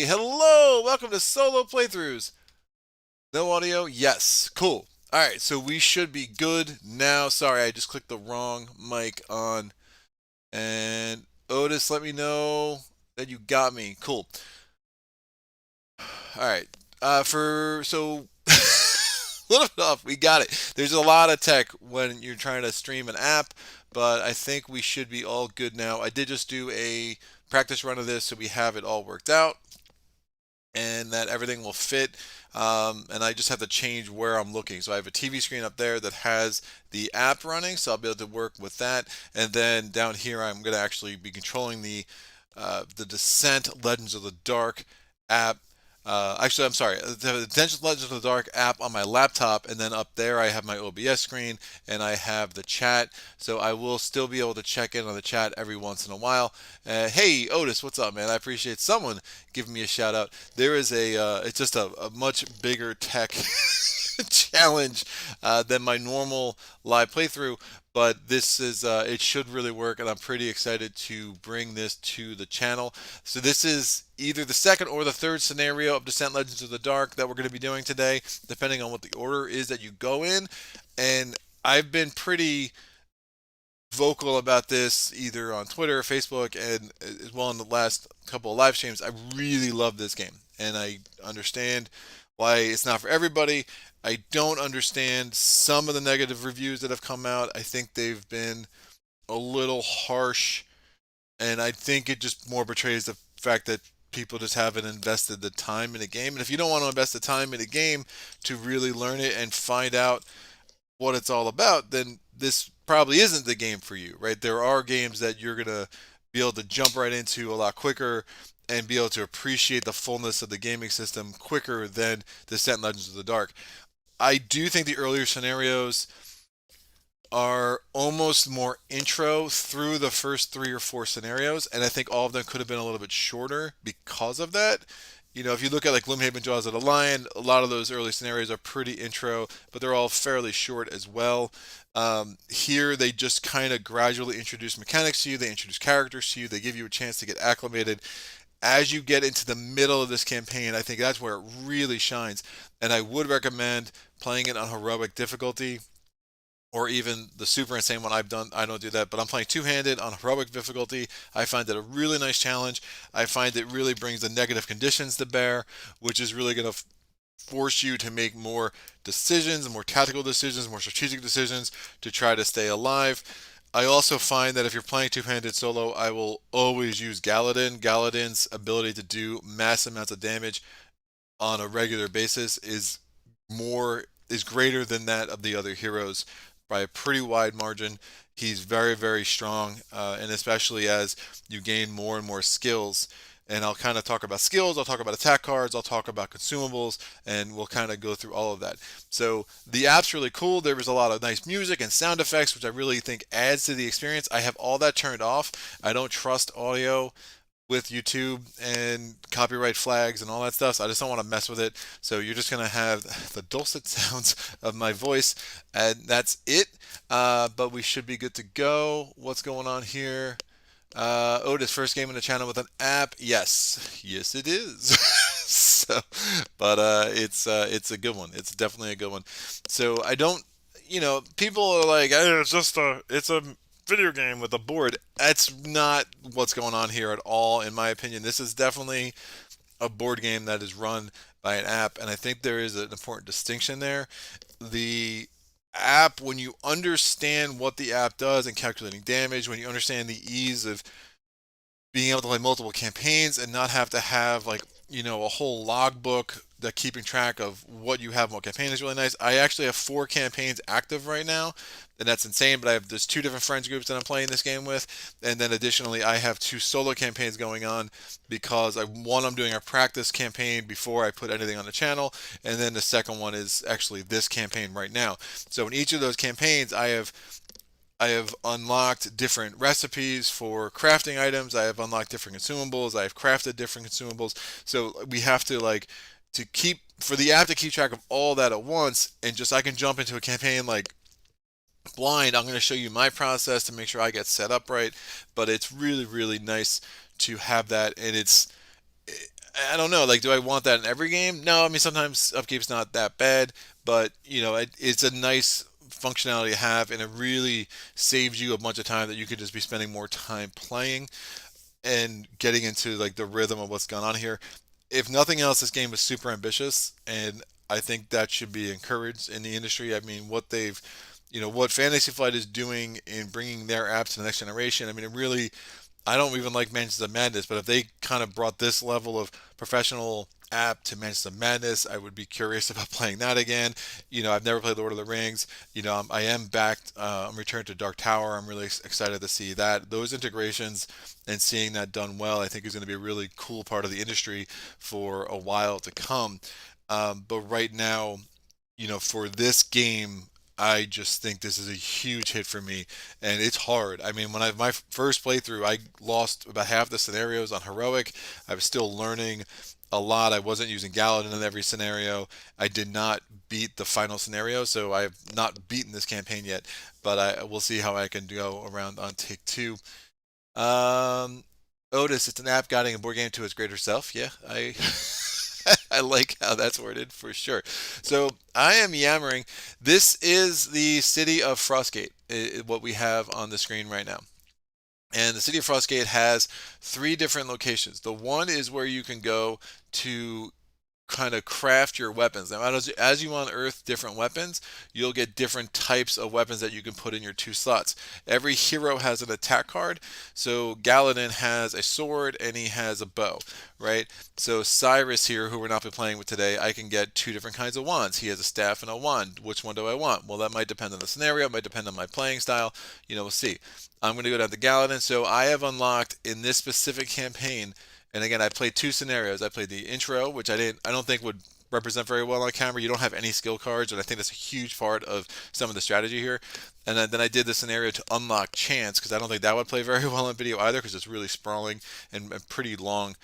Hello, welcome to Solo Playthroughs. No audio? Yes. Cool. Alright, so we should be good now. Sorry, I just clicked the wrong mic on. And Otis, let me know that you got me. Cool. Alright. So little bit off, we got it. There's a lot of tech when you're trying to stream an app, but I think we should be all good now. I did just do a practice run of this, so we have it all worked out and that everything will fit. And I just have to change where I'm looking. So I have a TV screen up there that has the app running, so I'll be able to work with that. And then down here, I'm going to actually be controlling the Descent Legends of the Dark app. Actually, I'm sorry, the Legends of the Dark app on my laptop, and then up there I have my OBS screen and I have the chat. So I will still be able to check in on the chat every once in a while. Hey, Otis, what's up, man? I appreciate someone giving me a shout out. There is it's just a much bigger tech challenge than my normal live playthrough, but this is it should really work, and I'm pretty excited to bring this to the channel. So this is either the second or the third scenario of Descent Legends of the Dark that we're going to be doing today, depending on what the order is that you go in. And I've been pretty vocal about this either on Twitter or Facebook, and as well in the last couple of live streams. I really love this game, and I understand why it's not for everybody. I don't understand some of the negative reviews that have come out. I think they've been a little harsh, and I think it just more betrays the fact that people just haven't invested the time in a game. And if you don't want to invest the time in a game to really learn it and find out what it's all about, then this probably isn't the game for you, right? There are games that you're going to be able to jump right into a lot quicker and be able to appreciate the fullness of the gaming system quicker than Descent Legends of the Dark. I do think the earlier scenarios are almost more intro through the first three or four scenarios, and I think all of them could have been a little bit shorter because of that. You know, if you look at like Gloomhaven Jaws of the Lion, a lot of those early scenarios are pretty intro, but they're all fairly short as well. Here, they just kind of gradually introduce mechanics to you, they introduce characters to you, they give you a chance to get acclimated. As you get into the middle of this campaign, I think that's where it really shines, and I would recommend playing it on heroic difficulty or even the super insane one I've done. I don't do that, but I'm playing two-handed on heroic difficulty. I find that a really nice challenge. I find it really brings the negative conditions to bear, which is really going to force you to make more decisions, more tactical decisions, more strategic decisions to try to stay alive. I also find that if you're playing two-handed solo, I will always use Galaden. Galaden's ability to do mass amounts of damage on a regular basis is greater than that of the other heroes by a pretty wide margin. He's very, very strong, and especially as you gain more and more skills. And I'll kind of talk about skills, I'll talk about attack cards, I'll talk about consumables, and we'll kind of go through all of that. So the app's really cool. There was a lot of nice music and sound effects, which I really think adds to the experience. I have all that turned off. I don't trust audio with YouTube and copyright flags and all that stuff. So I just don't want to mess with it. So you're just going to have the dulcet sounds of my voice, and that's it. But we should be good to go. What's going on here? Otis, first game in the channel with an app. Yes, it is. So, but it's a good one. It's definitely a good one. So I don't, people are like, it's a video game with a board. That's not what's going on here at all, in my opinion. This is definitely a board game that is run by an app, and I think there is an important distinction there. The app, when you understand what the app does in calculating damage, when you understand the ease of being able to play multiple campaigns and not have to have like a whole logbook that keeping track of what you have in what campaign is really nice. I actually have 4 campaigns active right now, and that's insane. But there's 2 different friends groups that I'm playing this game with, and then additionally I have 2 solo campaigns going on because I'm doing a practice campaign before I put anything on the channel, and then the second one is actually this campaign right now. So in each of those campaigns, I have unlocked different recipes for crafting items. I have unlocked different consumables. I have crafted different consumables. So we have to for the app to keep track of all that at once, and just I can jump into a campaign like blind. I'm going to show you my process to make sure I get set up right. But it's really, really nice to have that, and I don't know. Like, do I want that in every game? No. I mean, sometimes upkeep's not that bad, but it's a nice functionality to have, and it really saves you a bunch of time that you could just be spending more time playing and getting into like the rhythm of what's going on here. If nothing else, this game is super ambitious, and I think that should be encouraged in the industry. I mean, what Fantasy Flight is doing in bringing their apps to the next generation. I mean, it really, I don't even like Mansions of Madness, but if they kind of brought this level of professional app to Mansions of Madness, I would be curious about playing that again. I've never played Lord of the Rings. I am backed. I'm returned to Dark Tower. I'm really excited to see that. Those integrations and seeing that done well, I think is going to be a really cool part of the industry for a while to come. But right now, for this game, I just think this is a huge hit for me, and it's hard. I mean, when my first playthrough, I lost about half the scenarios on heroic. I was still learning a lot. I wasn't using Galaden in every scenario. I did not beat the final scenario, so I have not beaten this campaign yet. But I will see how I can go around on take two. Um, Otis, it's an app guiding a board game to its greater self. Yeah, I I like how that's worded for sure. So I am yammering. This is the city of Frostgate, what we have on the screen right now. And the city of Frostgate has three different locations. The one is where you can go to kind of craft your weapons. Now, as you unearth different weapons, you'll get different types of weapons that you can put in your two slots. Every hero has an attack card. So Galaden has a sword and he has a bow, right? So Cyrus here, who we're not be playing with today, I can get two different kinds of wands. He has a staff and a wand. Which one do I want? Well, that might depend on the scenario. It might depend on my playing style. We'll see. I'm going to go down to Galaden. So I have unlocked in this specific campaign, and again, I played two scenarios. I played the intro, which I don't think would represent very well on camera. You don't have any skill cards, and I think that's a huge part of some of the strategy here. And then I did the scenario to unlock chance, because I don't think that would play very well on video either, because it's really sprawling and pretty long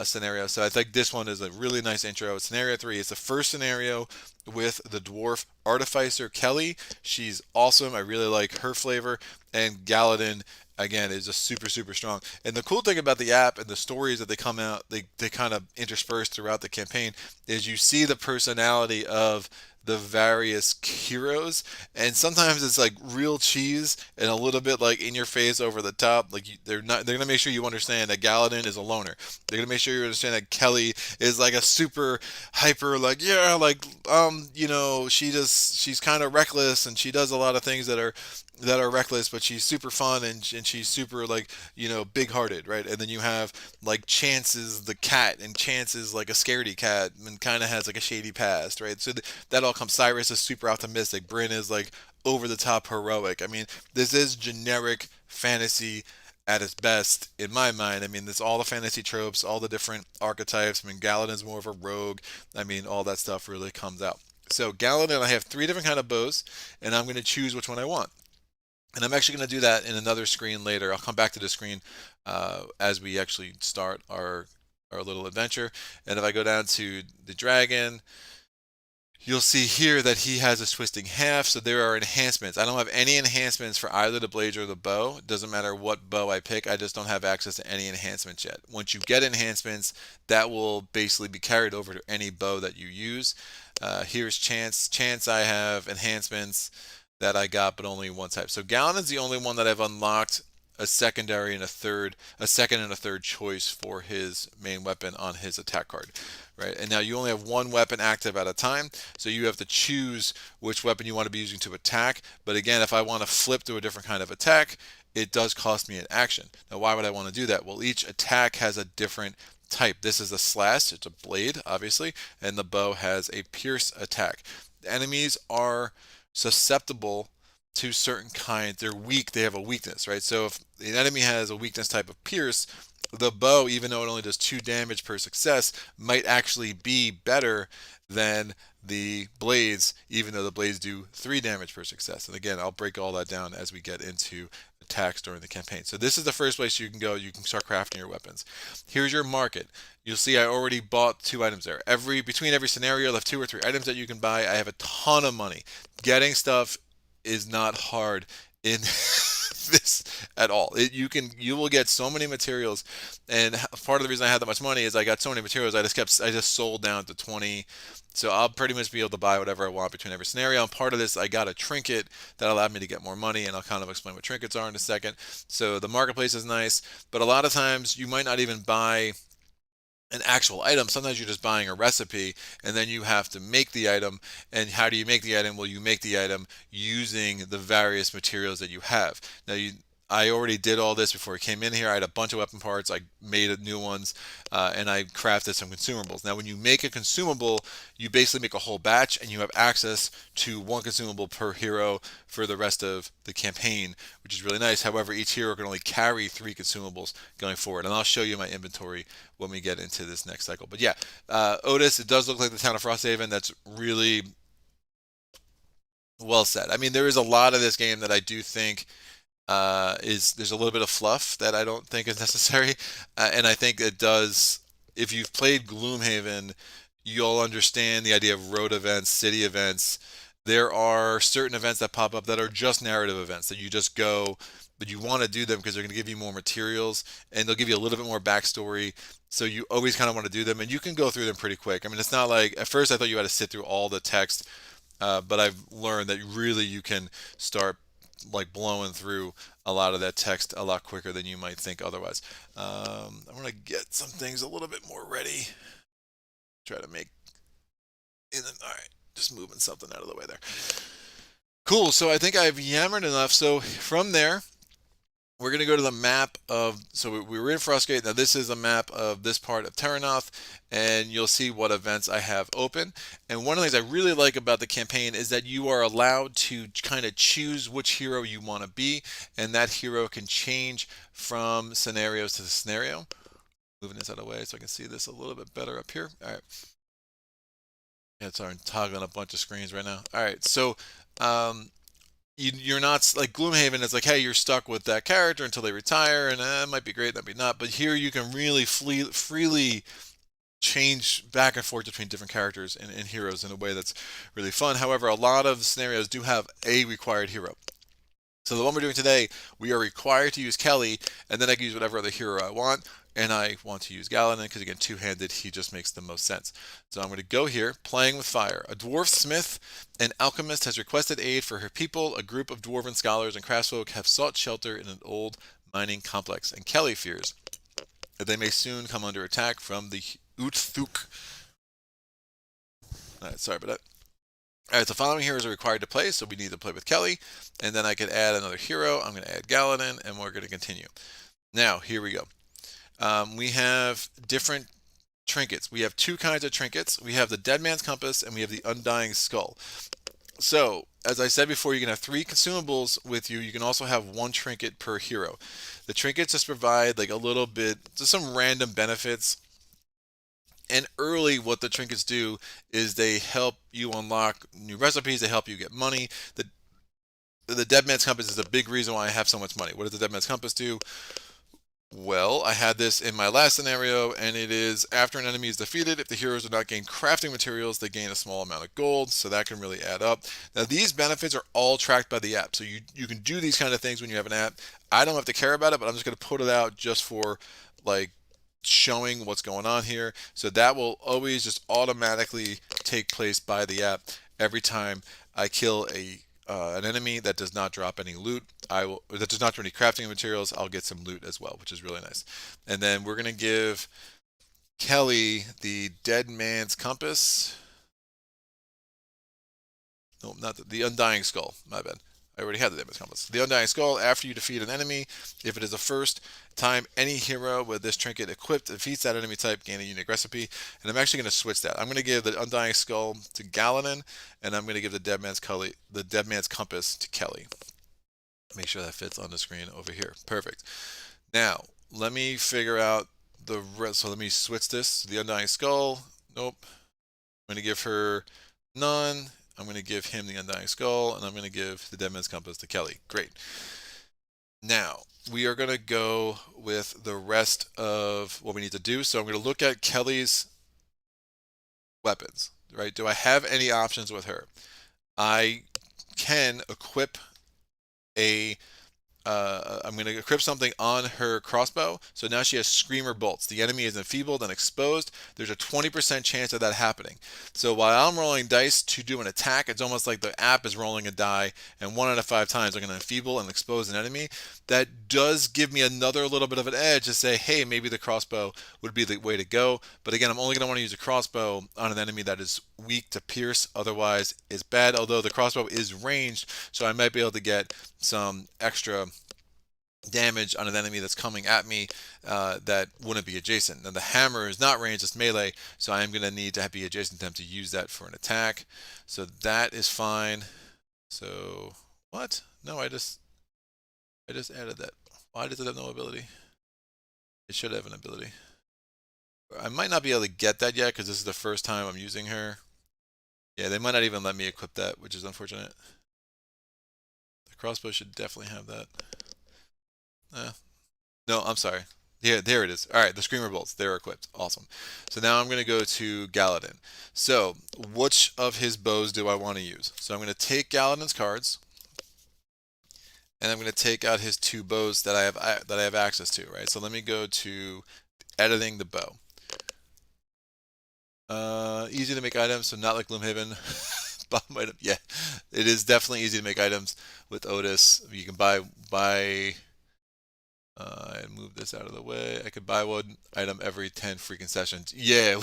scenario. So I think this one is a really nice intro. Scenario 3 is the first scenario with the Dwarf Artificer Kehli. She's awesome. I really like her flavor. And Galaden, again, is just super super strong. And the cool thing about the app and the stories that they come out, they kind of intersperse throughout the campaign, is you see the personality of the various heroes, and sometimes it's like real cheese and a little bit like in your face, over the top. Like they're gonna make sure you understand that Galaden is a loner. They're gonna make sure you understand that Kehli is like a super hyper, like, yeah, like she's kind of reckless, and she does a lot of things that are reckless, but she's super fun, and she's super, like, big hearted, right? And then you have like Chance is the cat, and Chance is like a scaredy cat and kind of has like a shady past, right? So that all comes. Cyrus is super optimistic. Bryn is like over the top heroic. I mean, this is generic fantasy at its best in my mind. I mean, there's all the fantasy tropes, all the different archetypes. I mean, Galaden's more of a rogue. I mean, all that stuff really comes out. So Galaden, I have three different kind of bows, and I'm going to choose which one I want. And I'm actually going to do that in another screen later. I'll come back to the screen as we actually start our little adventure. And if I go down to the dragon, you'll see here that he has a twisting half, so there are enhancements. I don't have any enhancements for either the blades or the bow. It doesn't matter what bow I pick, I just don't have access to any enhancements yet. Once you get enhancements, that will basically be carried over to any bow that you use. Here's Chance. Chance, I have enhancements that I got, but only one type. So Galaden's the only one that I've unlocked a secondary and a second and a third choice for his main weapon on his attack card, right? And now you only have one weapon active at a time, so you have to choose which weapon you want to be using to attack. But again, if I want to flip to a different kind of attack, it does cost me an action. Now, why would I want to do that? Well, each attack has a different type. This is a slash, it's a blade, obviously, and the bow has a pierce attack. The enemies are susceptible to certain kinds. They're weak, they have a weakness, right? So if the enemy has a weakness type of pierce, the bow, even though it only does 2 damage per success, might actually be better than the blades, even though the blades do 3 damage per success. And again, I'll break all that down as we get into attacks during the campaign. So this is the first place you can go. You can start crafting your weapons. Here's your market. You'll see I already bought 2 items there. Between every scenario, you'll have 2 or 3 items that you can buy. I have a ton of money. Getting stuff is not hard in this at all. You will get so many materials, and part of the reason I had that much money is I got so many materials. I just sold down to 20, so I'll pretty much be able to buy whatever I want between every scenario. And part of this, I got a trinket that allowed me to get more money, and I'll kind of explain what trinkets are in a second. So the marketplace is nice, but a lot of times you might not even buy an actual item. Sometimes you're just buying a recipe and then you have to make the item. And how do you make the item? Well, you make the item using the various materials that you have. Now, I already did all this before I came in here. I had a bunch of weapon parts. I made new ones, and I crafted some consumables. Now, when you make a consumable, you basically make a whole batch, and you have access to one consumable per hero for the rest of the campaign, which is really nice. However, each hero can only carry 3 consumables going forward, and I'll show you my inventory when we get into this next cycle. But yeah, Otis, it does look like the town of Frosthaven. That's really well said. I mean, there is a lot of this game that I do think there's a little bit of fluff that I don't think is necessary, and I think it does. If you've played Gloomhaven, you'll understand the idea of road events, city events. There are certain events that pop up that are just narrative events that you just go, but you want to do them because they're going to give you more materials and they'll give you a little bit more backstory. So you always kind of want to do them, and you can go through them pretty quick. I mean, it's not like at first I thought you had to sit through all the text, but I've learned that really you can start like blowing through a lot of that text a lot quicker than you might think otherwise. I want to get some things a little bit more ready. Try to make all right, just moving something out of the way there. Cool. So I think I've yammered enough. So from there, we're going to go to the map of, so we were in Frostgate. Now this is a map of this part of Terranoth, and you'll see what events I have open. And one of the things I really like about the campaign is that you are allowed to kind of choose which hero you want to be, and that hero can change from scenarios to scenario. Moving this out of the way so I can see this a little bit better up here. All right. Yeah, sorry, I'm toggling a bunch of screens right now. All right, so you're not like Gloomhaven. It's like, hey, you're stuck with that character until they retire, and it might be great, that might be not. But here you can really freely change back and forth between different characters and heroes in a way that's really fun. However, a lot of scenarios do have a required hero. So the one we're doing today, we are required to use Kehli, and then I can use whatever other hero I want. And I want to use Galaden because, again, two-handed, he just makes the most sense. So I'm going to go here, playing with fire. A dwarf smith and alchemist has requested aid for her people. A group of dwarven scholars and craftsfolk have sought shelter in an old mining complex, and Kehli fears that they may soon come under attack from the Uthuk. All right, sorry about that. All right, the following heroes are required to play, so we need to play with Kehli, and then I could add another hero. I'm going to add Galaden, and we're going to continue. Now, here we go. We have different trinkets. We have 2 kinds of trinkets. We have the Deadman's Compass, and we have the Undying Skull. So, as I said before, you can have 3 consumables with you. You can also have 1 trinket per hero. The trinkets just provide like a little bit, just some random benefits. And early, what the trinkets do is they help you unlock new recipes. They help you get money. The Deadman's Compass is a big reason why I have so much money. What does the Deadman's Compass do? Well, I had this in my last scenario, and it is after an enemy is defeated, if the heroes do not gain crafting materials, they gain a small amount of gold, so that can really add up. Now, these benefits are all tracked by the app, so you can do these kind of things when you have an app. I don't have to care about it, but I'm just going to put it out just for, like, showing what's going on here. So that will always just automatically take place by the app every time I kill an enemy that does not drop any loot. That does not drop any crafting materials. I'll get some loot as well, which is really nice. And then we're gonna give Kehli the Deadman's Compass. No, not the Undying Skull. My bad. I already had the Deadman's Compass. The Undying Skull, after you defeat an enemy, if it is the first time any hero with this trinket equipped defeats that enemy type, gain a unique recipe. And I'm actually going to switch that. I'm going to give the Undying Skull to Galaden, and I'm going to give the Deadman's Compass to Kehli. Make sure that fits on the screen over here. Perfect. Now, let me figure out the rest. So let me switch this to the Undying Skull. Nope. I'm going to give her none. I'm going to give him the Undying Skull, and I'm going to give the Deadman's Compass to Kehli. Great. Now, we are going to go with the rest of what we need to do. So I'm going to look at Kehli's weapons, right? Do I have any options with her? I can equip a I'm going to equip something on her crossbow. So now she has Screamer bolts. The enemy is enfeebled and exposed. There's a 20% chance of that happening. So while I'm rolling dice to do an attack, it's almost like the app is rolling a die, and 1 out of 5 times I'm going to enfeeble and expose an enemy. That does give me another little bit of an edge to say, hey, maybe the crossbow would be the way to go. But again, I'm only going to want to use a crossbow on an enemy that is weak to pierce. Otherwise, it's bad. Although the crossbow is ranged, so I might be able to get some extra damage on an enemy that's coming at me that wouldn't be adjacent. Now the hammer is not ranged, it's melee, so I am going to need to be adjacent to them to use that for an attack. So that is fine. So what? No, I just added that. Why does it have no ability? It should have an ability. I might not be able to get that yet because this is the first time I'm using her. Yeah, they might not even let me equip that, which is unfortunate. The crossbow should definitely have that. No, I'm sorry. Yeah, there it is. All right, the Screamer bolts, they're equipped. Awesome. So now I'm going to go to Galaden. So which of his bows do I want to use? So I'm going to take Galaden's cards, and I'm going to take out his 2 bows that I have access to. Right. So let me go to editing the bow. Easy to make items, so not like Gloomhaven. Yeah, it is definitely easy to make items with Otis. You can buy. I move this out of the way. I could buy one item every 10 freaking sessions. Yeah.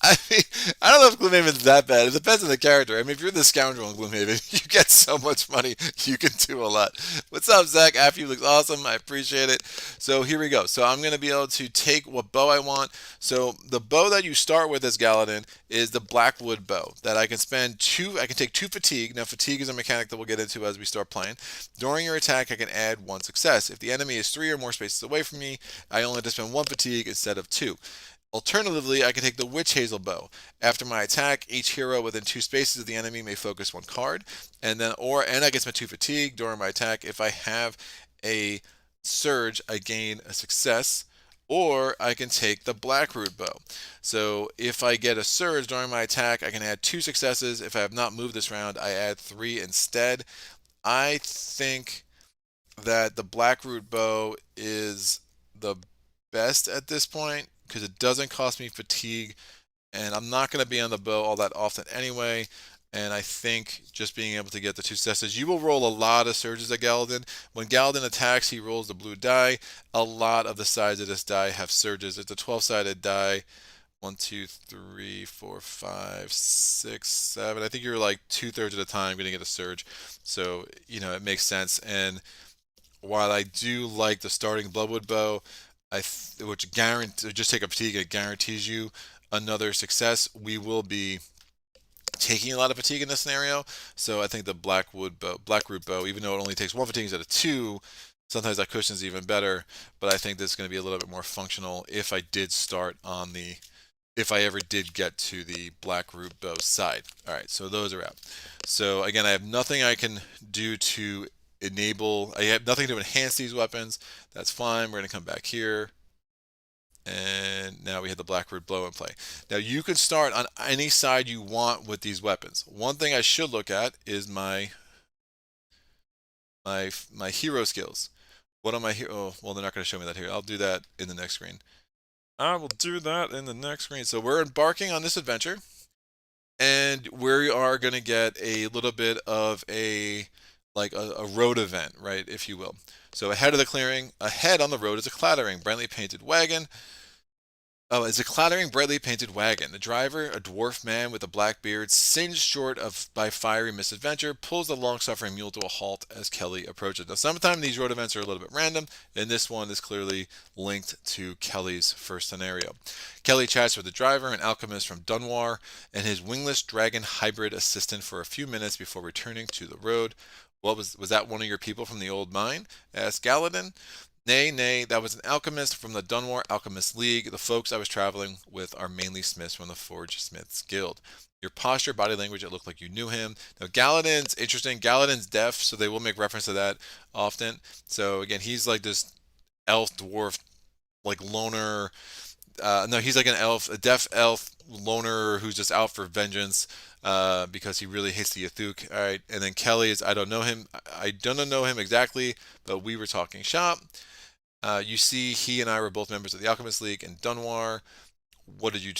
I mean, I don't know if Gloomhaven's that bad. It depends on the character. I mean, if you're the scoundrel in Gloomhaven, you get so much money, you can do a lot. What's up, Zach? After you looks awesome. I appreciate it. So here we go. So I'm going to be able to take what bow I want. So the bow that you start with as Galaden is the Blackwood bow that I can spend 2. I can take 2 fatigue. Now, fatigue is a mechanic that we'll get into as we start playing. During your attack, I can add 1 success. If the enemy is 3 or more spaces away from me, I only have to spend 1 fatigue instead of 2. Alternatively, I can take the Witch Hazel bow. After my attack, each hero within 2 spaces of the enemy may focus 1 card, and I get my 2 fatigue during my attack. If I have a surge, I gain a success, or I can take the Blackroot bow. So if I get a surge during my attack, I can add 2 successes. If I have not moved this round, I add 3 instead. I think that the Blackroot bow is the best at this point because it doesn't cost me fatigue, and I'm not going to be on the bow all that often anyway. And I think just being able to get the 2 successes, you will roll a lot of surges at Galaden. When Galaden attacks, he rolls the blue die. A lot of the sides of this die have surges. It's a 12-sided die. 1, 2, 3, 4, 5, 6, 7. I think you're like 2/3 of the time going to get a surge. So, it makes sense. And while I do like the starting Bloodwood bow, which just take a fatigue, it guarantees you another success. We will be taking a lot of fatigue in this scenario, so I think the Blackroot bow, even though it only takes 1 fatigue instead of 2, sometimes that cushion's even better. But I think this is going to be a little bit more functional if I ever did get to the Blackroot bow side. All right, so those are out. So again, I have nothing I can do to I have nothing to enhance these weapons. That's fine. We're going to come back here. And now we have the Blackroot bow in play. Now you can start on any side you want with these weapons. One thing I should look at is my hero skills. What are my hero? Well, they're not going to show me that here. I'll do that in the next screen. I will do that in the next screen. So we're embarking on this adventure, and we are going to get a little bit of a road event, right, if you will. So ahead of the clearing, ahead on the road is a clattering, brightly painted wagon. Oh, it's a clattering, brightly painted wagon. The driver, a dwarf man with a black beard, singed short by fiery misadventure, pulls the long-suffering mule to a halt as Kehli approaches. Now, sometimes these road events are a little bit random, and this one is clearly linked to Kelly's first scenario. Kehli chats with the driver, an alchemist from Dunwar, and his wingless dragon hybrid assistant for a few minutes before returning to the road. Was that one of your people from the old mine? Asked Galaden. Nay, that was an alchemist from the Dunwar Alchemist League. The folks I was traveling with are mainly smiths from the Forge Smiths Guild. Your posture, body language, it looked like you knew him. Now, Galaden's interesting. Galaden's deaf, so they will make reference to that often. So, again, he's like this elf dwarf, like loner, No, he's like an elf, a deaf elf loner who's just out for vengeance because he really hates the Yathuk. All right, and then Kehli is I don't know him. I don't know him exactly, but we were talking shop. You see, he and I were both members of the Alchemist League in Dunwar. What did you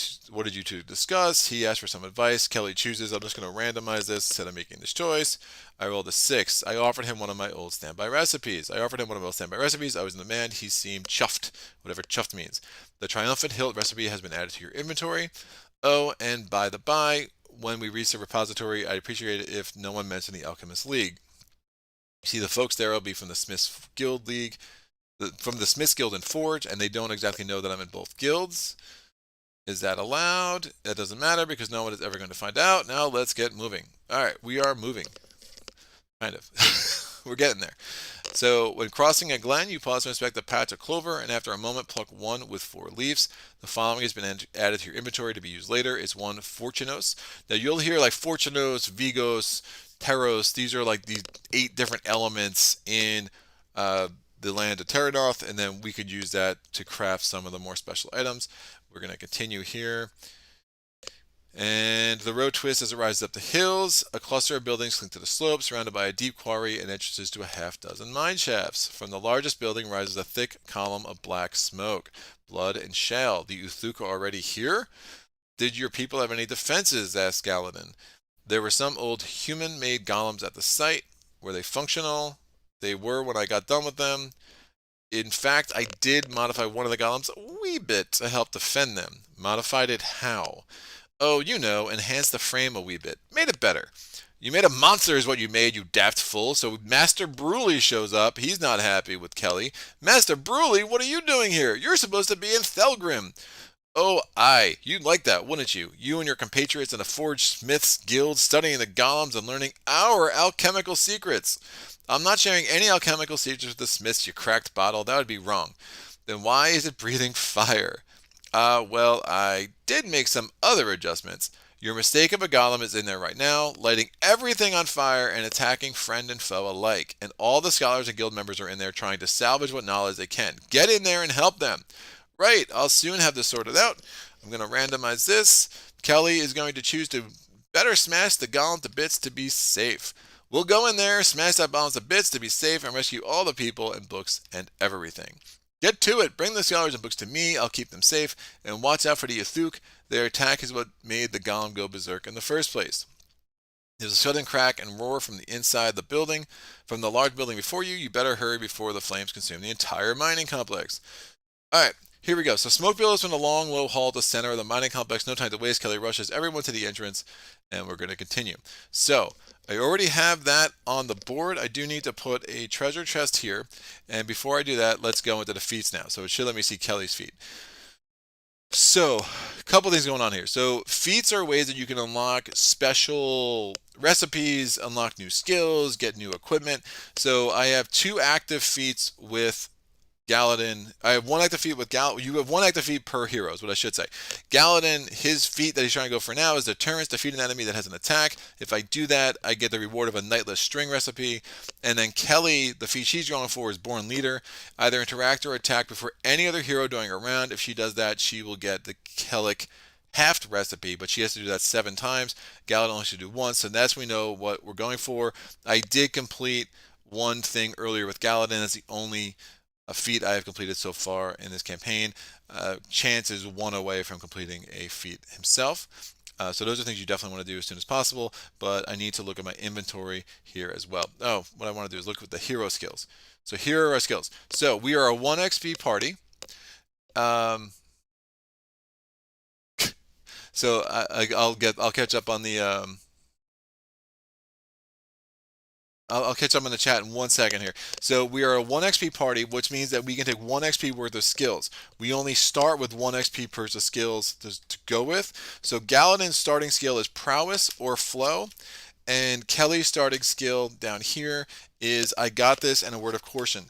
two discuss? He asked for some advice. Kehli chooses. I'm just going to randomize this instead of making this choice. I rolled a 6. I offered him one of my old standby recipes. I was in demand. He seemed chuffed, whatever chuffed means. The Triumphant Hilt recipe has been added to your inventory. Oh, and by the by, when we reach the repository, I'd appreciate it if no one mentioned the Alchemist League. You see, the folks there will be from the Smiths Guild League, from the Smiths Guild and Forge, and they don't exactly know that I'm in both guilds. Is that allowed? That doesn't matter because no one is ever going to find out. Now let's get moving. All right, we are moving. Kind of. We're getting there. So when crossing a glen, you pause to inspect a patch of clover, and after a moment, pluck one with 4 leaves. The following has been added to your inventory to be used later. It's 1 Fortunos. Now you'll hear like Fortunos, Vigos, Teros. These are like these 8 different elements in the land of Terradoth, and then we could use that to craft some of the more special items. We're going to continue here. And the road twists as it rises up the hills. A cluster of buildings cling to the slope, surrounded by a deep quarry and entrances to a half-dozen mine shafts. From the largest building rises a thick column of black smoke, blood and shale. The Uthuk are already here? Did your people have any defenses? Asked Galaden. There were some old human-made golems at the site. Were they functional? They were when I got done with them. In fact, I did modify one of the golems a wee bit to help defend them. Modified it how? Oh, you know, enhanced the frame a wee bit. Made it better. You made a monster is what you made, you daft fool. So Master Bruley shows up. He's not happy with Kehli. Master Bruley, what are you doing here? You're supposed to be in Thelgrim. Oh, aye. You'd like that, wouldn't you? You and your compatriots in the Forge Smiths Guild studying the golems and learning our alchemical secrets. I'm not sharing any alchemical secrets with the Smiths, you cracked bottle. That would be wrong. Then why is it breathing fire? Well, I did make some other adjustments. Your mistake of a golem is in there right now, lighting everything on fire and attacking friend and foe alike. And all the scholars and guild members are in there trying to salvage what knowledge they can. Get in there and help them. Right, I'll soon have this sorted out. I'm going to randomize this. Kehli is going to choose to better smash the golem to bits to be safe. We'll go in there, smash that golem to bits to be safe, and rescue all the people and books and everything. Get to it. Bring the scholars and books to me. I'll keep them safe. And watch out for the Yathuk. Their attack is what made the golem go berserk in the first place. There's a sudden crack and roar from the inside the building. From the large building before you, you better hurry before the flames consume the entire mining complex. All right. Here we go. So smoke billows from the long, low hall at the center of the mining complex. No time to waste. Kehli rushes everyone to the entrance, and we're going to continue. So I already have that on the board. I do need to put a treasure chest here. And before I do that, let's go into the feats now. So it should let me see Kehli's feat. So a couple things going on here. So feats are ways that you can unlock special recipes, unlock new skills, get new equipment. So I have 2 active feats with Galaden. I have 1 active feat with You have 1 active feat per hero is what I should say. Galaden, his feat that he's trying to go for now is Deterrence. Defeat an enemy that has an attack. If I do that, I get the reward of a Nightless String recipe. And then Kehli, the feat she's going for is Born Leader. Either interact or attack before any other hero during a round. If she does that, she will get the Kellic halved recipe, but she has to do that 7 times. Galaden only should do once, so that's we know what we're going for. I did complete one thing earlier with Galaden. That's the only a feat I have completed so far in this campaign. Chance is 1 away from completing a feat himself. So those are things you definitely want to do as soon as possible, but I need to look at my inventory here as well. Oh, what I want to do is look at the hero skills. So here are our skills. So we are a 1 XP party. So I'll catch up on the I'll catch up on the chat in 1 second here. So we are a 1 XP party, which means that we can take 1 XP worth of skills. We only start with 1 XP per skills to go with. So Galaden's starting skill is Prowess or Flow. And Kehli's starting skill down here is I Got This and a Word of Caution.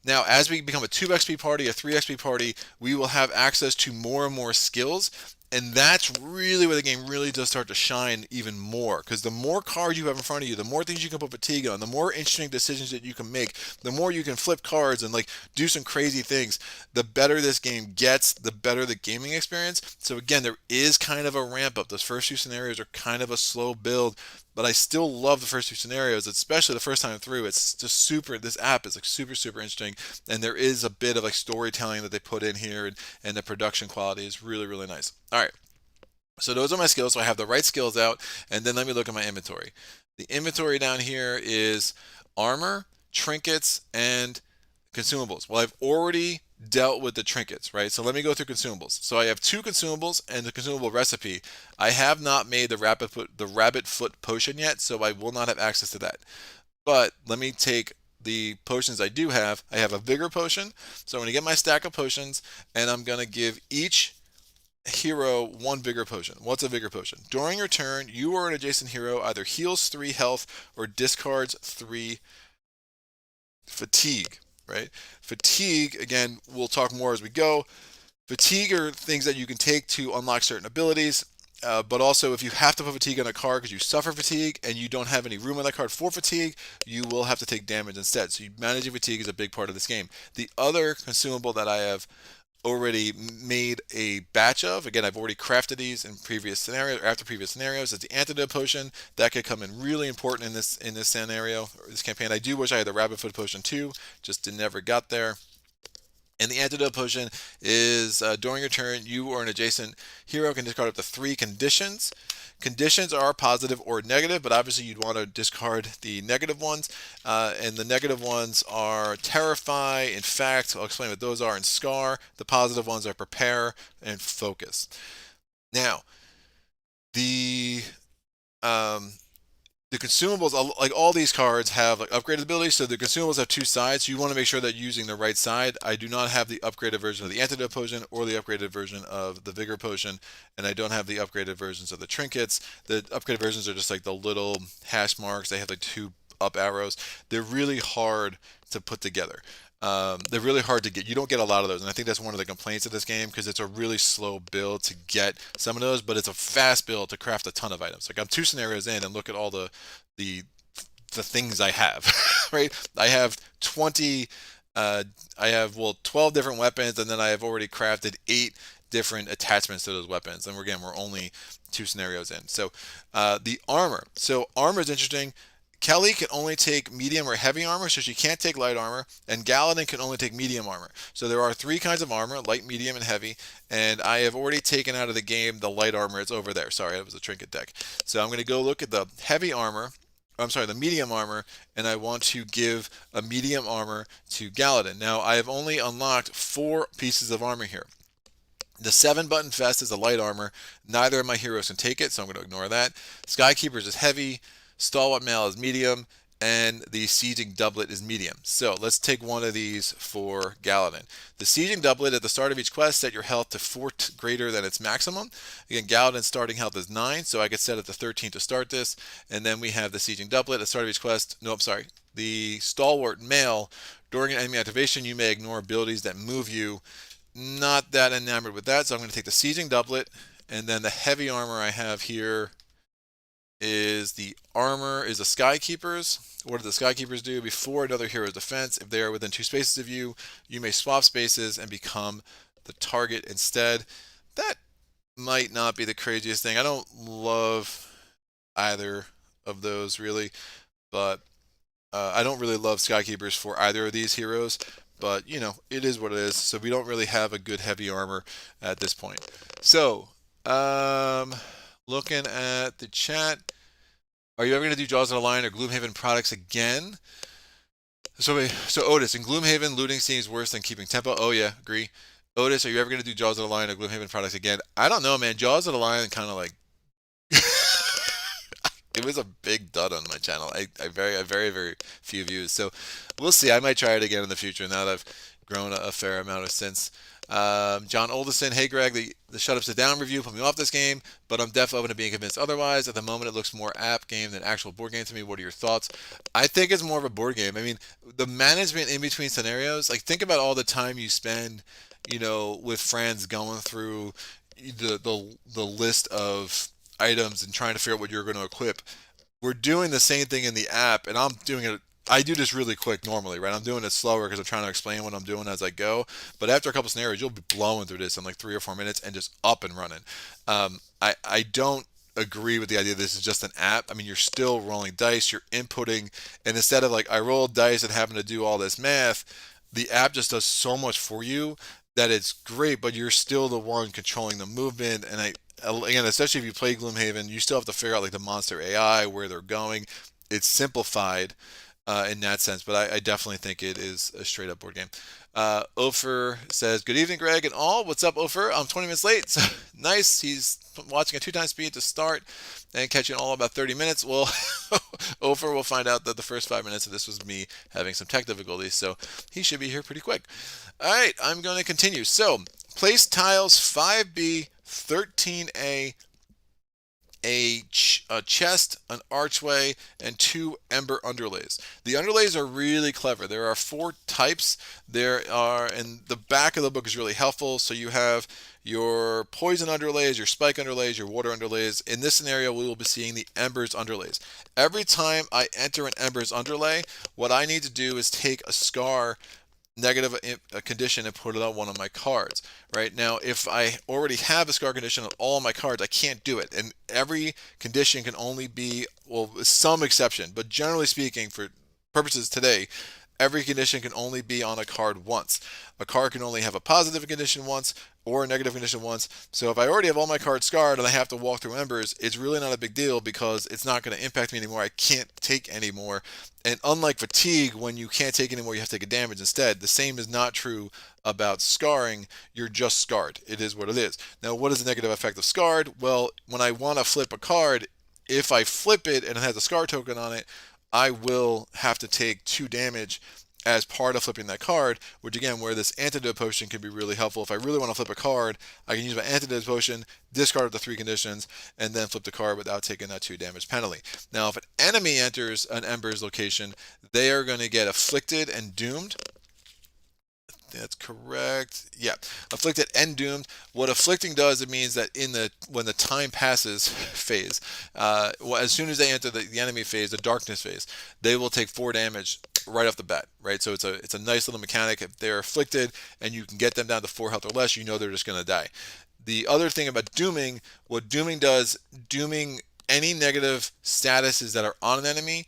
Now, as we become a 2 XP party, a 3 XP party, we will have access to more and more skills. And that's really where the game really does start to shine even more. Because the more cards you have in front of you, the more things you can put fatigue on, the more interesting decisions that you can make, the more you can flip cards and like do some crazy things. The better this game gets, the better the gaming experience. So again, there is kind of a ramp up. Those first few scenarios are kind of a slow build, but I still love the first two scenarios, especially the first time through. It's just super. This app is like super, super interesting, and there is a bit of like storytelling that they put in here, and the production quality is really, really nice. All right, so those are my skills. So I have the right skills out, and then let me look at my inventory. The inventory down here is armor, trinkets, and consumables. Well, I've already dealt with the trinkets, right? So let me go through consumables. So I have two consumables and the consumable recipe. I have not made the rabbit foot potion yet, so I will not have access to that. But let me take the potions I do have. I have a vigor potion, so I'm going to get my stack of potions, and I'm going to give each hero one vigor potion. What's a vigor potion? During your turn, you or an adjacent hero either heals 3 health or discards 3 fatigue, right? Fatigue, again, we'll talk more as we go. Fatigue are things that you can take to unlock certain abilities, but also if you have to put fatigue on a card because you suffer fatigue and you don't have any room on that card for fatigue, you will have to take damage instead. So managing fatigue is a big part of this game. The other consumable that I have already made a batch of. Again, I've already crafted these in previous scenarios or after previous scenarios. It's the Antidote Potion that could come in really important in this scenario or this campaign. I do wish I had the Rabbit Foot Potion too, just never got there. And the Antidote Potion is during your turn, you or an adjacent hero can discard up to 3 conditions. Conditions are positive or negative, but obviously you'd want to discard the negative ones. And the negative ones are Terrify, In Fact, I'll explain what those are, and Scar. The positive ones are Prepare and Focus. Now, the um, the consumables, like all these cards, have like upgraded abilities. So the consumables have 2 sides. So you want to make sure that you're using the right side. I do not have the upgraded version of the Antidote Potion or the upgraded version of the Vigor Potion, and I don't have the upgraded versions of the trinkets. The upgraded versions are just like the little hash marks. They have like 2 up arrows. They're really hard to put together. They're really hard to get. You don't get a lot of those, and I think that's one of the complaints of this game because it's a really slow build to get some of those, but it's a fast build to craft a ton of items. Like I'm 2 scenarios in, and look at all the the things I have. Right? I have 20. I have 12 different weapons, and then I have already crafted 8 different attachments to those weapons. And again, we're only 2 scenarios in. So the armor. So armor is interesting. Kehli can only take medium or heavy armor, so she can't take light armor, and Galaden can only take medium armor. So there are 3 kinds of armor, light, medium, and heavy, and I have already taken out of the game the light armor. It's over there. Sorry, that was a trinket deck. So I'm going to go look at the heavy armor, I'm sorry, the medium armor, and I want to give a medium armor to Galaden. Now, I have only unlocked 4 pieces of armor here. The 7-button vest is a light armor. Neither of my heroes can take it, so I'm going to ignore that. Skykeepers is heavy. Stalwart Mail is medium, and the Sieging Doublet is medium. So let's take one of these for Galaden. The Sieging Doublet, at the start of each quest, set your health to 4 greater than its maximum. Again, Galaden's starting health is 9, so I could set it to 13 to start this. And then we have the Sieging Doublet at the start of each quest. No, I'm sorry. The Stalwart Mail, during an enemy activation, you may ignore abilities that move you. Not that enamored with that, so I'm going to take the Sieging Doublet, and then the heavy armor I have here is the Skykeepers. What do the Skykeepers do? Before another hero's defense, if they are within 2 spaces of you, you may swap spaces and become the target instead. That might not be the craziest thing. I don't love either of those really, but I don't really love Skykeepers for either of these heroes. But, you know, it is what it is. So we don't really have a good heavy armor at this point. So, looking at the chat, are you ever going to do Jaws of the Lion or Gloomhaven products again? So Otis, in Gloomhaven, looting seems worse than keeping tempo. Oh yeah, agree. Otis, are you ever going to do Jaws of the Lion or Gloomhaven products again? I don't know, man. Jaws of the Lion kind of like it was a big dud on my channel. I very few views. So we'll see. I might try it again in the future now that I've grown a fair amount of since. John Olderson, hey Greg, the Shut Up Sit Down review put me off this game, but I'm definitely open to being convinced otherwise. At the moment, it looks more app game than actual board game to me. What are your thoughts? I think it's more of a board game. I mean, the management in between scenarios, like think about all the time you spend, you know, with friends going through, the list of items and trying to figure out what you're going to equip. We're doing the same thing in the app, and I'm doing it. I do this really quick normally, right? I'm doing it slower because I'm trying to explain what I'm doing as I go. But after a couple scenarios, you'll be blowing through this in like 3 or 4 minutes and just up and running. I don't agree with the idea this is just an app. I mean, you're still rolling dice, you're inputting, and instead of like I rolled dice and having to do all this math, the app just does so much for you that it's great. But you're still the one controlling the movement, and again, especially if you play Gloomhaven, you still have to figure out like the monster AI, where they're going. It's simplified in that sense, but I definitely think it is a straight up board game. Ofer says, "Good evening, Greg and all. What's up, Ofer? I'm 20 minutes late. So nice. He's watching at 2 times speed to start and catching all about 30 minutes. Well, Ofer will find out that the first 5 minutes of this was me having some tech difficulties, so he should be here pretty quick. All right, I'm going to continue. So, place tiles 5B, 13A, a chest, an archway, and 2 ember underlays. The underlays are really clever. There are 4 types. There are, and the back of the book is really helpful. So you have your poison underlays, your spike underlays, your water underlays. In this scenario, we will be seeing the embers underlays. Every time I enter an embers underlay, what I need to do is take a scar negative condition and put it on one of my cards. Right now, if I already have a scar condition on all my cards, I can't do it. And every condition can only be, well, some exception, but generally speaking, for purposes today, every condition can only be on a card once. A card can only have a positive condition once or a negative condition once. So if I already have all my cards scarred and I have to walk through embers, it's really not a big deal because it's not going to impact me anymore. I can't take anymore. And unlike fatigue, when you can't take anymore, you have to take a damage instead. The same is not true about scarring. You're just scarred. It is what it is. Now, what is the negative effect of scarred? Well, when I want to flip a card, if I flip it and it has a scar token on it, I will have to take 2 damage as part of flipping that card, which again, where this Antidote Potion can be really helpful. If I really want to flip a card, I can use my Antidote Potion, discard the 3 conditions, and then flip the card without taking that 2 damage penalty. Now, if an enemy enters an Ember's location, they are going to get afflicted and doomed. That's correct. Yeah, afflicted and doomed. What afflicting does, it means that when the time passes phase, well, as soon as they enter the enemy phase, the darkness phase, they will take 4 damage right off the bat. Right, so it's a nice little mechanic. If they're afflicted and you can get them down to 4 health or less, you know they're just going to die. The other thing about dooming, what dooming does, dooming any negative statuses that are on an enemy.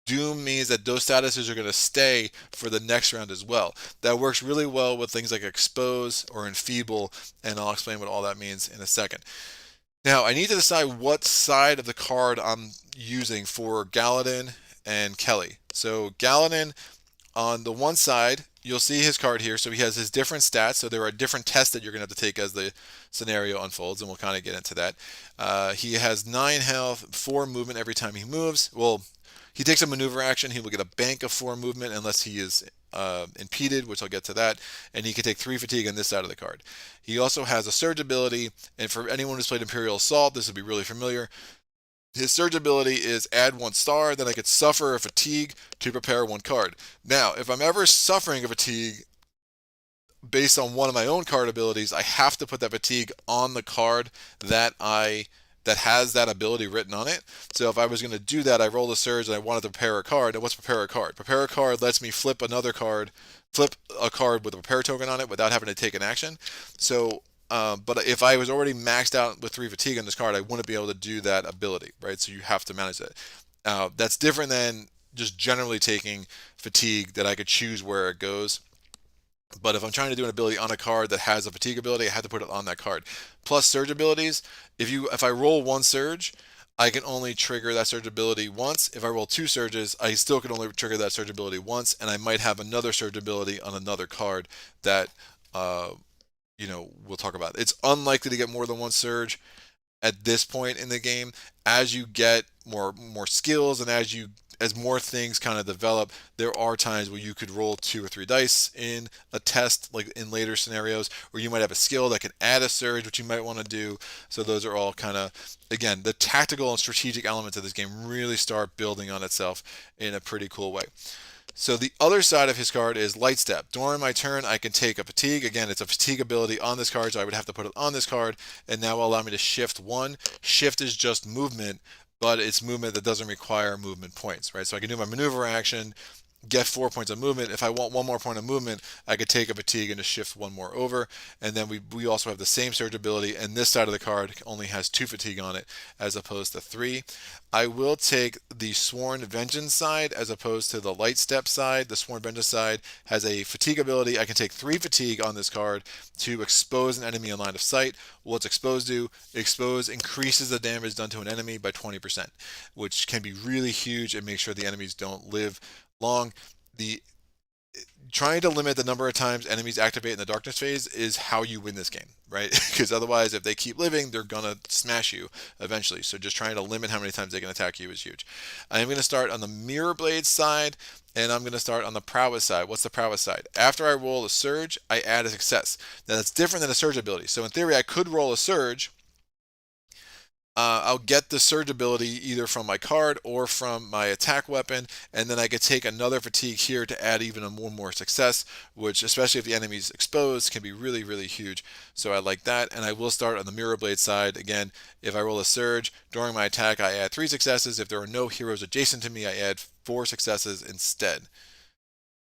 Doom means that those statuses are going to stay for the next round as well. That works really well with things like expose or enfeeble, and I'll explain what all that means in a second. Now, I need to decide what side of the card I'm using for Galaden and Kehli. So Galaden, on the one side, you'll see his card here. So he has his different stats. So there are different tests that you're going to have to take as the scenario unfolds, and we'll kind of get into that. He has 9 health, 4 movement every time he moves. Well, he takes a maneuver action. He will get a bank of 4 movement unless he is impeded, which I'll get to that. And he can take 3 fatigue on this side of the card. He also has a surge ability. And for anyone who's played Imperial Assault, this will be really familiar. His surge ability is add 1 star. Then I could suffer a fatigue to prepare 1 card. Now, if I'm ever suffering a fatigue based on one of my own card abilities, I have to put that fatigue on the card that has that ability written on it. So if I was going to do that, I rolled a surge and I wanted to prepare a card. And what's prepare a card? Prepare a card lets me flip a card with a prepare token on it without having to take an action. So, but if I was already maxed out with 3 fatigue on this card, I wouldn't be able to do that ability, right? So you have to manage that. That's different than just generally taking fatigue that I could choose where it goes. But if I'm trying to do an ability on a card that has a fatigue ability, I have to put it on that card. Plus surge abilities, if I roll 1 surge, I can only trigger that surge ability once. If I roll 2 surges, I still can only trigger that surge ability once, and I might have another surge ability on another card that we'll talk about. It's unlikely to get more than 1 surge at this point in the game. As you get more skills and as more things kind of develop, there are times where you could roll 2 or 3 dice in a test, like in later scenarios, or you might have a skill that can add a surge, which you might want to do. So those are all kind of, again, the tactical and strategic elements of this game really start building on itself in a pretty cool way. So the other side of his card is Lightstep. During my turn, I can take a fatigue. Again, it's a fatigue ability on this card, so I would have to put it on this card, and that will allow me to shift one. Shift is just movement, but it's movement that doesn't require movement points, right? So I can do my maneuver action, get 4 points of movement. If I want one more point of movement, I could take a fatigue and just shift one more over. And then we also have the same surge ability, and this side of the card only has 2 fatigue on it as opposed to 3. I will take the Sworn Vengeance side as opposed to the Lightstep side. The Sworn Vengeance side has a fatigue ability. I can take 3 fatigue on this card to expose an enemy in line of sight. What's exposed do? Expose increases the damage done to an enemy by 20%, which can be really huge and make sure the enemies don't live long. The trying to limit the number of times enemies activate in the darkness phase is how you win this game, right? Because otherwise, if they keep living, they're gonna smash you eventually. So just trying to limit how many times they can attack you is huge. I am going to start on the Mirror Blade side, and I'm going to start on the Prowess side. What's the Prowess side? After I roll a Surge, I add a success. Now that's different than a Surge ability. So in theory, I could roll a Surge. I'll get the surge ability either from my card or from my attack weapon, and then I could take another fatigue here to add even a more success, which, especially if the enemy's exposed, can be really, really huge. So I like that, and I will start on the Mirror Blade side. Again, if I roll a surge, during my attack I add 3 successes. If there are no heroes adjacent to me, I add 4 successes instead.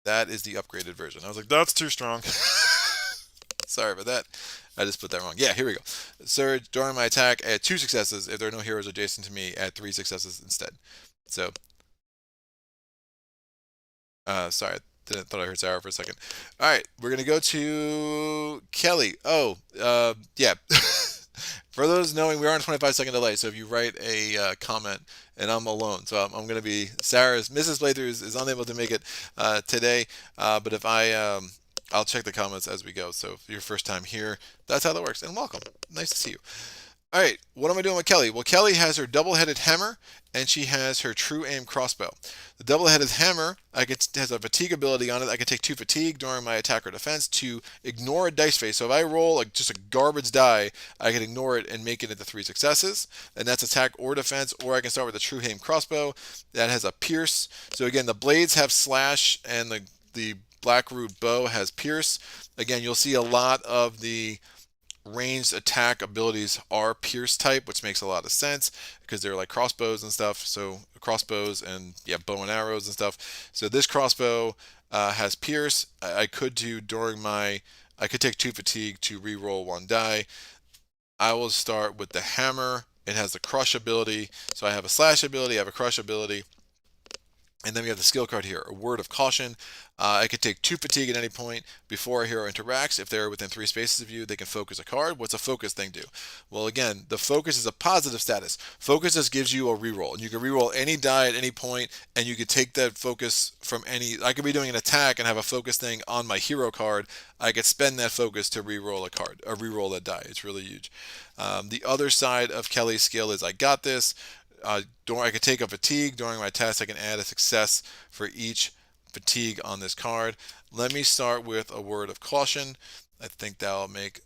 That is the upgraded version. I was like, that's too strong. Sorry about that. I just put that wrong. Yeah, here we go. Surge, during my attack, add 2 successes. If there are no heroes adjacent to me, add 3 successes instead. So, sorry, thought I heard Sarah for a second. All right, we're going to go to Kehli. Oh, yeah. For those knowing, we are on a 25-second delay, so if you write a comment, and I'm alone, so I'm going to be, Mrs. Playthrough is unable to make it today, but if I'll check the comments as we go. So if you're first time here, that's how that works. And welcome. Nice to see you. All right, what am I doing with Kehli? Well, Kehli has her double-headed hammer, and she has her true aim crossbow. The double-headed hammer has a fatigue ability on it. I can take 2 fatigue during my attack or defense to ignore a dice face. So if I roll just a garbage die, I can ignore it and make it into 3 successes. And that's attack or defense, or I can start with the true aim crossbow. That has a pierce. So again, the blades have slash, and the Blackroot bow has pierce. Again, you'll see a lot of the ranged attack abilities are pierce type, which makes a lot of sense because they're like crossbows and stuff. So crossbows and bow and arrows and stuff. So this crossbow has pierce. I could take 2 fatigue to re-roll 1 die. I will start with the hammer. It has the crush ability. So I have a slash ability, I have a crush ability. And then we have the skill card here, a word of caution. I could take 2 fatigue at any point before a hero interacts. If they're within 3 spaces of you, they can focus a card. What's a focus thing do? Well, again, the focus is a positive status. Focus just gives you a reroll, and you can reroll any die at any point, and you could take that focus from any. I could be doing an attack and have a focus thing on my hero card. I could spend that focus to reroll a card, or reroll that die. It's really huge. The other side of Kehli's skill is I got this. I could take a fatigue during my test. I can add a success for each fatigue on this card. Let me start with a word of caution. I think that'll make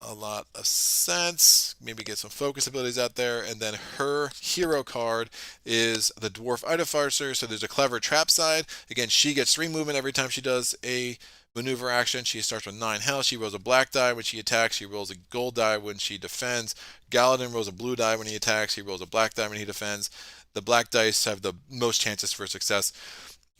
a lot of sense. Maybe get some focus abilities out there. And then her hero card is the Dwarf Artificer. So there's a clever trap side. Again, she gets 3 movement every time she does a maneuver action. She starts with 9 health. She rolls a black die when she attacks. She rolls a gold die when she defends. Galaden rolls a blue die when he attacks. He rolls a black die when he defends. The black dice have the most chances for success.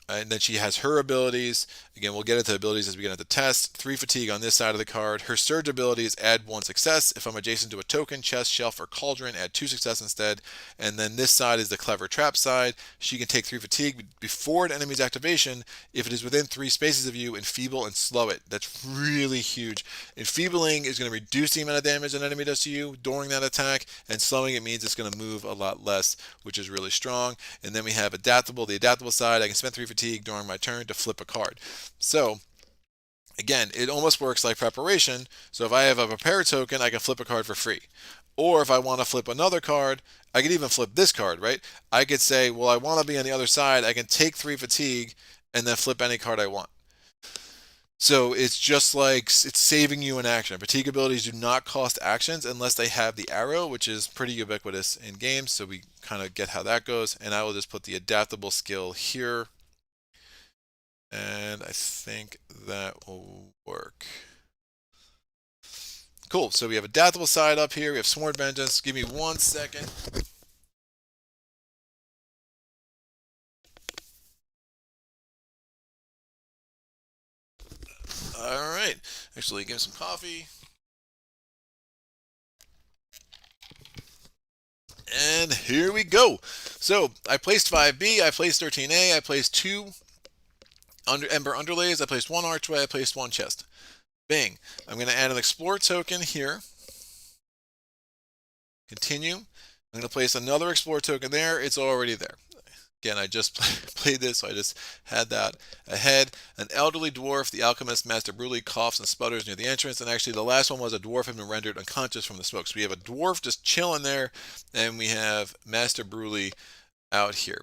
And then she has her abilities. Again, we'll get into abilities as we get into the test. 3 fatigue on this side of the card. Her surge abilities add 1 success. If I'm adjacent to a token, chest, shelf, or cauldron, add 2 success instead. And then this side is the clever trap side. She can take 3 fatigue before an enemy's activation if it is within 3 spaces of you, enfeeble and slow it. That's really huge. Enfeebling is going to reduce the amount of damage an enemy does to you during that attack, and slowing it means it's going to move a lot less, which is really strong. And then we have adaptable. The adaptable side, I can spend 3 fatigue during my turn to flip a card. So again, it almost works like preparation. So if I have a prepare token, I can flip a card for free. Or if I want to flip another card, I could even flip this card, right? I could say, well, I want to be on the other side. I can take 3 fatigue and then flip any card I want. So it's just like it's saving you an action. Fatigue abilities do not cost actions unless they have the arrow, which is pretty ubiquitous in games. So we kind of get how that goes. And I will just put the adaptable skill here. And I think that will work. Cool. So we have Adaptable Side up here. We have Sworn Vengeance. Give me 1 second. All right. Actually, give me some coffee. And here we go. So I placed 5B, I placed 13A, I placed 2 Ember Underlays, I placed 1 Archway, I placed 1 Chest. Bing. I'm going to add an Explore token here. Continue. I'm going to place another Explore token there. It's already there. Again, I just played this, so I just had that ahead. An elderly dwarf, the alchemist, Master Bruley, coughs and sputters near the entrance. And actually, the last one was a dwarf had been rendered unconscious from the smoke. So we have a dwarf just chilling there, and we have Master Bruley out here.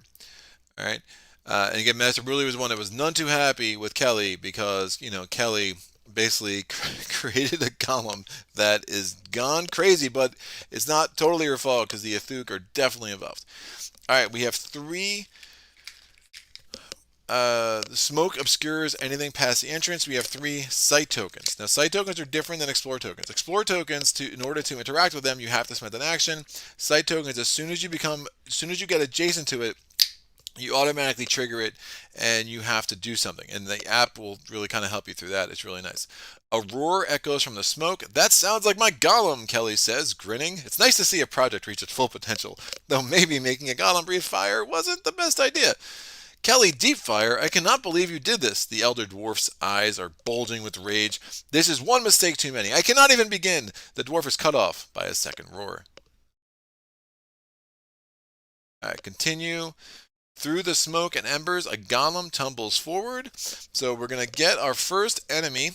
All right. And again, Master Bruley was one that was none too happy with Kehli because, Kehli basically created a golem that is gone crazy, but it's not totally her fault because the Athuk are definitely involved. All right, we have 3. Smoke obscures anything past the entrance. We have 3 sight tokens. Now, sight tokens are different than explore tokens. Explore tokens, in order to interact with them, you have to spend an action. Sight tokens, as soon as you get adjacent to it, you automatically trigger it and you have to do something. And the app will really kind of help you through that. It's really nice. A roar echoes from the smoke. That sounds like my golem, Kehli says, grinning. It's nice to see a project reach its full potential, though maybe making a golem breathe fire wasn't the best idea. Kehli, Deepfire, I cannot believe you did this. The elder dwarf's eyes are bulging with rage. This is one mistake too many. I cannot even begin. The dwarf is cut off by a second roar. All right, continue. Through the smoke and embers, a golem tumbles forward. So we're going to get our first enemy.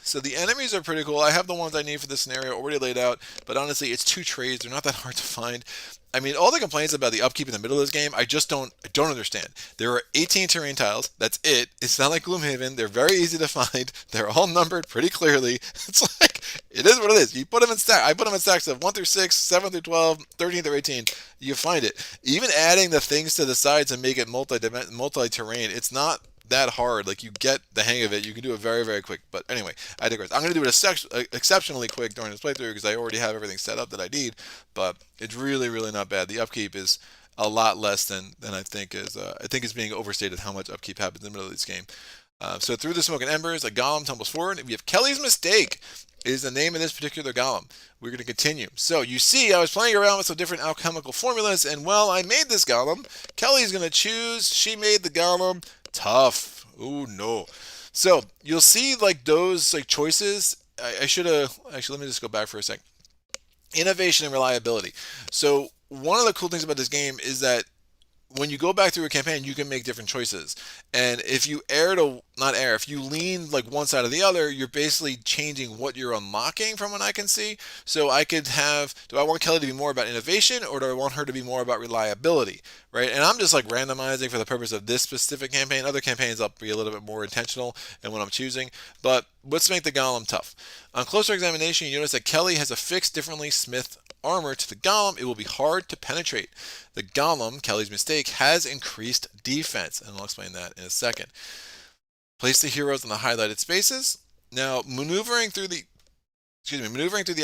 So the enemies are pretty cool. I have the ones I need for this scenario already laid out, but honestly, it's 2 trades. They're not that hard to find. I mean, all the complaints about the upkeep in the middle of this game, I don't understand. There are 18 terrain tiles. That's it. It's not like Gloomhaven. They're very easy to find. They're all numbered pretty clearly. It's like, it is what it is. You put them in stack. I put them in stacks of 1 through 6, 7 through 12, 13 through 18. You find it. Even adding the things to the sides and make it multi-terrain, it's not that hard. Like, you get the hang of it. You can do it very, very quick. But anyway, I digress. I'm going to do it exceptionally quick during this playthrough because I already have everything set up that I need. But it's really, really not bad. The upkeep is a lot less than I think is. I think it's being overstated how much upkeep happens in the middle of this game. So through the smoke and embers, a golem tumbles forward. We have Kehli's Mistake is the name of this particular golem. We're going to continue. So you see, I was playing around with some different alchemical formulas, and well, I made this golem. Kehli's going to choose. She made the golem. Tough. Oh no. So you'll see like those like choices. I should have actually, let me just go back for a second. Innovation and reliability. So one of the cool things about this game is that when you go back through a campaign, you can make different choices. And if you if you lean like one side or the other, you're basically changing what you're unlocking from what I can see. So I could have, do I want Kehli to be more about innovation or do I want her to be more about reliability, right? And I'm just like randomizing for the purpose of this specific campaign. Other campaigns I'll be a little bit more intentional in what I'm choosing. But let's make the golem tough. On closer examination, you notice that Kehli has affixed differently smith armor to the golem. It will be hard to penetrate. The golem, Kehli's Mistake, has increased defense, and I'll explain that in a second. Place the heroes in the highlighted spaces. Now, maneuvering through the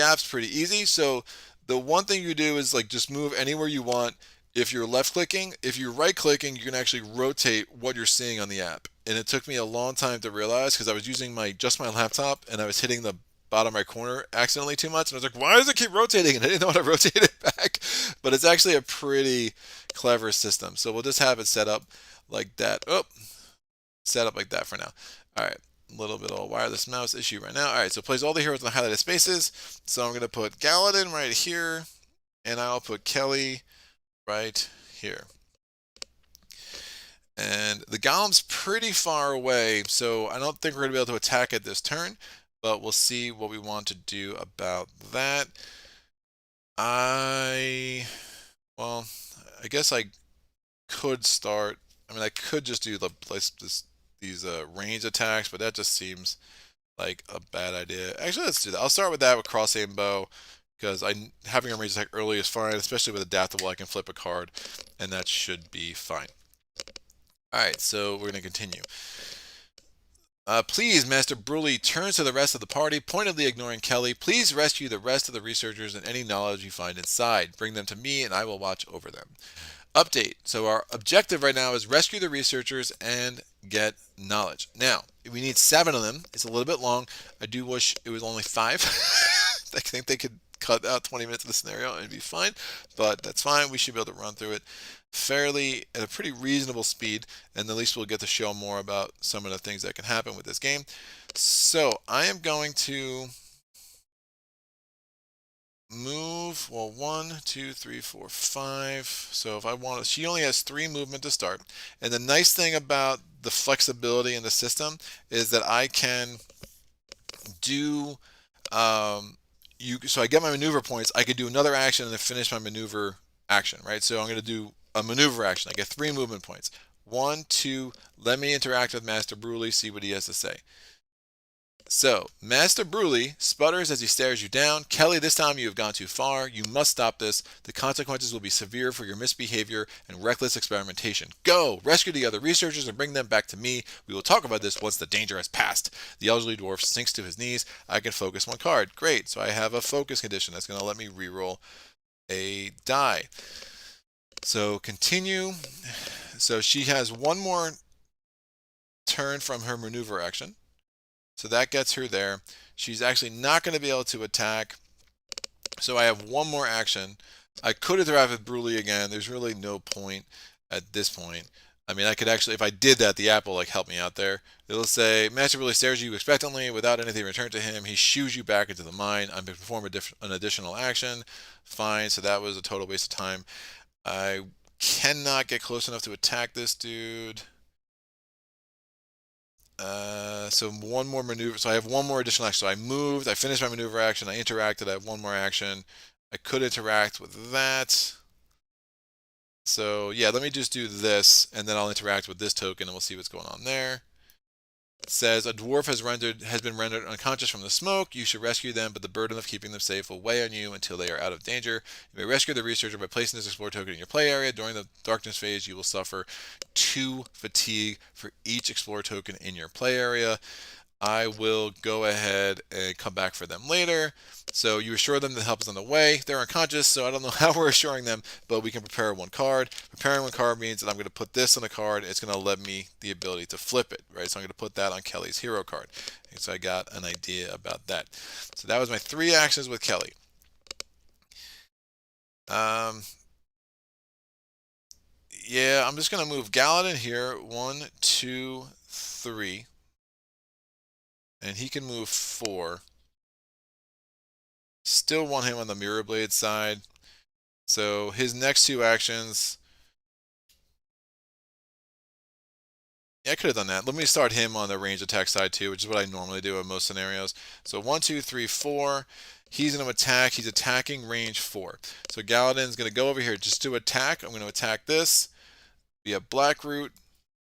app's pretty easy. So the one thing you do is like just move anywhere you want. If you're left clicking, if you're right clicking, you can actually rotate what you're seeing on the app. And it took me a long time to realize because I was using my laptop and I was hitting the bottom right corner accidentally too much, and I was like, why does it keep rotating? And I didn't know how to rotate it back. But it's actually a pretty clever system. So we'll just have it set up like that. Set up like that for now. All right, a little bit of a wireless mouse issue right now. All right, so place all the heroes in the highlighted spaces. So I'm going to put Galaden right here, and I'll put Kehli right here. And the golem's pretty far away, so I don't think we're going to be able to attack it this turn. But we'll see what we want to do about that. I guess I could start. I mean, I could just do these range attacks, but that just seems like a bad idea. Actually, let's do that. I'll start with that with cross aim bow because having a range attack early is fine, especially with adaptable. I can flip a card, and that should be fine. All right, so we're going to continue. Please, Master Bruley turns to the rest of the party, pointedly ignoring Kehli. Please rescue the rest of the researchers and any knowledge you find inside. Bring them to me and I will watch over them. Update. So our objective right now is rescue the researchers and get knowledge. Now, we need 7 of them. It's a little bit long. I do wish it was only 5. I think they could cut out 20 minutes of the scenario and it'd be fine, but that's fine. We should be able to run through it fairly at a pretty reasonable speed, and at least we'll get to show more about some of the things that can happen with this game. So I am going to move, well, 1, 2, 3, 4, 5. So if I want to, she only has 3 movement to start. And the nice thing about the flexibility in the system is that I can do, so I get my maneuver points. I could do another action and then finish my maneuver action, right? So I'm going to do a maneuver action. I get 3 movement points. 1, 2, let me interact with Master Bruley, see what he has to say. So, Master Bruley sputters as he stares you down. Kehli, this time you have gone too far. You must stop this. The consequences will be severe for your misbehavior and reckless experimentation. Go! Rescue the other researchers and bring them back to me. We will talk about this once the danger has passed. The elderly dwarf sinks to his knees. I can focus 1 card. Great. So I have a focus condition that's going to let me reroll a die. So continue. So she has 1 more turn from her maneuver action. So that gets her there. She's actually not going to be able to attack. So I have 1 more action. I could interact with Bruley again. There's really no point at this point. I mean, I could actually, if I did that, the app will like help me out there. It'll say, Master Bruley stares at you expectantly without anything returned to him. He shoos you back into the mine. I'm going to perform an additional action. Fine, so that was a total waste of time. I cannot get close enough to attack this dude. So 1 more maneuver. So I have 1 more additional action. So I moved, I finished my maneuver action, I interacted, I have 1 more action. I could interact with that. So yeah, let me just do this, and then I'll interact with this token, and we'll see what's going on there. It says a dwarf has been rendered unconscious from the smoke. You should rescue them, but the burden of keeping them safe will weigh on you until they are out of danger. You may rescue the researcher by placing this explore token in your play area. During the darkness phase, you will suffer 2 fatigue for each explore token in your play area. I will go ahead and come back for them later. So you assure them that help is on the way. They're unconscious, so I don't know how we're assuring them, but we can prepare 1 card. Preparing 1 card means that I'm going to put this on a card. It's going to let me the ability to flip it, right? So I'm going to put that on Kehli's hero card. And so I got an idea about that. So that was my 3 actions with Kehli. Yeah, I'm just going to move Galaden here. 1, 2, 3. And he can move 4. Still want him on the Mirror Blade side. So his next 2 actions. Yeah, I could have done that. Let me start him on the range attack side too, which is what I normally do in most scenarios. So 1, 2, 3, 4. He's going to attack. He's attacking range 4. So Galaden's going to go over here just to attack. I'm going to attack this via Blackroot,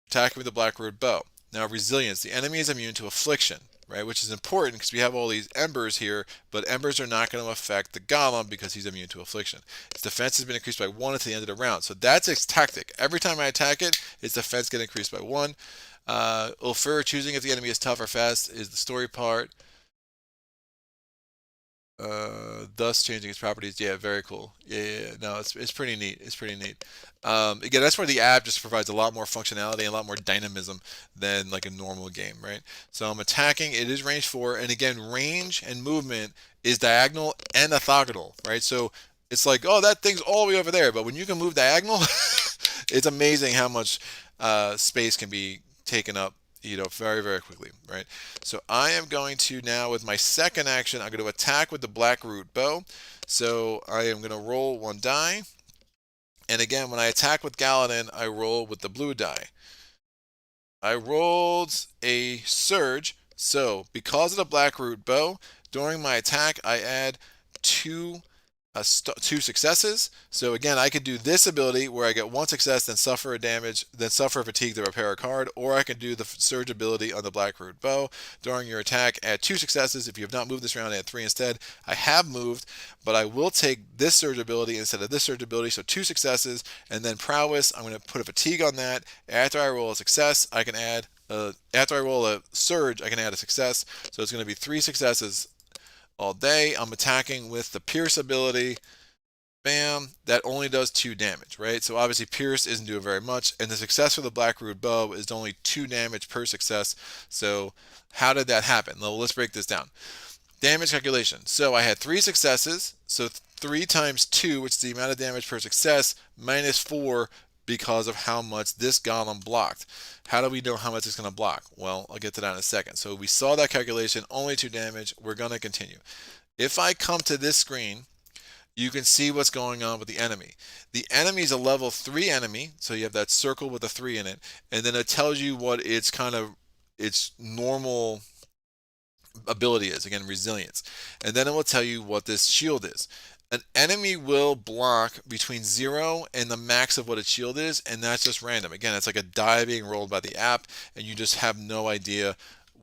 attacking with the Blackroot bow. Now resilience. The enemy is immune to affliction, right? Which is important because we have all these embers here, but embers are not going to affect the golem because he's immune to affliction. Its defense has been increased by 1 at the end of the round. So that's its tactic. Every time I attack it, its defense gets increased by 1. Ulfur, choosing if the enemy is tough or fast is the story part. Thus changing its properties. Yeah, very cool. Yeah. No, it's pretty neat. It's pretty neat. Again, that's where the app just provides a lot more functionality and a lot more dynamism than like a normal game, right? So I'm attacking. It is range 4, and again, range and movement is diagonal and orthogonal, right? So it's like, oh, that thing's all the way over there, but when you can move diagonal, it's amazing how much space can be taken up, very, very quickly, right? So I am going to now, with my second action, I'm going to attack with the Blackroot bow. So I am going to roll 1 die. And again, when I attack with Galaden, I roll with the blue die. I rolled a surge. So because of the Blackroot bow, during my attack, I add 2 successes. So again, I could do this ability where I get 1 success, then suffer a damage, then suffer fatigue to repair a card, or I can do the surge ability on the Blackroot bow. During your attack, add 2 successes. If you have not moved this round, add 3 instead. I have moved, but I will take this surge ability instead of this surge ability, so 2 successes, and then prowess, I'm going to put a fatigue on that. After I roll a success, I can add after I roll a surge, I can add a success. So it's going to be 3 successes all day. I'm attacking with the Pierce ability. Bam, that only does 2 damage, right? So obviously Pierce isn't doing very much, and the success for the Blackroot Bow is only 2 damage per success. So how did that happen? Well, let's break this down. Damage calculation. So I had 3 successes, so 3 times 2, which is the amount of damage per success, minus 4 because of how much this golem blocked. How do we know how much it's going to block? Well, I'll get to that in a second. So we saw that calculation, only 2 damage. We're going to continue. If I come to this screen, you can see what's going on with the enemy. The enemy is a level 3 enemy, so you have that circle with a 3 in it, and then it tells you what its normal ability is, again, resilience. And then it will tell you what this shield is. An enemy will block between 0 and the max of what its shield is, and that's just random. Again, it's like a die being rolled by the app, and you just have no idea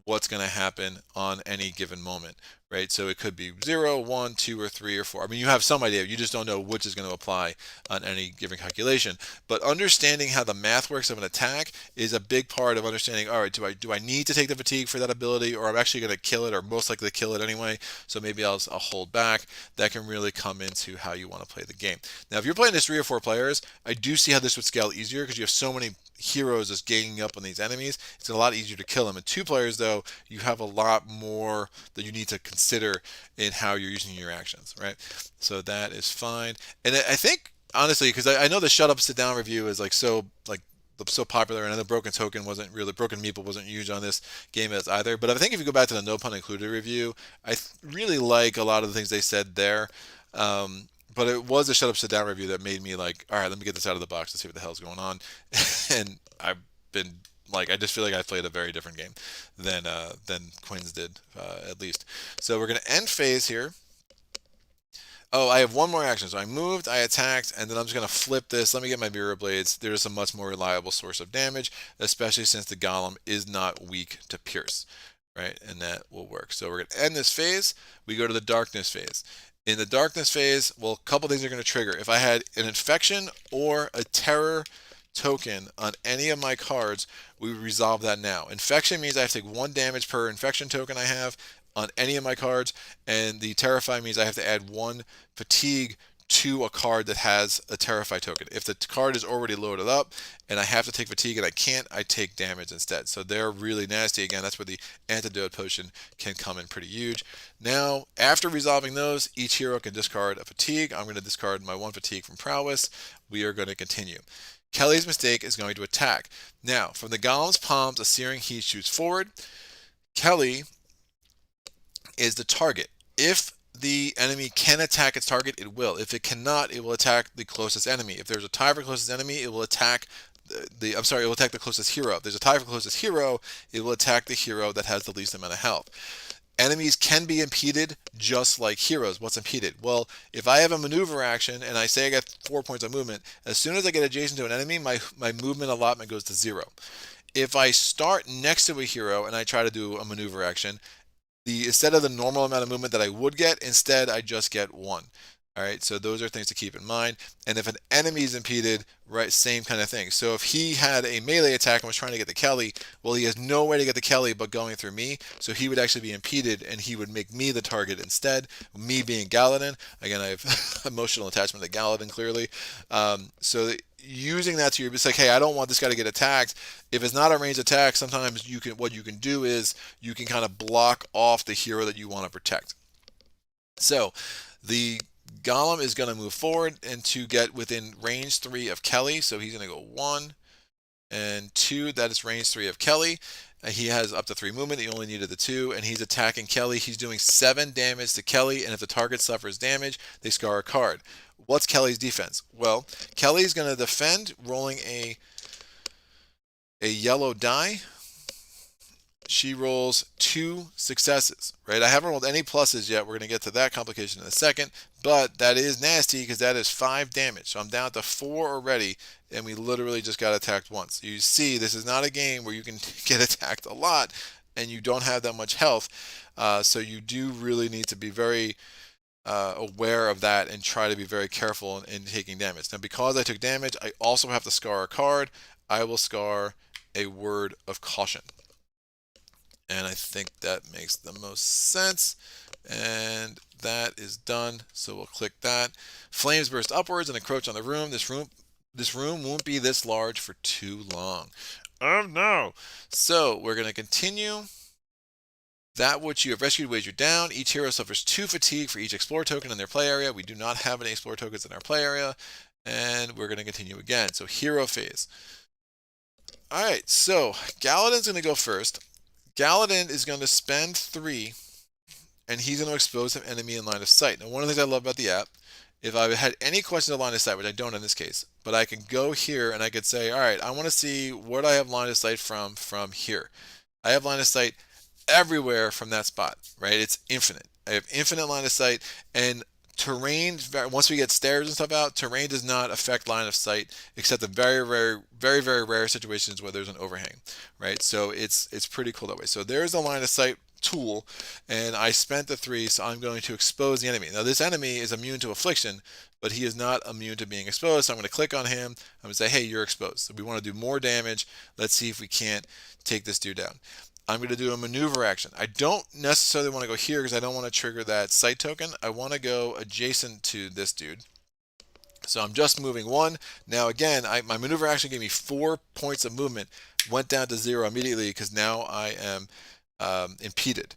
what's going to happen on any given moment, right? So it could be 0, 1, 2, or 3, or 4. I mean, you have some idea. You just don't know which is going to apply on any given calculation. But understanding how the math works of an attack is a big part of understanding, all right, do I need to take the fatigue for that ability, or I'm actually going to kill it, or most likely kill it anyway, so maybe I'll hold back. That can really come into how you want to play the game. Now, if you're playing this 3 or 4 players, I do see how this would scale easier because you have so many heroes just ganging up on these enemies. It's a lot easier to kill them. In 2 players, though, you have a lot more that you need to consider in how you're using your actions, right? So that is fine. And I think, honestly, because I know the shut up, sit down review is so popular, and I know Broken Meeple wasn't huge on this game as either. But I think if you go back to the No Pun Included review, I really like a lot of the things they said there. But it was a shut up, sit down review that made me like, all right, let me get this out of the box to see what the hell's going on. And I've been I just feel like I played a very different game than Quinn's did, at least. So we're gonna end phase here. Oh, I have one more action. So I moved, I attacked, and then I'm just going to flip this. Let me get my Mirror Blades. There's a much more reliable source of damage, especially since the Golem is not weak to Pierce, right? And that will work. So we're going to end this phase. We go to the Darkness phase. In the Darkness phase, well, a couple things are going to trigger. If I had an Infection or a Terror token on any of my cards, we would resolve that now. Infection means I have to take 1 damage per Infection token I have on any of my cards, and the Terrify means I have to add 1 fatigue to a card that has a Terrify token. If the card is already loaded up and I have to take fatigue and I can't, I take damage instead. So they're really nasty. Again, that's where the Antidote Potion can come in pretty huge. Now, after resolving those, each hero can discard a fatigue. I'm going to discard my 1 fatigue from Prowess. We are going to continue. Kehli's Mistake is going to attack. Now, from the Golem's palms, a Searing Heat shoots forward. Kehli is the target. If the enemy can attack its target, it will. If it cannot, it will attack the closest enemy. If there's a tie for closest enemy, it will attack it will attack the closest hero. If there's a tie for closest hero, it will attack the hero that has the least amount of health. Enemies can be impeded just like heroes. What's impeded? Well, if I have a maneuver action and I say I got 4 points of movement, as soon as I get adjacent to an enemy, my movement allotment goes to 0. If I start next to a hero and I try to do a maneuver action, instead of the normal amount of movement that I would get, instead I just get 1. All right, so those are things to keep in mind. And if an enemy is impeded, right, same kind of thing. So if he had a melee attack and was trying to get the Kehli, well, he has no way to get the Kehli but going through me. So he would actually be impeded, and he would make me the target instead. Me being Galaden. Again, I have emotional attachment to Galaden, clearly. So using that to your, it's like, hey, I don't want this guy to get attacked. If it's not a ranged attack, sometimes what you can do is you can kind of block off the hero that you want to protect. So the Golem is going to move forward and to get within range 3 of Kehli. So he's going to go 1 and 2. That is range 3 of Kehli. He has up to 3 movement. He only needed the 2, and he's attacking Kehli. He's doing 7 damage to Kehli, and if the target suffers damage, they scar a card. What's Kelly's defense? Well, Kehli's going to defend, rolling a yellow die. She rolls 2 successes, right? I haven't rolled any pluses yet. We're going to get to that complication in a second, but that is nasty because that is 5 damage. So I'm down to 4 already, and we literally just got attacked once. You see, this is not a game where you can get attacked a lot and you don't have that much health. So you do really need to be very aware of that and try to be very careful in taking damage. Now, because I took damage, I also have to scar a card. I will scar a Word of Caution. And I think that makes the most sense. And that is done. So we'll click that. Flames burst upwards and encroach on the room. This room won't be this large for too long. Oh no. So we're going to continue. That which you have rescued weighs you down. Each hero suffers 2 fatigue for each explore token in their play area. We do not have any explore tokens in our play area. And we're going to continue again. So hero phase. Alright, so Galaden's going to go first. Galaden is going to spend 3, and he's going to expose an enemy in line of sight. Now, one of the things I love about the app, if I had any questions of line of sight, which I don't in this case, but I can go here and I could say, all right, I want to see what I have line of sight from here. I have line of sight everywhere from that spot, right? It's infinite. I have infinite line of sight, and terrain, once we get stairs and stuff out, terrain does not affect line of sight except in very rare situations where there's an overhang, right? So it's pretty cool that way. So there's a line of sight tool, and I spent the 3, so I'm going to expose the enemy. Now this enemy is immune to affliction, but he is not immune to being exposed, so I'm going to click on him. I'm going to say, hey, you're exposed. So we want to do more damage. Let's see if we can't take this dude down. I'm going to do a maneuver action. I don't necessarily want to go here because I don't want to trigger that sight token. I want to go adjacent to this dude. So I'm just moving 1. Now again, my maneuver action gave me 4 points of movement. Went down to 0 immediately because now I am impeded.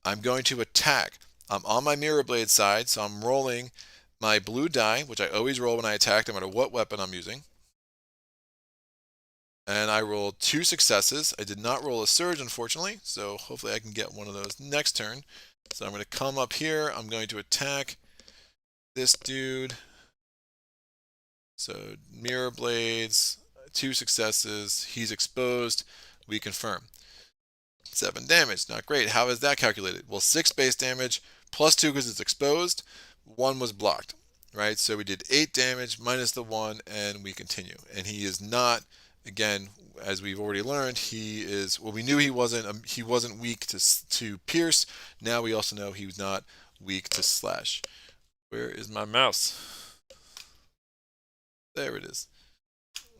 I'm going to attack. I'm on my mirror blade side, so I'm rolling my blue die, which I always roll when I attack, no matter what weapon I'm using. And I rolled 2 successes. I did not roll a surge, unfortunately, so hopefully I can get one of those next turn. So I'm going to come up here. I'm going to attack this dude. So mirror blades, 2 successes. He's exposed. We confirm. 7 damage. Not great. How is that calculated? Well, 6 base damage plus 2 because it's exposed. 1 was blocked, right? So we did 8 damage minus the 1, and we continue. And he is not... Again, as we've already learned, he is, well, we knew he wasn't weak to pierce. Now we also know he was not weak to slash. Where is my mouse? There it is.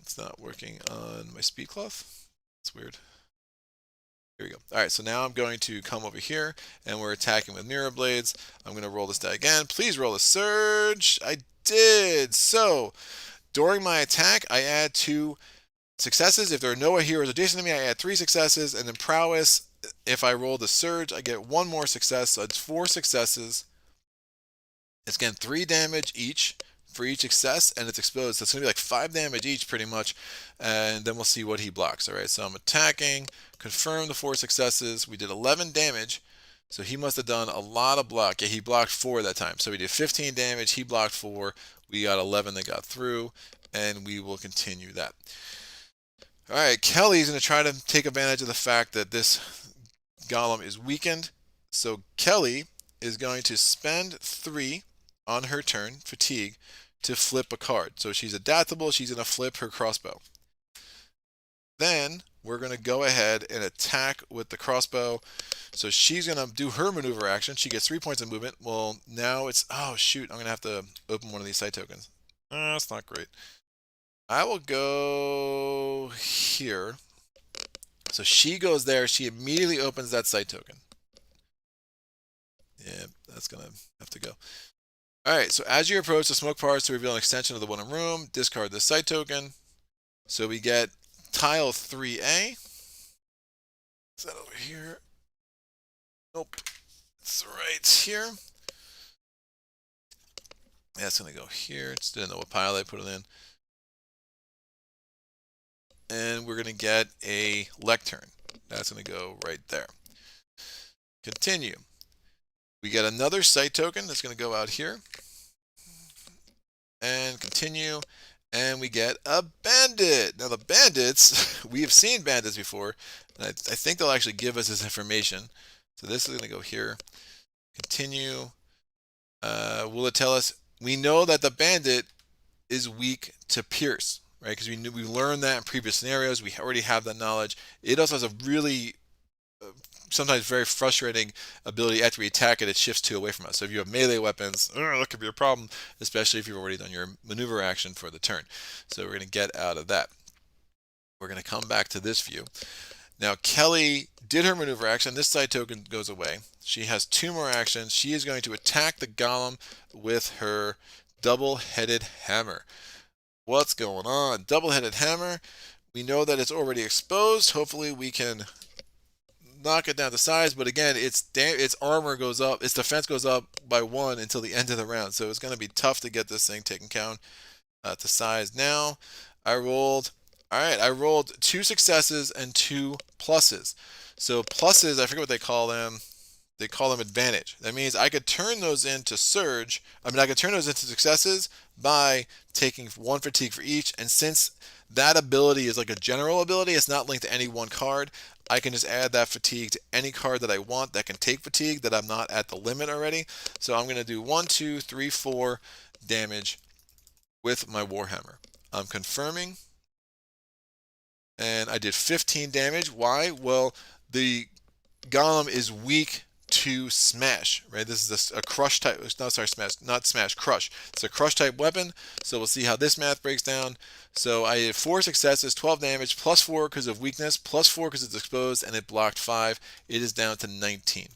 It's not working on my speed cloth. It's weird. Here we go. All right, so now I'm going to come over here, and we're attacking with mirror blades. I'm going to roll this die again. Please roll a surge. I did. So during my attack, I add 2 successes. If there are no heroes adjacent to me, I add 3 successes. And then prowess, if I roll the surge, I get 1 more success. So it's 4 successes. It's again 3 damage each for each success, and it's exposed. So it's going to be like 5 damage each pretty much. And then we'll see what he blocks. All right, so I'm attacking, confirm the 4 successes. We did 11 damage. So he must have done a lot of block. Yeah, he blocked 4 that time. So we did 15 damage. He blocked 4. We got 11 that got through, and we will continue that. All right, Kehli's going to try to take advantage of the fact that this golem is weakened. So Kehli is going to spend 3 on her turn, fatigue, to flip a card. So she's adaptable. She's going to flip her crossbow. Then we're going to go ahead and attack with the crossbow. So she's going to do her maneuver action. She gets 3 points of movement. Well, now it's, oh shoot, I'm going to have to open one of these side tokens. That's not great. I will go here. So she goes there. She immediately opens that site token. Yeah, that's going to have to go. All right, so as you approach the smoke parts to reveal an extension of the one room, discard the site token. So we get tile 3A. Is that over here? Nope. It's right here. Yeah, it's going to go here. Just didn't know what pile I put it in. And we're going to get a lectern. That's going to go right there. Continue. We get another site token that's going to go out here. And continue. And we get a bandit. Now the bandits, we have seen bandits before. And I think they'll actually give us this information. So this is going to go here. Continue. Will it tell us? We know that the bandit is weak to pierce, right? Because we learned that in previous scenarios. We already have that knowledge. It also has a really sometimes very frustrating ability after we attack it. It shifts 2 away from us. So if you have melee weapons, that could be a problem, especially if you've already done your maneuver action for the turn. So we're going to get out of that. We're going to come back to this view. Now, Kehli did her maneuver action. This side token goes away. She has 2 more actions. She is going to attack the Golem with her double-headed hammer. What's going on? Double-headed hammer. We know that it's already exposed. Hopefully we can knock it down to size, but again, its armor goes up, its defense goes up by 1 until the end of the round. So it's going to be tough to get this thing taken down to size. Now, I rolled 2 successes and 2 pluses. So pluses, I forget what they call them. They call them advantage. That means I could turn those into surge. I could turn those into successes by taking 1 fatigue for each. And since that ability is like a general ability, it's not linked to any one card, I can just add that fatigue to any card that I want that can take fatigue that I'm not at the limit already. So I'm going to do 1, 2, 3, 4 damage with my Warhammer. I'm confirming. And I did 15 damage. Why? Well, the Golem is weak to smash, right? This is a crush type, no, sorry, smash, not smash, crush. It's a crush type weapon, so we'll see how this math breaks down. So I had 4 successes, 12 damage, plus 4 because of weakness, plus 4 because it's exposed, and it blocked 5. It is down to 19.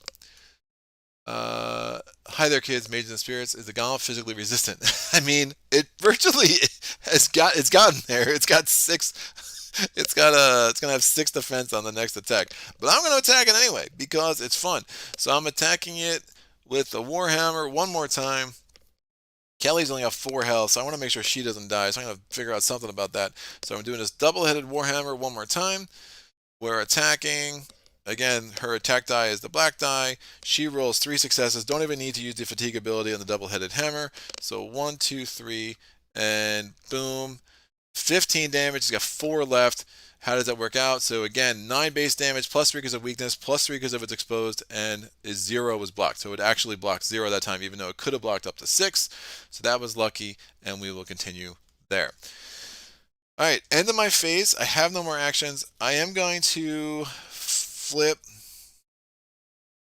Hi there, kids. Mages and Spirits. Is the Golem physically resistant? I mean, it virtually it's gotten there. It's got 6. It's gonna have 6 defense on the next attack, but I'm gonna attack it anyway because it's fun. So I'm attacking it with the Warhammer one more time. Kelly's only got 4 health, so I want to make sure she doesn't die. So I'm gonna figure out something about that. So I'm doing this double-headed Warhammer one more time. We're attacking. Again, her attack die is the black die. She rolls 3 successes. Don't even need to use the fatigue ability on the double-headed hammer. So 1, 2, 3, and boom. 15 damage. She's got 4 left. How does that work out? So again, 9 base damage, plus 3 because of weakness, plus 3 because of it's exposed, and 0 was blocked. So it actually blocked 0 that time, even though it could have blocked up to 6. So that was lucky, and we will continue there. All right, end of my phase. I have no more actions. I am going to flip.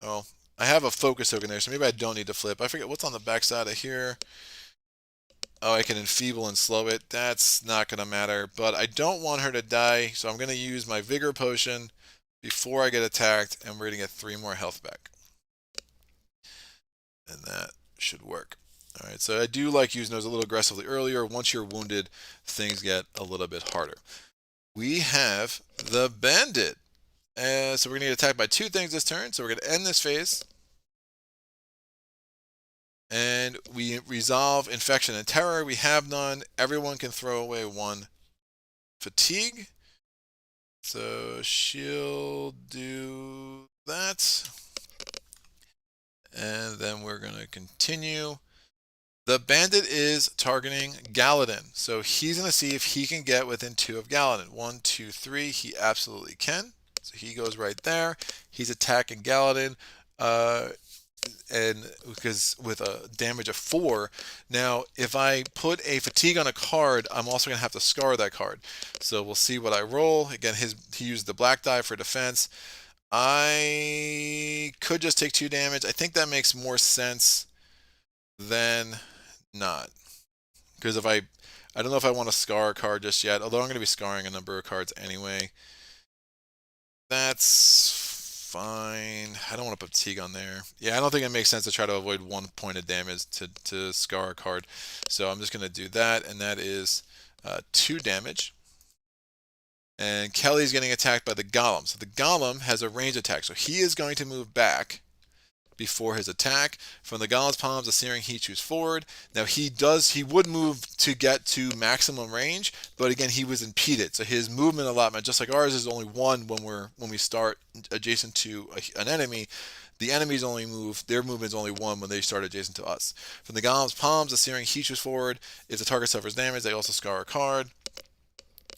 Oh, I have a focus token there, so maybe I don't need to flip. I forget what's on the back side of here. Oh, I can enfeeble and slow it. That's not going to matter. But I don't want her to die, so I'm going to use my Vigor Potion before I get attacked, and we're going to get 3 more health back. And that should work. All right, so I do like using those a little aggressively earlier. Once you're wounded, things get a little bit harder. We have the Bandit. So we're going to get attacked by 2 things this turn. So we're going to end this phase. And we resolve Infection and Terror. We have none. Everyone can throw away 1 fatigue. So she'll do that. And then we're going to continue. The Bandit is targeting Galaden. So he's going to see if he can get within 2 of Galaden. 1, 2, 3. He absolutely can. So he goes right there. He's attacking Galaden. And because with a damage of 4. Now, if I put a fatigue on a card, I'm also going to have to scar that card. So we'll see what I roll. Again, he used the black die for defense. I could just take 2 damage. I think that makes more sense than not. Because if I don't know if I want to scar a card just yet, although I'm going to be scarring a number of cards anyway. That's fine. I don't want to put fatigue on there. Yeah, I don't think it makes sense to try to avoid 1 point of damage to scar a card. So I'm just going to do that, and that is 2 damage. And Kelly's getting attacked by the Golem. So the Golem has a range attack. So he is going to move back before his attack. From the Golem's palms, a searing heat shoots forward. Now he would move to get to maximum range, but again he was impeded. So his movement allotment, just like ours, is only 1 when we start adjacent to an enemy. The enemies only move, their movement is only 1 when they start adjacent to us. From the Golem's palms, a searing heat shoots forward. If the target suffers damage, they also scar a card.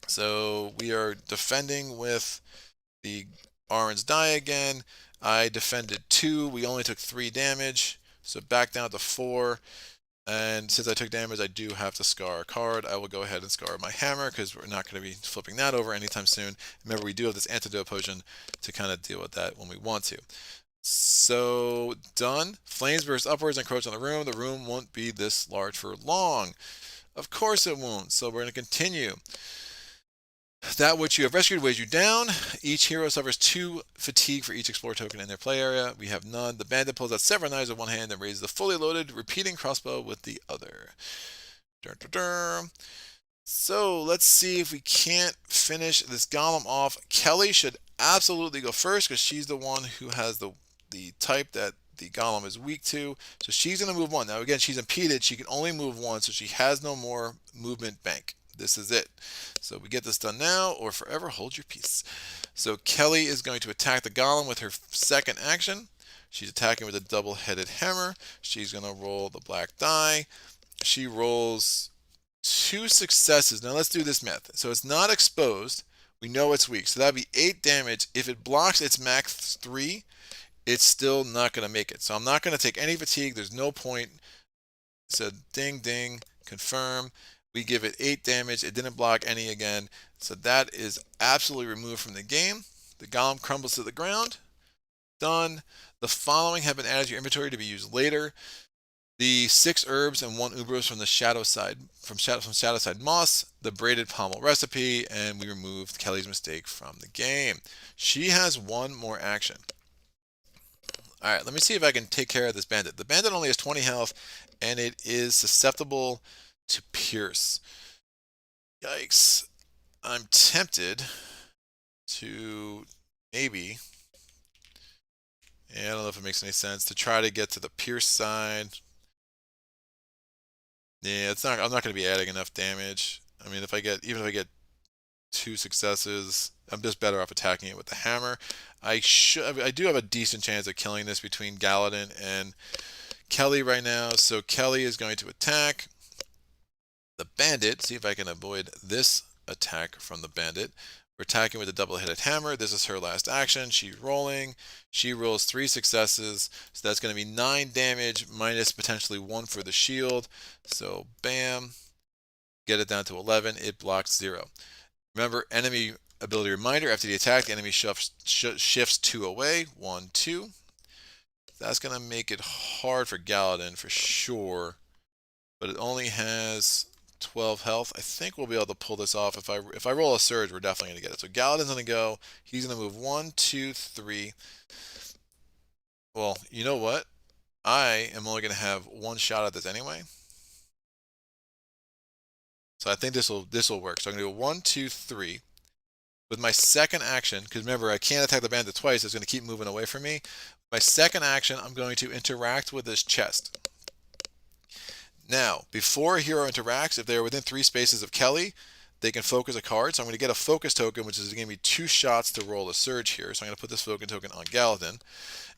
So we are defending with the orange die again. I defended 2. We only took 3 damage. So back down to 4. And since I took damage, I do have to scar a card. I will go ahead and scar my hammer because we're not going to be flipping that over anytime soon. Remember, we do have this Antidote Potion to kind of deal with that when we want to. So done. Flames burst upwards and encroach on the room. The room won't be this large for long. Of course it won't. So we're going to continue. That which you have rescued weighs you down. Each hero suffers 2 fatigue for each explorer token in their play area. We have none. The bandit pulls out several knives with one hand and raises the fully loaded repeating crossbow with the other. Dun, dun, dun. So let's see if we can't finish this golem off. Kehli should absolutely go first because she's the one who has the type that the golem is weak to. So she's going to move 1. Now again, she's impeded. She can only move 1, so she has no more movement bank. This is it. So we get this done now or forever hold your peace. So Kehli is going to attack the golem with her second action. She's attacking with a double-headed hammer. She's going to roll the black die. She rolls 2 successes. Now let's do this math. So it's not exposed. We know it's weak. So that'd be 8 damage. If it blocks its max 3, it's still not going to make it. So I'm not going to take any fatigue. There's no point. So ding, ding, confirm. We give it 8 damage. It didn't block any again. So that is absolutely removed from the game. The golem crumbles to the ground. Done. The following have been added to your inventory to be used later. The 6 herbs and 1 ubros from the shadow side, from shadow side moss, the braided pommel recipe, and we removed Kehli's mistake from the game. She has 1 more action. All right, let me see if I can take care of this bandit. The bandit only has 20 health, and it is susceptible to pierce. Yikes. I'm tempted to maybe, I don't know if it makes any sense, to try to get to the pierce side. Yeah, it's not. I'm not going to be adding enough damage. I mean, even if I get 2 successes, I'm just better off attacking it with the hammer. I do have a decent chance of killing this between Galaden and Kehli right now. So Kehli is going to attack the bandit. See if I can avoid this attack from the bandit. We're attacking with a double-headed hammer. This is her last action. She's rolling. She rolls 3 successes. So that's going to be 9 damage minus potentially 1 for the shield. So bam. Get it down to 11. It blocks 0. Remember, enemy ability reminder. After the attack, the enemy shifts 2 away. 1, 2. That's going to make it hard for Galaden for sure. But it only has 12 health. I think we'll be able to pull this off. If I roll a surge, we're definitely going to get it. So Galaden's going to go. He's going to move 1, 2, 3. Well, you know what? I am only going to have 1 shot at this anyway. So I think this will work. So I'm going to go 1, 2, 3. With my second action, because remember, I can't attack the bandit twice. It's going to keep moving away from me. My second action, I'm going to interact with this chest. Now, before a hero interacts, if they are within 3 spaces of Kehli, they can focus a card. So I'm going to get a focus token, which is going to give me 2 shots to roll a surge here. So I'm going to put this focus token on Galaden.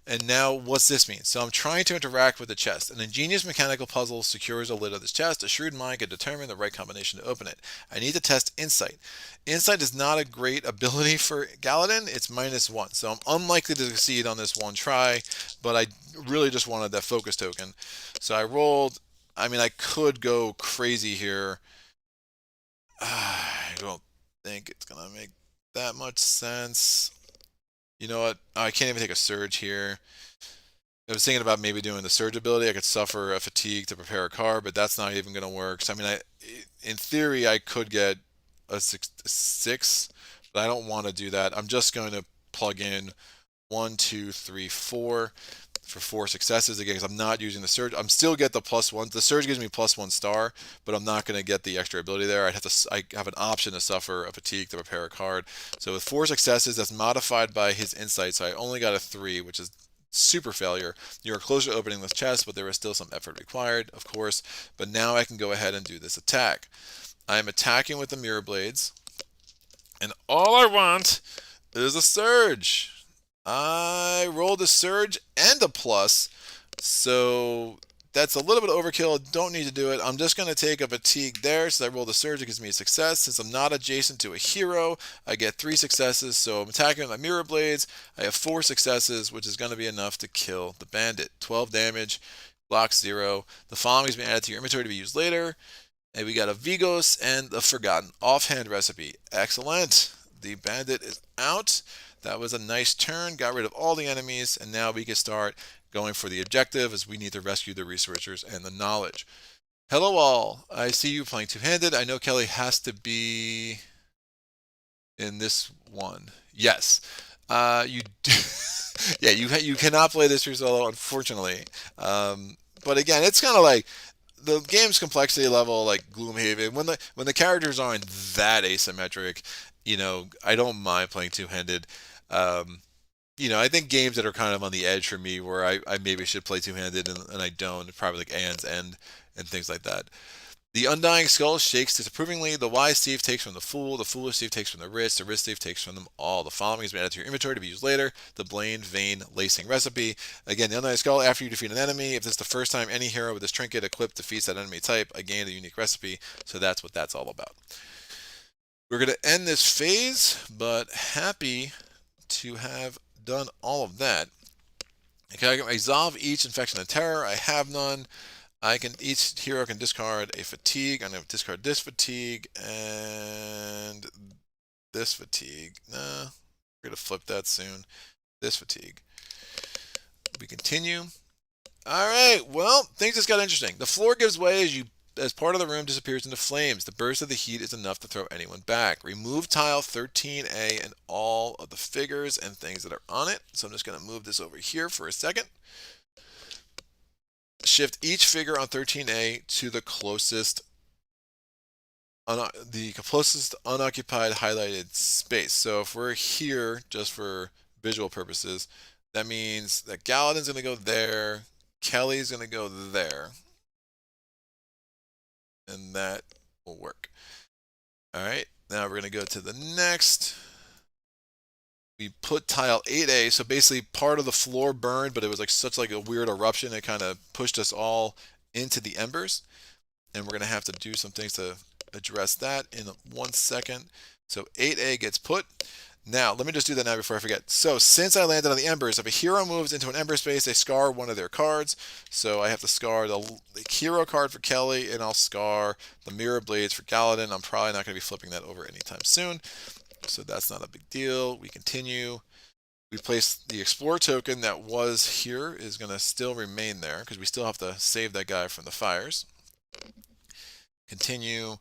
And now, what's this mean? So I'm trying to interact with the chest. An ingenious mechanical puzzle secures a lid of this chest. A shrewd mind can determine the right combination to open it. I need to test Insight. Insight is not a great ability for Galaden. It's -1. So I'm unlikely to succeed on this 1 try, but I really just wanted that focus token. So I rolled. I mean, I could go crazy here. I don't think it's going to make that much sense. You know what? I can't even take a surge here. I was thinking about maybe doing the surge ability. I could suffer a fatigue to prepare a card, but that's not even going to work. So, I mean, in theory, I could get a 6, but I don't want to do that. I'm just going to plug in 1, 2, 3, 4 for 4 successes again because I'm not using the surge. I'm still get the +1. The surge gives me +1 star, but I'm not going to get the extra ability there. I have an option to suffer a fatigue to prepare a card. So with 4 successes, that's modified by his insight. So I only got a 3, which is super failure. You're closer to opening this chest, but there is still some effort required, of course. But now I can go ahead and do this attack. I am attacking with the mirror blades, and all I want is a surge. I rolled a surge and a plus, so that's a little bit of overkill. Don't need to do it. I'm just going to take a fatigue there. So I rolled a surge. It gives me a success. Since I'm not adjacent to a hero, I get 3 successes. So I'm attacking with my mirror blades. I have 4 successes, which is going to be enough to kill the bandit. 12 damage, blocks 0. The following has been added to your inventory to be used later. And we got a Vigos and a Forgotten offhand recipe. Excellent. The bandit is out. That was a nice turn, got rid of all the enemies, and now we can start going for the objective as we need to rescue the researchers and the knowledge. Hello all, I see you playing two-handed. I know Kehli has to be in this one. Yes. You do, yeah, you cannot play this for solo, unfortunately. But again, it's kind of like the game's complexity level, like Gloomhaven. When the characters aren't that asymmetric, I don't mind playing two-handed. Um, I think games that are kind of on the edge for me, where I maybe should play two-handed and I don't, probably like Anne's End and things like that. The Undying Skull shakes disapprovingly. The wise thief takes from the foolish thief takes from the rich thief takes from them all. The following is added to your inventory to be used later. The Blaine Vein Lacing Recipe. Again, the Undying Skull, after you defeat an enemy, if this is the first time any hero with this trinket equipped defeats that enemy type, I gain a unique recipe. So that's what that's all about. We're going to end this phase, but happy to have done all of that. Okay, I can resolve each infection and terror. I have none. Each hero can discard a fatigue. I'm going to discard this fatigue and this fatigue. Nah, we're going to flip that soon. This fatigue. We continue. All right, well, things just got interesting. The floor gives way as part of the room disappears into flames. The burst of the heat is enough to throw anyone back. Remove tile 13A and all of the figures and things that are on it. So I'm just going to move this over here for a second. Shift each figure on 13A to the closest unoccupied highlighted space. So if we're here just for visual purposes, that means that Galaden's going to go there, Kehli's going to go there, and that will work. All right, now we're going to go to the next. We put tile 8A, so basically part of the floor burned, but it was like such like a weird eruption, it kind of pushed us all into the embers. And we're going to have to do some things to address that in 1 second. So 8A gets put. Now, let me just do that now before I forget. So since I landed on the embers, if a hero moves into an ember space, they scar one of their cards. So I have to scar the hero card for Kehli, and I'll scar the mirror blades for Galaden. I'm probably not going to be flipping that over anytime soon. So that's not a big deal. We continue. We place the Explorer token that was here is going to still remain there because we still have to save that guy from the fires. Continue.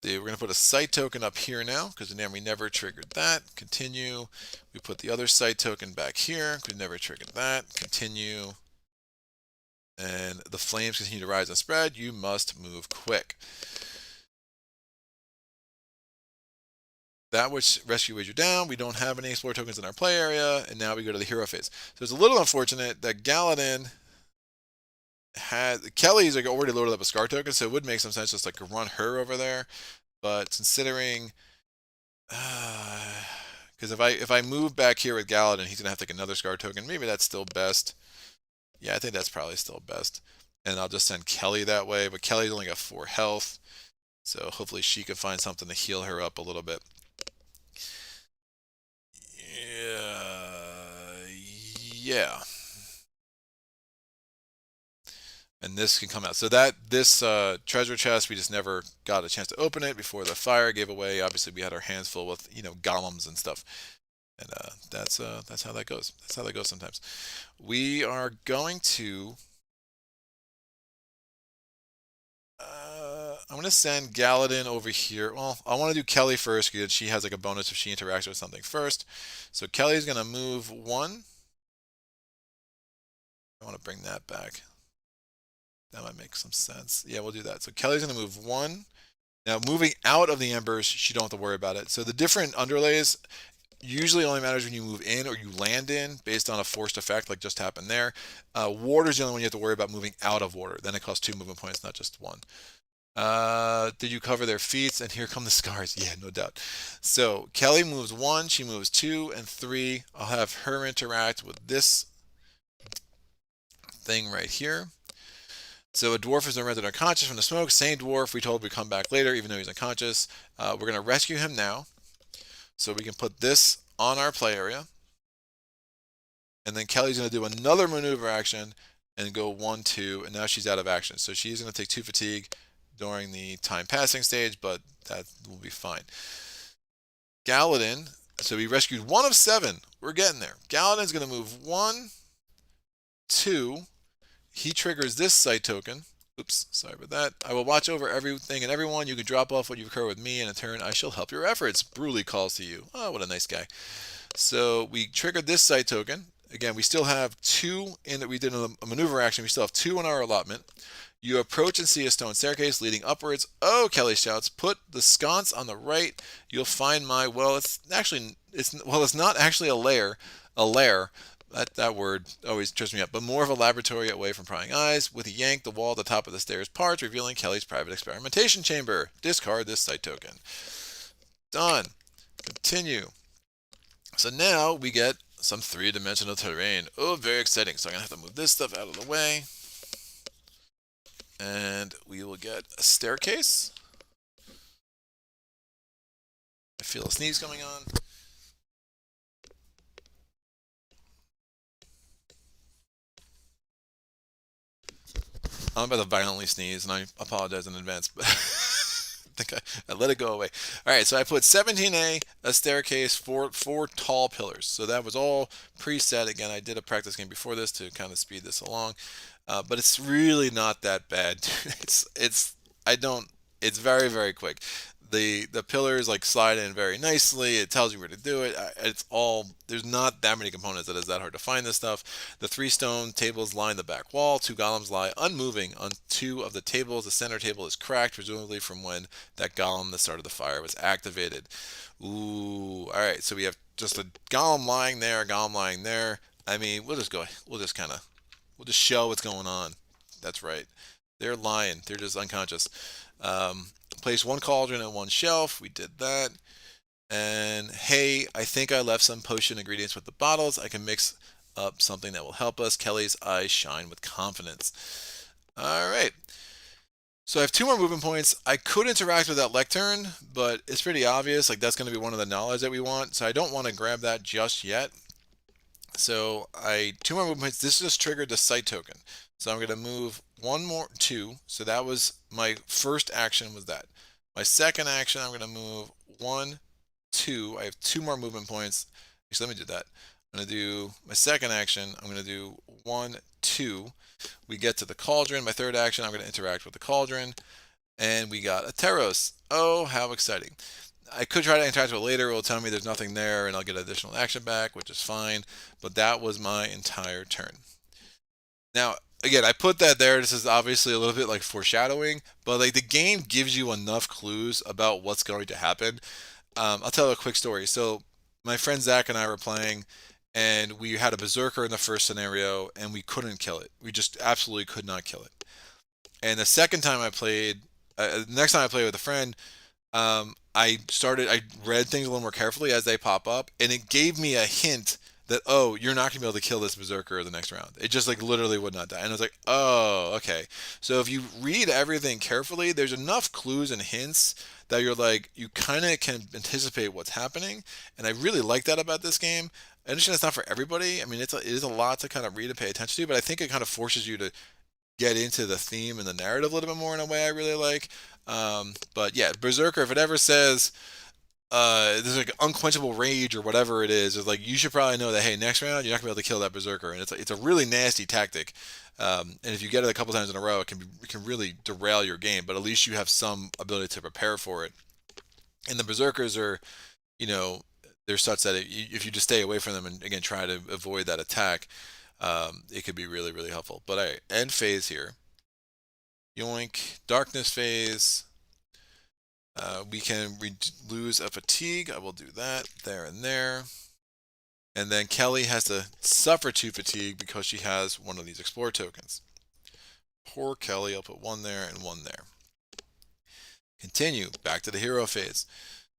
We're going to put a site token up here now because we never triggered that. Continue. We put the other site token back here because we never triggered that. Continue. And the flames continue to rise and spread. You must move quick. That which rescue weighs you down. We don't have any Explorer tokens in our play area. And now we go to the hero phase. So it's a little unfortunate that Galaden Kehli's like already loaded up a scar token, so it would make some sense just like run her over there. But considering, because if I move back here with Galaden, he's gonna have to take another scar token. Maybe that's still best. Yeah, I think that's probably still best. And I'll just send Kehli that way. But Kelly's only got 4 health, so hopefully she can find something to heal her up a little bit. Yeah. And this can come out. So this treasure chest, we just never got a chance to open it before the fire gave away. Obviously, we had our hands full with golems and stuff, and that's how that goes. That's how that goes sometimes. We are going to. I'm going to send Galaden over here. Well, I want to do Kehli first because she has like a bonus if she interacts with something first. So Kelly's going to move 1. I want to bring that back. That might make some sense. Yeah, we'll do that. So Kelly's going to move 1. Now, moving out of the embers, she don't have to worry about it. So the different underlays usually only matters when you move in or you land in based on a forced effect like just happened there. Water's the only one you have to worry about moving out of water. Then it costs 2 movement points, not just 1. Did you cover their feats? And here come the scars. Yeah, no doubt. So Kehli moves 1, she moves 2 and 3. I'll have her interact with this thing right here. So a dwarf is rendered unconscious from the smoke. Same dwarf we told would come back later, even though he's unconscious. We're going to rescue him now. So we can put this on our play area. And then Kelly's going to do another maneuver action and go 1, 2, and now she's out of action. So she's going to take 2 fatigue during the time passing stage, but that will be fine. Galaden, so we rescued 1 of 7. We're getting there. Galaden's going to move 1, 2. He triggers this site token. Oops, sorry about that. I will watch over everything and everyone. You can drop off what you've occurred with me, and in turn, I shall help your efforts. Bruley calls to you. Oh, what a nice guy. So we triggered this site token. Again, we still have two in that we did a maneuver action. We still have two in our allotment. You approach and see a stone staircase leading upwards. Oh, Kehli shouts, put the sconce on the right. You'll find my, well, it's not actually a lair. That word always trips me up, but more of a laboratory away from prying eyes. With a yank, the wall at the top of the stairs parts, revealing Kehli's private experimentation chamber. Discard this site token. Done. Continue. So now we get some three-dimensional terrain. Oh, very exciting. So I'm going to have to move this stuff out of the way. And we will get a staircase. I feel a sneeze coming on. I'm about to violently sneeze, and I apologize in advance, but I think I let it go away. All right, so I put 17A, a staircase, four tall pillars. So that was all preset. Again, I did a practice game before this to kind of speed this along, but it's really not that bad. It's very, very quick. The pillars like slide in very nicely. It tells you where to do it. It's all, there's not that many components that is that hard to find this stuff. The three stone tables line the back wall. Two golems lie unmoving on two of the tables. The center table is cracked, presumably from when that golem that started the fire was activated. Ooh, all right. So we have just a golem lying there, a golem lying there. I mean, we'll just show what's going on. That's right. They're lying. They're just unconscious. Place one cauldron and one shelf. We did that. And hey, I think I left some potion ingredients with the bottles. I can mix up something that will help us. Kehli's eyes shine with confidence. All right. So I have two more movement points. I could interact with that lectern, but it's pretty obvious. Like that's going to be one of the knowledge that we want. So I don't want to grab that just yet. So two more movement points. This just triggered the site token. So I'm going to move two. So that was my first action was that. My second action, I'm going to move 1, 2. I have two more movement points. Actually, let me do that. I'm going to do my second action. I'm going to do 1, 2. We get to the cauldron. My third action, I'm going to interact with the cauldron. And we got a Teros. Oh, how exciting. I could try to interact with it later. It will tell me there's nothing there, and I'll get additional action back, which is fine. But that was my entire turn. Now, again, I put that there. This is obviously a little bit like foreshadowing, but like the game gives you enough clues about what's going to happen. I'll tell a quick story. So my friend Zach and I were playing, and we had a berserker in the first scenario, and we couldn't kill it. We just absolutely could not kill it. And the second time I played, the next time I played with a friend, I read things a little more carefully as they pop up, and it gave me a hint that, oh, you're not gonna be able to kill this berserker the next round. It just like literally would not die. And I was like, oh, okay. So if you read everything carefully, there's enough clues and hints that you're like, you kind of can anticipate what's happening. And I really like that about this game. I understand it's not for everybody. I mean, it is a lot to kind of read and pay attention to, but I think it kind of forces you to get into the theme and the narrative a little bit more in a way I really like. But yeah, Berserker, if it ever says there's like unquenchable rage or whatever it is like you should probably know that hey, next round you're not gonna be able to kill that berserker, and it's a really nasty tactic. And if you get it a couple times in a row, it can really derail your game. But at least you have some ability to prepare for it. And the berserkers are, you know, they're such that if you just stay away from them and again try to avoid that attack, it could be really really helpful. But all right, end phase here. Yoink, darkness phase. We can lose a fatigue. I will do that there and there. And then Kehli has to suffer 2 fatigue because she has one of these Explorer tokens. Poor Kehli. I'll put 1 there and 1 there. Continue. Back to the hero phase.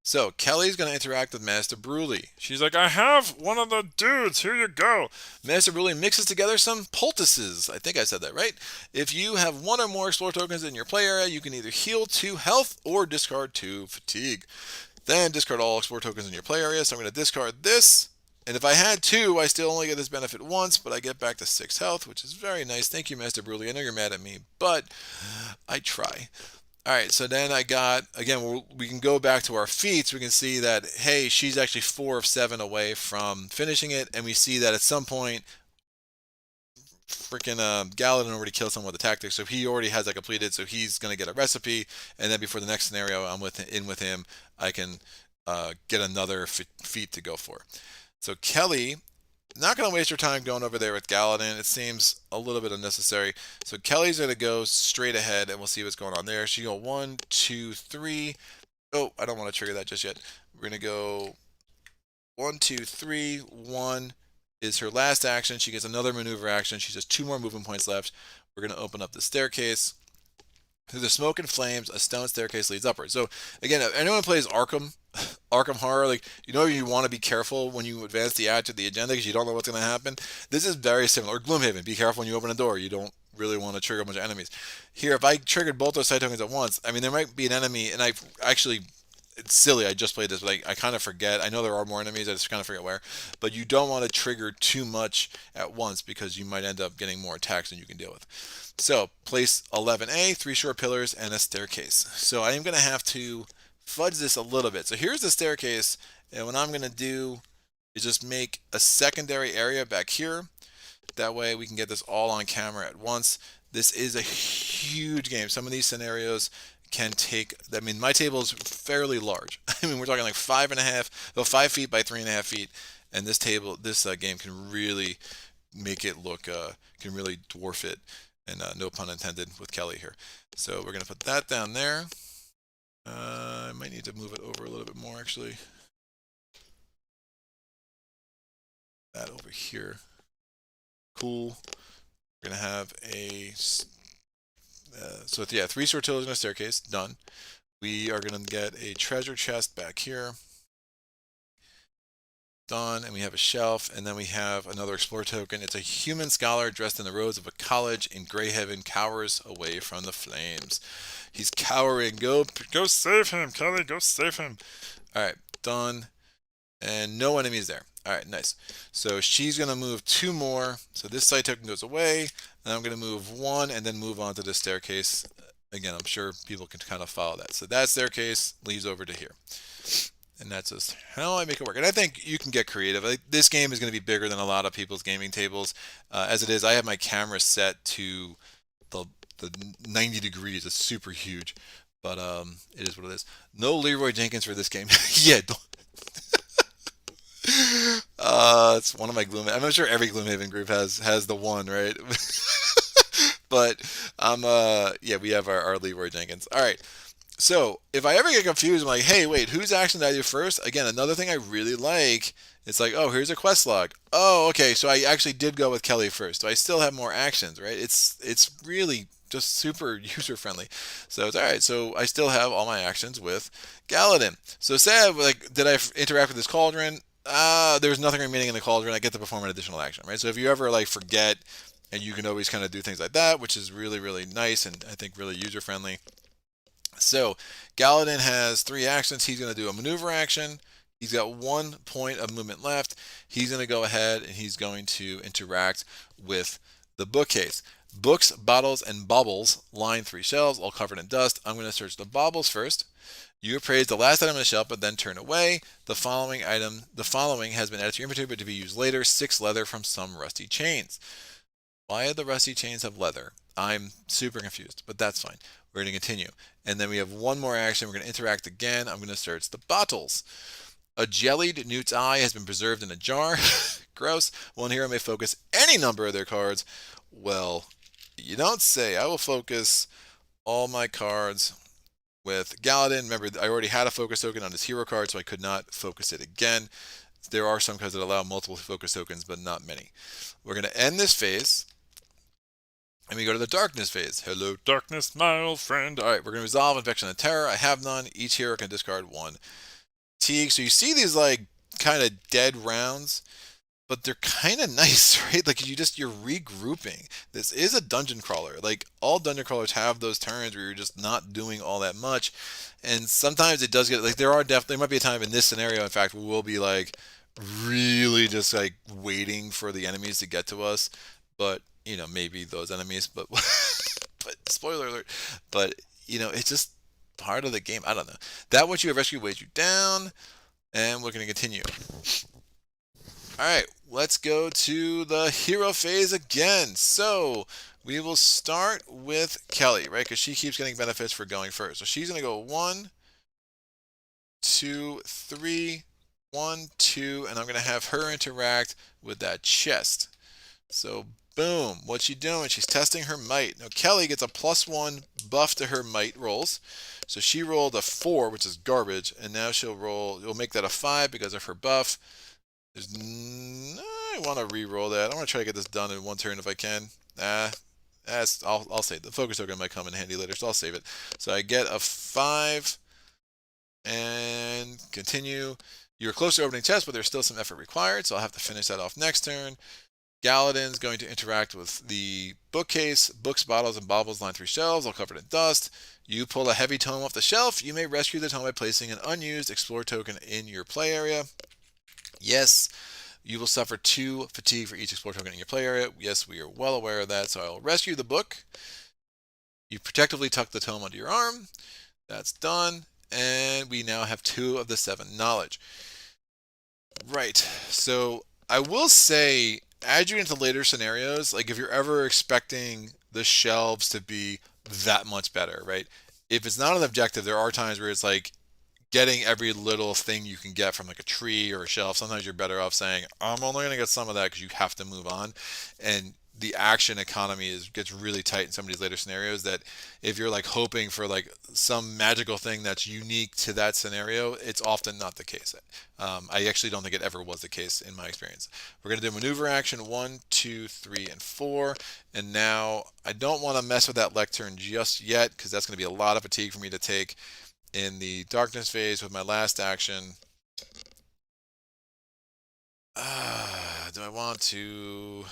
So Kelly's going to interact with Master Bruley. She's like, I have one of the dudes. Here you go. Master Bruley mixes together some poultices. I think I said that right. If you have 1 or more Explorer tokens in your play area, you can either heal 2 health or discard 2 fatigue. Then discard all Explorer tokens in your play area. So I'm going to discard this. And if I had 2, I still only get this benefit once, but I get back to 6 health, which is very nice. Thank you, Master Bruley. I know you're mad at me, but I try. All right, so then I got, again, we can go back to our feats. We can see that, hey, she's actually 4 of 7 away from finishing it. And we see that at some point, freaking Galaden already killed someone with a tactic, so he already has that completed. So he's gonna get a recipe, and then before the next scenario I'm with him, I can get another feat to go for. So Kehli, not gonna waste your time going over there with Galaden. It seems a little bit unnecessary. So Kelly's gonna go straight ahead, and we'll see what's going on there. She go 1, 2, 3. Oh, I don't want to trigger that just yet. We're gonna go 1, 2, 3. 1 is her last action. She gets another maneuver action. She has 2 more movement points left. We're going to open up the staircase. Through the smoke and flames, a stone staircase leads upwards. So again, if anyone plays Arkham Horror, like, you want to be careful when you advance the act of the agenda because you don't know what's going to happen. This is very similar. Or Gloomhaven, be careful when you open a door. You don't really want to trigger a bunch of enemies. Here, if I triggered both those side tokens at once, I mean, there might be an enemy, and I actually, it's silly, I just played this, but I kind of forget. I know there are more enemies, I just kind of forget where. But you don't want to trigger too much at once because you might end up getting more attacks than you can deal with. So, place 11A, 3 short pillars, and a staircase. So I am going to have to fudge this a little bit. So here's the staircase, and what I'm going to do is just make a secondary area back here. That way we can get this all on camera at once. This is a huge game. Some of these scenarios can take, I mean, my table is fairly large. I mean, we're talking like 5 feet by 3.5 feet. And this game can really make it look, can really dwarf it. And no pun intended with Kehli here. So we're going to put that down there. I might need to move it over a little bit more, actually. That over here. Cool. We're going to have a... so yeah, 3 short pillars and a staircase. Done. We are going to get a treasure chest back here. Done. And we have a shelf, and then we have another explorer token. It's a human scholar dressed in the robes of a college in Greyhaven, cowers away from the flames. He's cowering. Go save him, Kehli. Go save him. All right, done. And no enemies there. All right, nice. So she's going to move 2 more. So this side token goes away, and I'm going to move 1 and then move on to the staircase. Again, I'm sure people can kind of follow that. So that staircase leads over to here. And that's just how I make it work. And I think you can get creative. This game is going to be bigger than a lot of people's gaming tables. As it is, I have my camera set to the 90 degrees. It's super huge. But it is what it is. No Leroy Jenkins for this game. Yeah. It's one of my Gloomhaven. I'm sure every Gloomhaven group has the one, right? But yeah, we have our Leroy Jenkins. All right. So if I ever get confused, I'm like, hey, wait, whose action did I do first? Again, another thing I really like, it's like, oh, here's a quest log. Oh, okay, so I actually did go with Kehli first. So I still have more actions, right? It's really just super user friendly. So it's all right. So I still have all my actions with Galaden. So say, did I interact with this cauldron? There's nothing remaining in the cauldron. I get to perform an additional action, right? So if you ever forget, and you can always kind of do things like that, which is really, really nice and I think really user friendly. So Galaden has 3 actions. He's going to do a maneuver action. He's got 1 point of movement left. He's going to go ahead and he's going to interact with the bookcase. Books, bottles, and baubles line 3 shelves, all covered in dust. I'm going to search the baubles first. You appraise the last item on the shelf, but then turn away. The following has been added to your inventory, but to be used later. 6 leather from some rusty chains. Why do the rusty chains have leather? I'm super confused, but that's fine. We're going to continue. And then we have 1 more action. We're going to interact again. I'm going to search the bottles. A jellied newt's eye has been preserved in a jar. Gross. One hero may focus any number of their cards. Well, you don't say. I will focus all my cards with Galaden. Remember, I already had a focus token on his hero card, so I could not focus it again. There are some cards that allow multiple focus tokens, but not many. We're going to end this phase. And we go to the darkness phase. Hello, darkness, my old friend. All right, we're going to resolve Infection and Terror. I have none. Each hero can discard 1 fatigue. So you see these kind of dead rounds, but they're kind of nice, right? You're regrouping. This is a dungeon crawler. All dungeon crawlers have those turns where you're just not doing all that much. And sometimes it does get, there might be a time in this scenario, in fact, where we'll be really just waiting for the enemies to get to us. But maybe those enemies, but but spoiler alert. But it's just part of the game. I don't know. That what you have rescued weighs you down, and we're going to continue. Alright, let's go to the hero phase again. So, we will start with Kehli, right? Because she keeps getting benefits for going first. So she's going to go 1, 2, 3, 1, 2, and I'm going to have her interact with that chest. So, boom. What's she doing? She's testing her might. Now, Kehli gets a +1 buff to her might rolls. So she rolled a 4, which is garbage, and now you'll make that a 5 because of her buff. I want to re-roll that. I want to try to get this done in one turn if I can. I'll save the focus token might come in handy later, so I'll save it. So I get a 5 and continue. You're close to opening chest, but there's still some effort required, so I'll have to finish that off next turn. Galaden's going to interact with the bookcase. Books, bottles, and baubles line 3 shelves, all covered in dust. You pull a heavy tome off the shelf. You may rescue the tome by placing an unused explore token in your play area. Yes, you will suffer 2 fatigue for each explore token in your play area. Yes, we are well aware of that, so I will rescue the book. You protectively tuck the tome under your arm. That's done. And we now have 2 of the 7 knowledge. Right, so I will say, as you get into later scenarios, like if you're ever expecting the shelves to be that much better, right? If it's not an objective, there are times where it's like getting every little thing you can get from like a tree or a shelf. Sometimes you're better off saying, I'm only going to get some of that because you have to move on. And the action economy gets really tight in some of these later scenarios that if you're like hoping for like some magical thing that's unique to that scenario, it's often not the case. I actually don't think it ever was the case in my experience. We're going to do maneuver action 1, 2, 3, and 4. And now I don't want to mess with that lectern just yet because that's going to be a lot of fatigue for me to take in the darkness phase with my last action. Do I want to...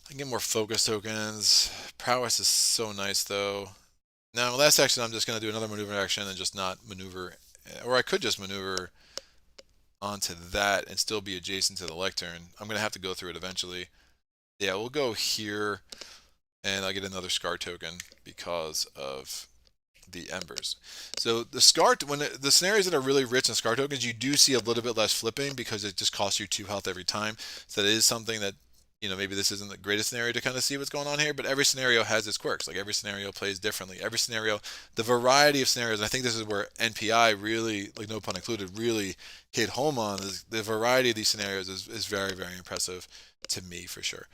I can get more focus tokens. Prowess is so nice though. Now, my last action, I'm just going to do another maneuver action and just not maneuver. Or I could just maneuver onto that and still be adjacent to the lectern. I'm going to have to go through it eventually. Yeah, we'll go here and I'll get another scar token because of the embers. So the the scenarios that are really rich in scar tokens, you do see a little bit less flipping because it just costs you 2 health every time. So that is something that, you know, maybe this isn't the greatest scenario to kind of see what's going on here, but every scenario has its quirks. Like every scenario plays differently. Every scenario, the variety of scenarios, and I think this is where NPI really, like no pun included, really hit home on, is the variety of these scenarios is very, very impressive to me for sure.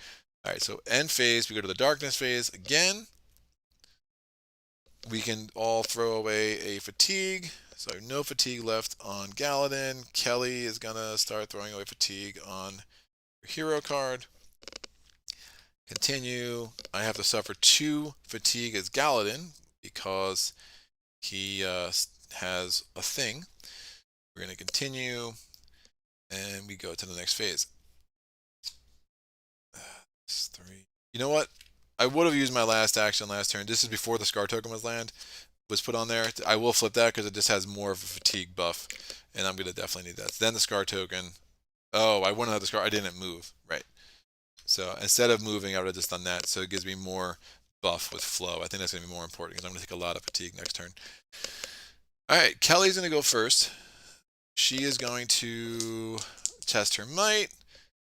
All right, so end phase, we go to the darkness phase again. We can all throw away a fatigue. So no fatigue left on Galaden. Kehli is going to start throwing away fatigue on your hero card. Continue. I have to suffer 2 fatigue as Galaden because he has a thing. We're going to continue and we go to the next phase. 3. You know what? I would have used my last action last turn. This is before the scar token was put on there. I will flip that because it just has more of a fatigue buff, and I'm going to definitely need that. Then the scar token. Oh, I wouldn't have the scar. I didn't move. Right. So instead of moving, I would have just done that. So it gives me more buff with flow. I think that's going to be more important because I'm going to take a lot of fatigue next turn. All right, Kelly's going to go first. She is going to test her might.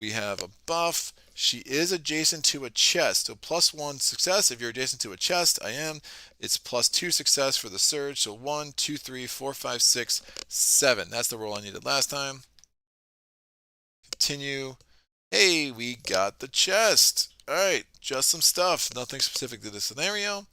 We have a buff. She is adjacent to a chest. So +1 success if you're adjacent to a chest. I am. It's +2 success for the surge. So 1, 2, 3, 4, 5, 6, 7. That's the roll I needed last time. Continue. Hey, we got the chest. All right, just some stuff. Nothing specific to the scenario.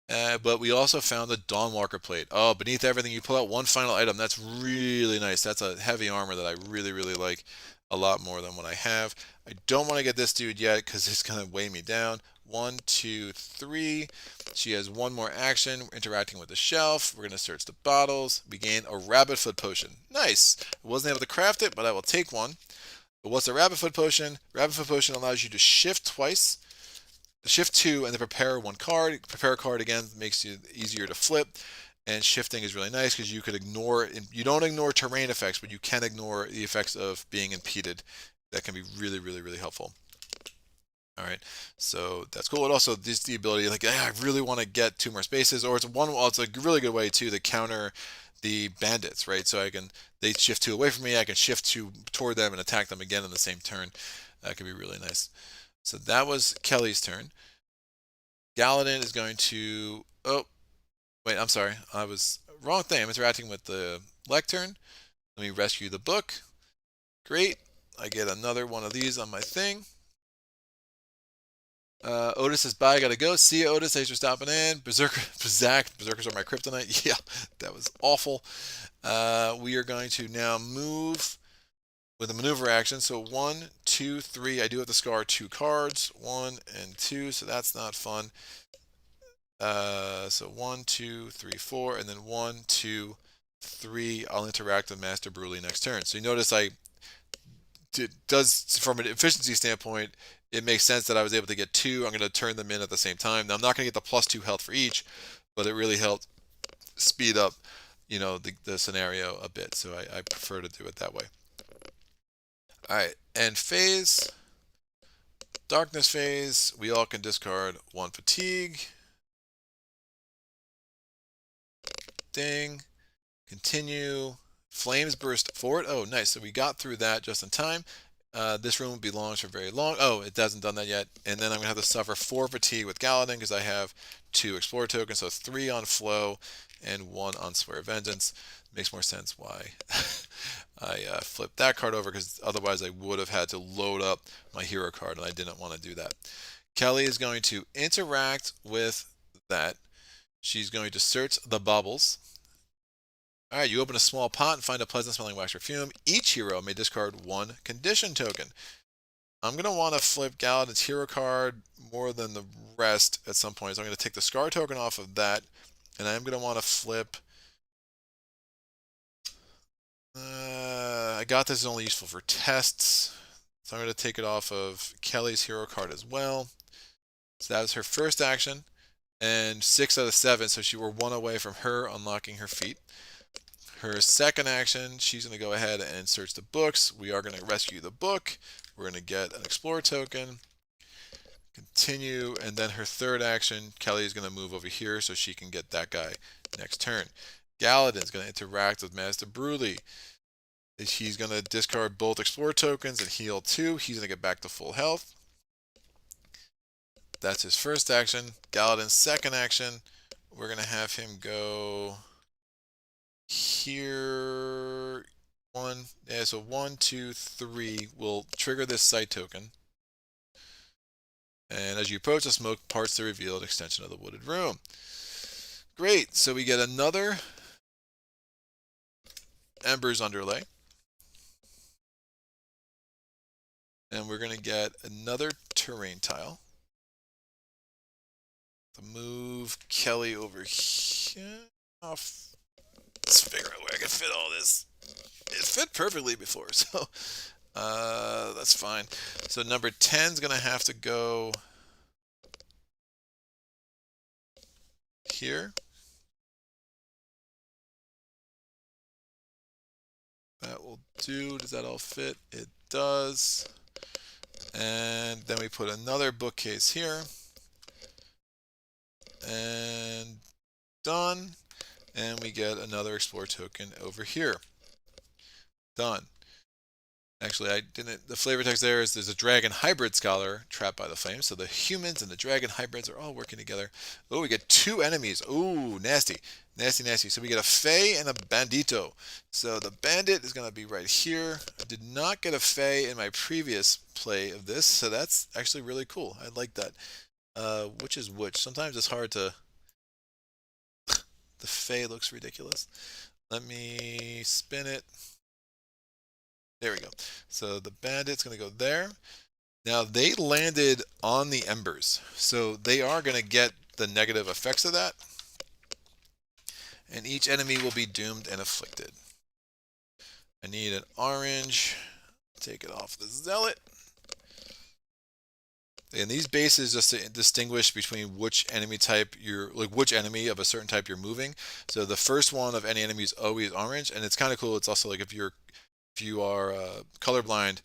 But we also found the Dawnwalker plate. Oh, beneath everything, you pull out one final item. That's really nice. That's a heavy armor that I really, really like a lot more than what I have. I don't want to get this dude yet because it's going to weigh me down. 1, 2, 3. She has one more action. We're interacting with the shelf. We're going to search the bottles. We gain a rabbit foot potion. Nice. I wasn't able to craft it, but I will take one. But what's a rabbit foot potion? Rabbit foot potion allows you to shift twice. Shift 2 and then prepare 1 card. Prepare a card again makes it easier to flip. And shifting is really nice because you could ignore, you don't ignore terrain effects, but you can ignore the effects of being impeded. That can be really, really, really helpful. All right, so that's cool. It also gives the ability, like, I really want to get 2 more spaces, or it's a really good way too to counter the bandits, right? So they shift 2 away from me. I can shift 2 toward them and attack them again in the same turn. That could be really nice. So that was Kehli's turn. Galaden is going to. Oh, wait, I'm sorry. I was wrong thing. I'm interacting with the lectern. Let me rescue the book. Great. I get another one of these on my thing. Otis says, bye, I gotta go. See you, Otis. Thanks for stopping in. Berserkers are my kryptonite. Yeah, that was awful. We are going to now move with a maneuver action. So 1, 2, 3. I do have to scar 2 cards. 1 and 2, so that's not fun. So 1, 2, 3, 4, and then 1, 2, 3. I'll interact with Master Bruley next turn. So you notice does from an efficiency standpoint, it makes sense that I was able to get 2. I'm going to turn them in at the same time. Now I'm not going to get the +2 health for each, but it really helped speed up, the scenario a bit. So I prefer to do it that way. All right, and phase, darkness phase. We all can discard 1 fatigue. Ding. Continue. Flames burst forward. Oh, nice. So we got through that just in time. This room will be launched for very long. Oh, it hasn't done that yet. And then I'm going to have to suffer 4 fatigue with Galaden because I have 2 Explorer tokens. So 3 on Flow and 1 on Swear Vengeance. Makes more sense why I flipped that card over, because otherwise I would have had to load up my hero card, and I didn't want to do that. Kehli is going to interact with that. She's going to search the bubbles. All right, you open a small pot and find a pleasant smelling wax perfume. Each hero may discard 1 condition token. I'm going to want to flip Galaden's hero card more than the rest at some point. So I'm going to take the Scar token off of that, and I'm going to want to flip. I got this is only useful for tests, so I'm going to take it off of Kelly's hero card as well. So that was her first action, and 6 out of 7, so she were 1 away from her unlocking her feat. Her second action, she's going to go ahead and search the books. We are going to rescue the book. We're going to get an Explorer token. Continue, and then her third action, Kehli is going to move over here so she can get that guy next turn. Galaden is going to interact with Master Bruley. He's going to discard both Explorer tokens and heal 2. He's going to get back to full health. That's his first action. Galaden's second action, we're going to have him go here. 1, yeah, so 1, 2, 3 will trigger this site token. And as you approach the smoke parts to reveal an extension of the wooded room. Great, so we get another Embers underlay. And we're going to get another terrain tile. To move Kehli over here. Let's figure out where I can fit all this. It fit perfectly before, so that's fine. So number 10 is going to have to go here. That will do. Does that all fit? It does. And then we put another bookcase here. And done. And we get another Explorer token over here. Done. Actually, I didn't. The flavor text there is there's a dragon hybrid scholar trapped by the flames. So the humans and the dragon hybrids are all working together. Oh, we get 2 enemies. Ooh, nasty. Nasty, nasty. So we get a Fae and a Bandito. So the bandit is going to be right here. I did not get a Fae in my previous play of this. So that's actually really cool. I like that. Which is which? Sometimes it's hard to... The Fae looks ridiculous. Let me spin it. There we go. So the bandit's going to go there. Now they landed on the embers, so they are going to get the negative effects of that. And each enemy will be doomed and afflicted. I need an orange. Take it off the zealot. And these bases just to distinguish between which enemy type which enemy of a certain type you're moving. So the first one of any enemy is always orange, and it's kind of cool. It's also like if you are colorblind,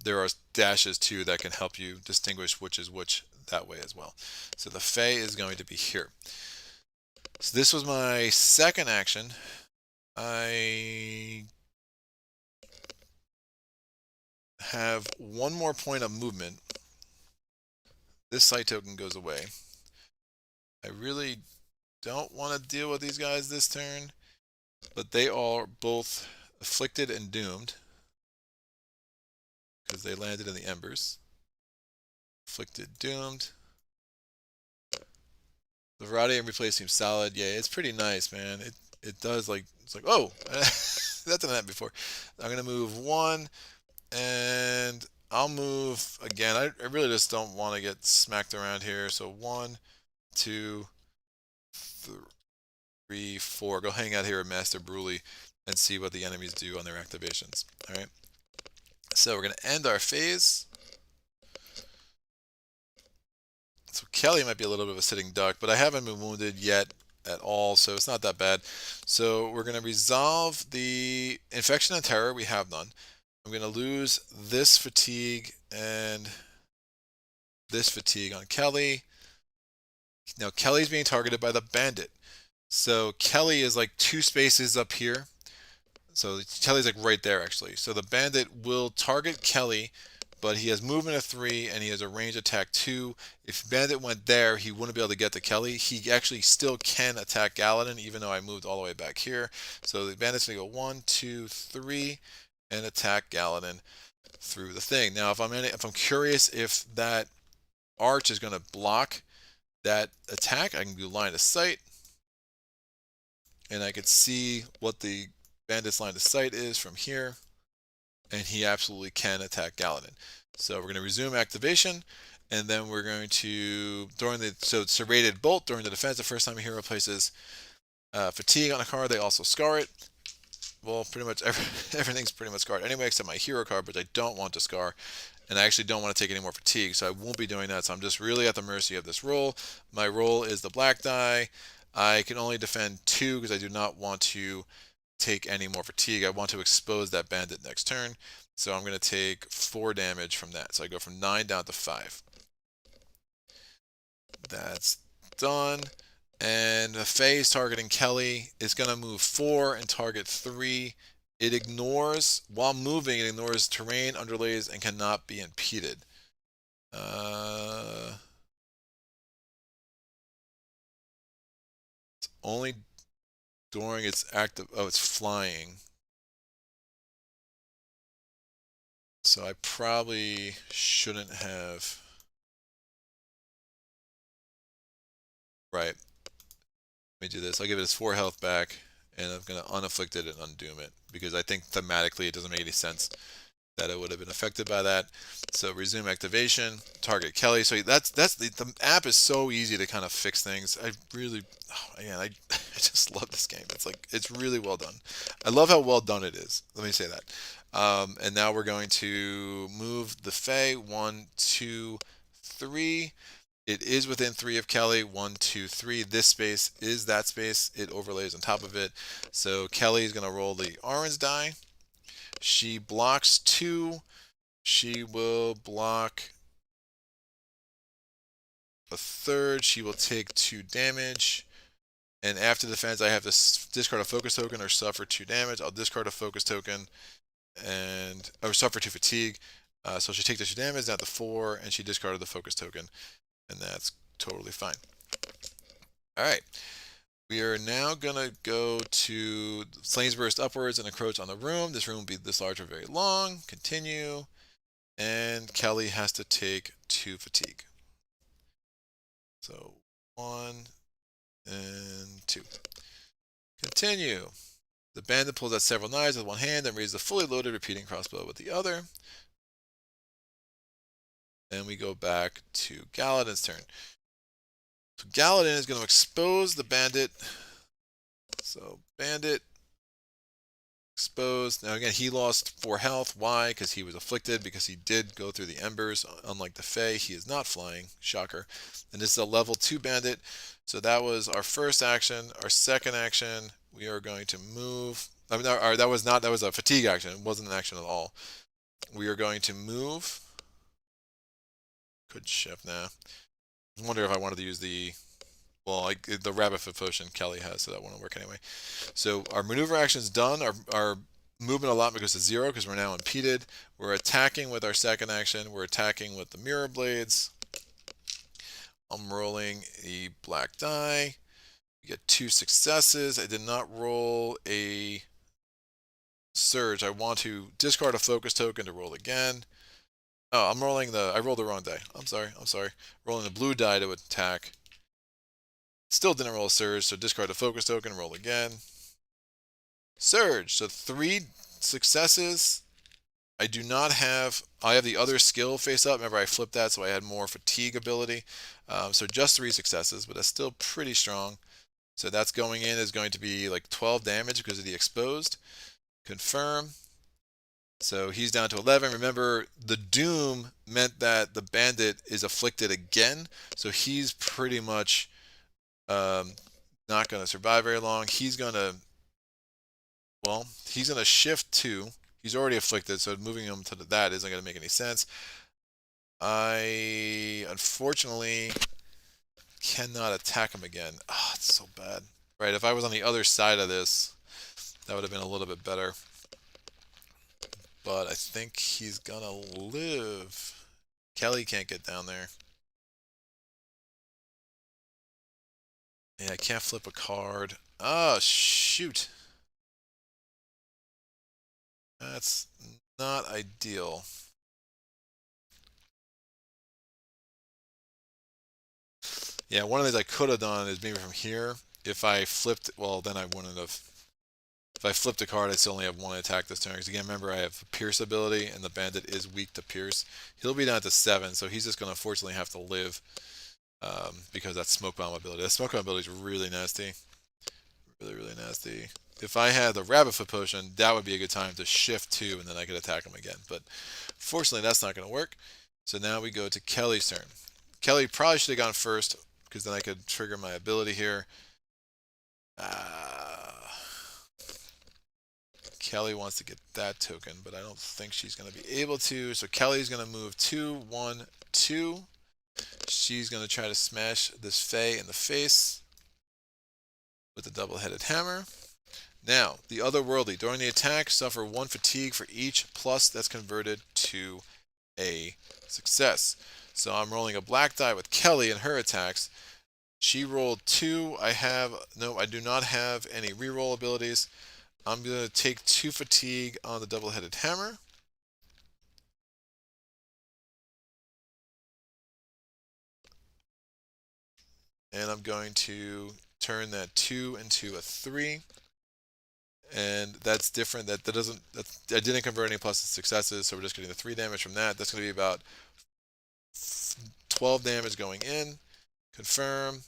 there are dashes too that can help you distinguish which is which that way as well. So the Fae is going to be here. So this was my second action. I have one more point of movement. This site token goes away. I really don't want to deal with these guys this turn, but they are both afflicted and doomed because they landed in the embers. Afflicted, doomed. The variety and replay seems solid. Yeah, it's pretty nice, man. It does like it's like oh, that's done that before. I'm gonna move one, and I'll move again. I really just don't want to get smacked around here. So 1, 2, 3, 4. Go hang out here at Master Brulee and see what the enemies do on their activations. All right. So we're gonna end our phase. So Kehli might be a little bit of a sitting duck, but I haven't been wounded yet at all, so it's not that bad. So we're going to resolve the infection and terror. We have none. I'm going to lose this fatigue and this fatigue on Kehli. Now Kelly's being targeted by the Bandit. So Kehli is like 2 spaces up here. So Kelly's like right there actually. So the Bandit will target Kehli, but he has movement of 3 and he has a range attack 2. If Bandit went there, he wouldn't be able to get to Kehli. He actually still can attack Galaden, even though I moved all the way back here. So the Bandit's gonna go 1, 2, 3, and attack Galaden through the thing. Now, if I'm curious if that arch is gonna block that attack, I can do line of sight, and I could see what the Bandit's line of sight is from here. And he absolutely can attack Galaden. So we're going to resume activation, and then we're going to, so it's serrated bolt during the defense. The first time a hero places fatigue on a card, they also scar it. Well, pretty much everything's pretty much scarred anyway, except my hero card, which I don't want to scar. And I actually don't want to take any more fatigue, so I won't be doing that. So I'm just really at the mercy of this roll. My roll is the black die. I can only defend 2 because I do not want to take any more fatigue. I want to expose that Bandit next turn, so I'm going to take 4 damage from that. So I go from 9 down to 5. That's done. And the phase targeting Kehli is going to move 4 and target 3. It ignores, while moving, it ignores terrain, underlays, and cannot be impeded. It's only during its active, oh, it's flying. So I probably shouldn't have. Right. Let me do this. I'll give it its 4 health back, and I'm going to unafflict it and undoom it, because I think thematically it doesn't make any sense that it would have been affected by that. So resume activation, target Kehli. So that's the app is so easy to kind of fix things. I really, oh man, I just love this game. It's really well done. I love how well done it is. Let me say that. And now we're going to move the Fae 1, 2, 3. It is within 3 of Kehli. 1, 2, 3. This space is that space. It overlays on top of it. So Kehli is going to roll the orange die. She blocks 2. She will block a third. She will take 2 damage. And after defense, I have to discard a focus token or suffer 2 damage. I'll discard a focus token or suffer 2 fatigue. So she takes the 2 damage, down to 4, and she discarded the focus token. And that's totally fine. All right. We are now going to go to Flames Burst upwards and encroach on the room. This room will be this large or very long. Continue. And Kehli has to take 2 fatigue. So 1 and 2. Continue. The Bandit pulls out several knives with one hand and raises a fully loaded repeating crossbow with the other. And we go back to Galaden's turn. So Galaden is going to expose the Bandit. So Bandit exposed. Now again, he lost 4 health. Why? Because he was afflicted, because he did go through the embers. Unlike the Fae, he is not flying. Shocker. And this is a level 2 Bandit. So that was our first action. Our second action, we are going to move. I mean, that was a fatigue action. It wasn't an action at all. We are going to move. Good shift now. I wonder if I wanted to use the well, the Rabbit Foot Potion Kehli has, so that won't work anyway. So our maneuver action's done. Our movement allotment goes to 0 because we're now impeded. We're attacking with our second action. We're attacking with the Mirror Blades. I'm rolling a black die. We get 2 successes. I did not roll a surge. I want to discard a focus token to roll again. Oh, I rolled the wrong die. I'm sorry. Rolling the blue die to attack. Still didn't roll a surge, so discard a focus token, roll again. Surge. So 3 successes. I have the other skill face up. Remember, I flipped that, so I had more fatigue ability. So just 3 successes, but that's still pretty strong. So that's going in is going to be like 12 damage because of the exposed. Confirm. So he's down to 11. Remember, the Doom meant that the Bandit is afflicted again. So he's pretty much not going to survive very long. He's going to shift 2. He's already afflicted, so moving him to that isn't going to make any sense. I, unfortunately, cannot attack him again. Oh, it's so bad. Right, if I was on the other side of this, that would have been a little bit better. But I think he's going to live. Kehli can't get down there. Yeah, I can't flip a card. Oh, shoot. That's not ideal. Yeah, one of the things I could have done is maybe from here. If I flipped, well, then I wouldn't have. If I flipped a card, I'd still only have 1 attack this turn. Because again, remember, I have Pierce ability, and the Bandit is weak to Pierce. He'll be down to 7, so he's just going to unfortunately have to live because that Smoke Bomb ability. That Smoke Bomb ability is really nasty. Really, really nasty. If I had the Rabbit Foot Potion, that would be a good time to shift 2, and then I could attack him again. But fortunately, that's not going to work. So now we go to Kehli's turn. Kehli probably should have gone first, because then I could trigger my ability here. Kehli wants to get that token, but I don't think she's going to be able to. So Kelly's going to move 2, 1, 2. She's going to try to smash this Fae in the face with the double-headed hammer. Now, the Otherworldly. During the attack, suffer 1 fatigue for each plus that's converted to a success. So I'm rolling a black die with Kehli in her attacks. She rolled 2. I do not have any reroll abilities. I'm going to take 2 fatigue on the double-headed hammer. And I'm going to turn that 2 into a 3. And that's different. I didn't convert any pluses to successes, so we're just getting the 3 damage from that. That's going to be about 12 damage going in. Confirm.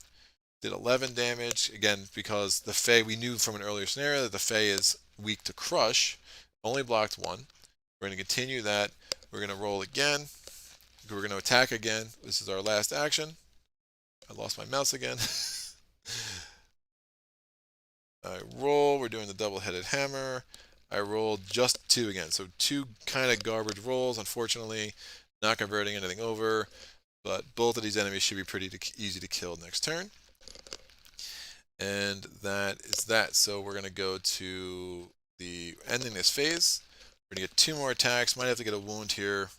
Did 11 damage, again, because the Fae, we knew from an earlier scenario that the Fae is weak to Crush. Only blocked 1. We're going to continue that. We're going to roll again. We're going to attack again. This is our last action. I lost my mouse again. I roll. We're doing the double-headed hammer. I rolled just 2 again. So 2 kind of garbage rolls, unfortunately. Not converting anything over. But both of these enemies should be pretty easy to kill next turn. And that is that. So we're going to go to the ending this phase. We're going to get 2 more attacks. Might have to get a wound here.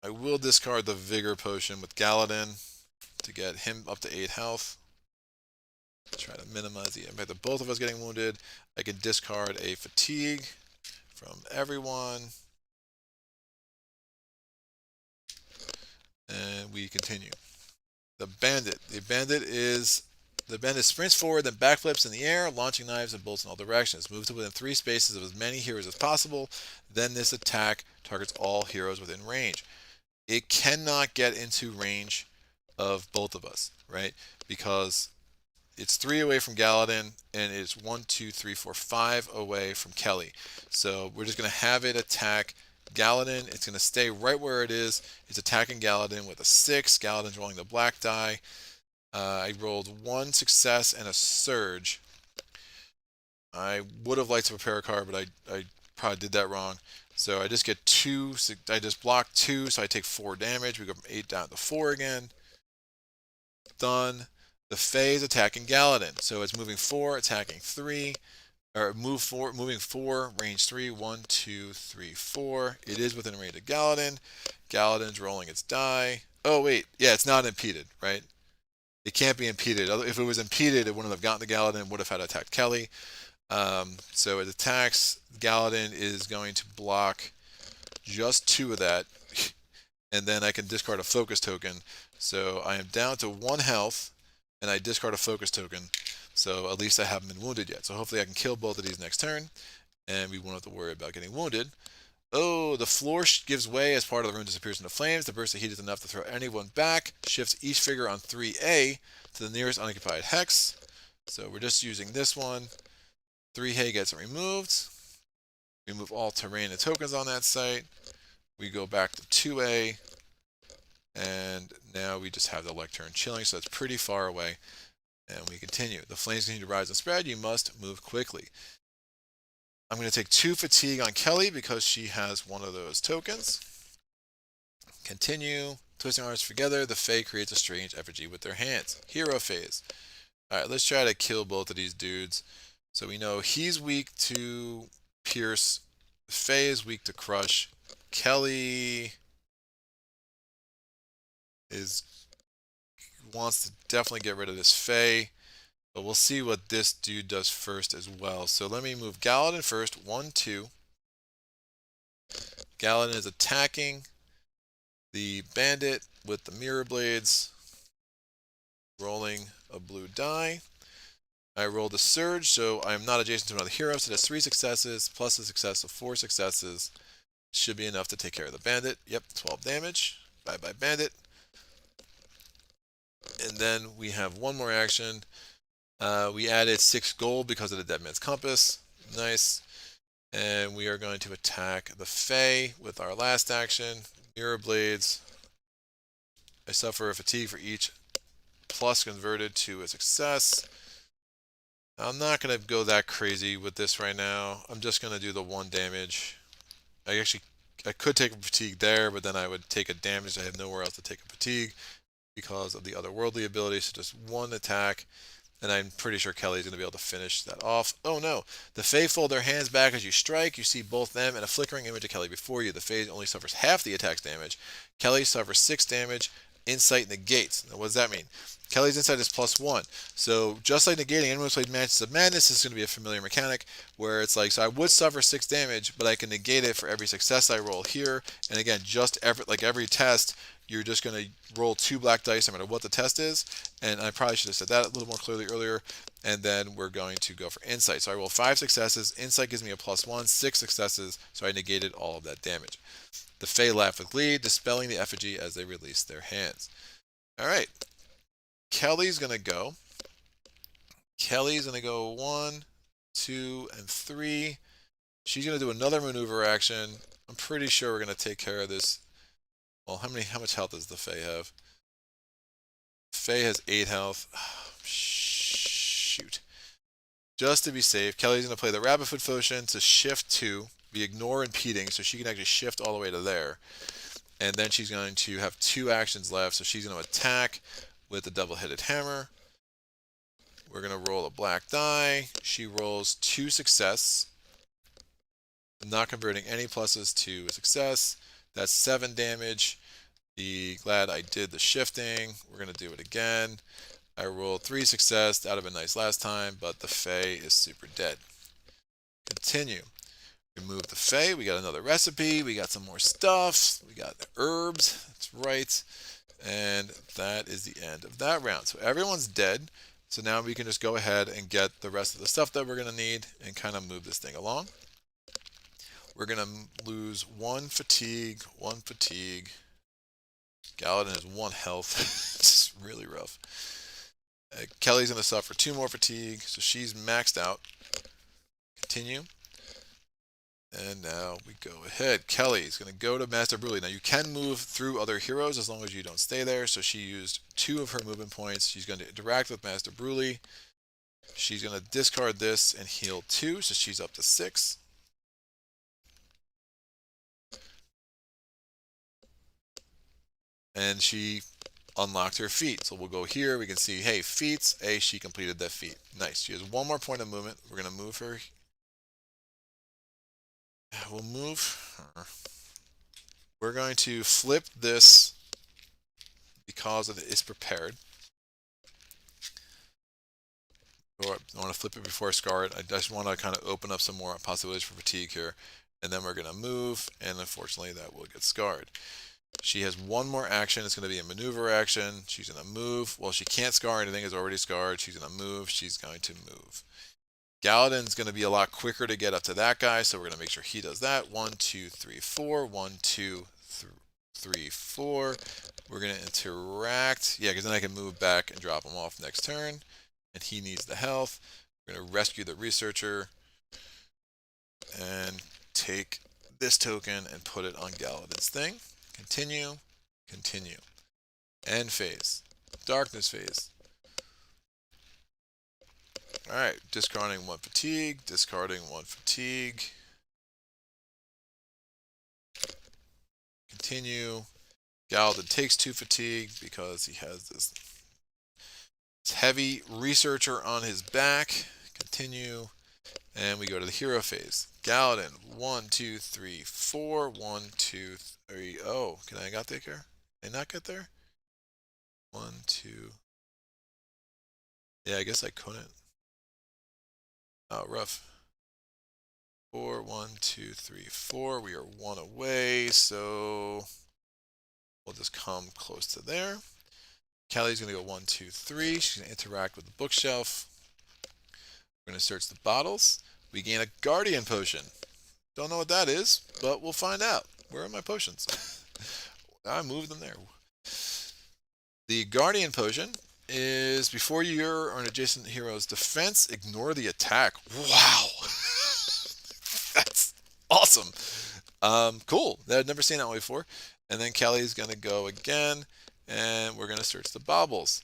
I will discard the Vigor Potion with Galaden to get him up to 8 health. Try to minimize the impact of both of us getting wounded. I can discard a Fatigue from everyone. And we continue. The Bandit. The Bandit sprints forward, then backflips in the air, launching knives and bolts in all directions. Moves to within 3 spaces of as many heroes as possible. Then this attack targets all heroes within range. It cannot get into range of both of us, right? Because it's 3 away from Galaden, and it's 1, 2, 3, 4, 5 away from Kehli. So we're just going to have it attack Galaden. It's going to stay right where it is. It's attacking Galaden with a 6. Galaden's rolling the black die. I rolled 1 success and a surge. I would have liked to prepare a card, but I probably did that wrong. So I just get 2. I just block 2, so I take 4 damage. We go from 8 down to 4 again. Done. The Fae is attacking Galaden. So it's moving 4, attacking 3. Or moving 4, range 3. 1, 2, 3, 4. It is within range of Galaden. Galaden's rolling its die. Oh, wait. Yeah, it's not impeded, right? It can't be impeded. If it was impeded, it wouldn't have gotten the Galaden. It would have had to attack Kehli. So it attacks. Galaden is going to block just 2 of that. And then I can discard a focus token. So I am down to 1 health, and I discard a focus token. So at least I haven't been wounded yet. So hopefully I can kill both of these next turn, and we won't have to worry about getting wounded. Oh, the floor gives way as part of the room disappears into flames. The burst of heat is enough to throw anyone back. Shifts each figure on 3A to the nearest unoccupied hex. So we're just using this one. 3A gets removed. Remove all terrain and tokens on that site. We go back to 2A. And now we just have the lectern chilling, so it's pretty far away. And we continue. The flames continue to rise and spread. You must move quickly. I'm going to take 2 fatigue on Kehli because she has one of those tokens. Continue. Twisting arms together, the Fae creates a strange effigy with their hands. Hero phase. Alright, let's try to kill both of these dudes. So we know he's weak to pierce. The Fae is weak to crush. Kehli wants to definitely get rid of this Fae. But we'll see what this dude does first as well. So let me move Galaden first. 1, 2. Galaden is attacking the Bandit with the Mirror Blades. Rolling a blue die. I rolled a Surge, so I am not adjacent to another hero. So that's 3 successes plus a success of 4 successes. Should be enough to take care of the Bandit. Yep, 12 damage. Bye-bye, Bandit. And then we have one more action. We added 6 gold because of the Deadman's Compass. Nice. And we are going to attack the Fae with our last action. Mirror Blades. I suffer a fatigue for each plus converted to a success. I'm not going to go that crazy with this right now. I'm just going to do the 1 damage. I could take a fatigue there, but then I would take a damage. I have nowhere else to take a fatigue because of the otherworldly ability. So just 1 attack. And I'm pretty sure Kehli's going to be able to finish that off. Oh no! The Fae fold their hands back as you strike. You see both them and a flickering image of Kehli before you. The Fae only suffers half the attack's damage. Kehli suffers 6 damage. Insight negates. Now what does that mean? Kehli's insight is +1. So just like negating, anyone who's played Matches of Madness, this is going to be a familiar mechanic where it's like, so I would suffer 6 damage, but I can negate it for every success I roll here. And again, just every test, you're just going to roll 2 black dice no matter what the test is. And I probably should have said that a little more clearly earlier. And then we're going to go for Insight. So I roll 5 successes. Insight gives me a +1, 6 successes. So I negated all of that damage. The Fae laugh with glee, dispelling the effigy as they release their hands. Alright. Kelly's going to go. Kelly's going to go 1, 2, and 3. She's going to do another maneuver action. I'm pretty sure we're going to take care of this. Well, how much health does the Fae have? Fae has 8 health. Oh, shoot. Just to be safe, Kelly's going to play the Rabbit Foot Potion to shift 2. We ignore impeding, so she can actually shift all the way to there. And then she's going to have 2 actions left, so she's going to attack with the double-headed hammer. We're going to roll a black die. She rolls 2 success. Not converting any pluses to a success. That's 7 damage. Be glad I did the shifting. We're going to do it again. I rolled 3 success. That would have been nice last time, but the Fae is super dead. Continue. Remove the Fae. We got another recipe. We got some more stuff. We got herbs. That's right. And that is the end of that round. So everyone's dead. So now we can just go ahead and get the rest of the stuff that we're going to need and kind of move this thing along. We're going to lose 1 fatigue, 1 fatigue. Galaden has 1 health. It's really rough. Kelly's going to suffer 2 more fatigue, so she's maxed out. Continue. And now we go ahead. Kelly's going to go to Master Bruley. Now you can move through other heroes as long as you don't stay there. So she used 2 of her movement points. She's going to interact with Master Bruley. She's going to discard this and heal 2, so she's up to 6. And she unlocked her feat. So we'll go here. We can see, hey, feats. A, she completed that feat. Nice. She has one more point of movement. We're going to move her. We'll move her. We're going to flip this because it is prepared. Or I want to flip it before I scar it. I just want to kind of open up some more possibilities for fatigue here. And then we're going to move, and unfortunately that will get scarred. She has one more action. It's going to be a maneuver action. She's going to move. Well, she can't scar anything. It's already scarred. She's going to move. She's going to move. Galaden's going to be a lot quicker to get up to that guy, so we're going to make sure he does that. 1, 2, 3, 4. 1, 2, 3, 4. We're going to interact. Yeah, because then I can move back and drop him off next turn. And he needs the health. We're going to rescue the researcher and take this token and put it on Galaden's thing. Continue, continue. End phase. Darkness phase. Alright, discarding 1 fatigue, discarding 1 fatigue. Continue. Galaden takes 2 fatigue because he has this heavy researcher on his back. Continue. And we go to the hero phase. Galaden, 1, 2, 3, 4. 1, 2, 3. Oh, can I got there? Can I not get there? 1, 2. Yeah, I guess I couldn't. Oh, rough. 4, 1, 2, 3, 4. We are 1 away, so we'll just come close to there. Kehli's going to go 1, 2, 3. She's going to interact with the bookshelf. We're going to search the bottles. We gain a Guardian Potion. Don't know what that is, but we'll find out. Where are my potions? I moved them there. The Guardian Potion is before your or an adjacent hero's defense, ignore the attack. Wow. That's awesome. Cool. I've never seen that one before. And then Kehli's going to go again, and we're going to search the baubles.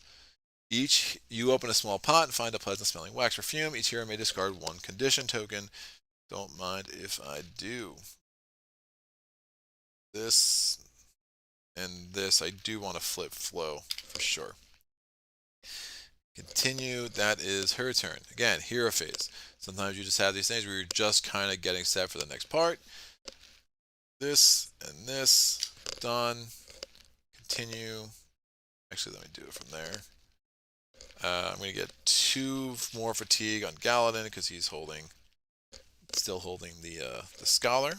You open a small pot and find a pleasant smelling wax perfume. Each hero may discard 1 condition token. Don't mind if I do. This and this, I do want to flip flow for sure. Continue. That is her turn. Again, hero phase. Sometimes you just have these things where you're just kind of getting set for the next part. This and this. Done. Continue. Actually, let me do it from there. I'm going to get 2 more fatigue on Galaden because he's still holding the scholar.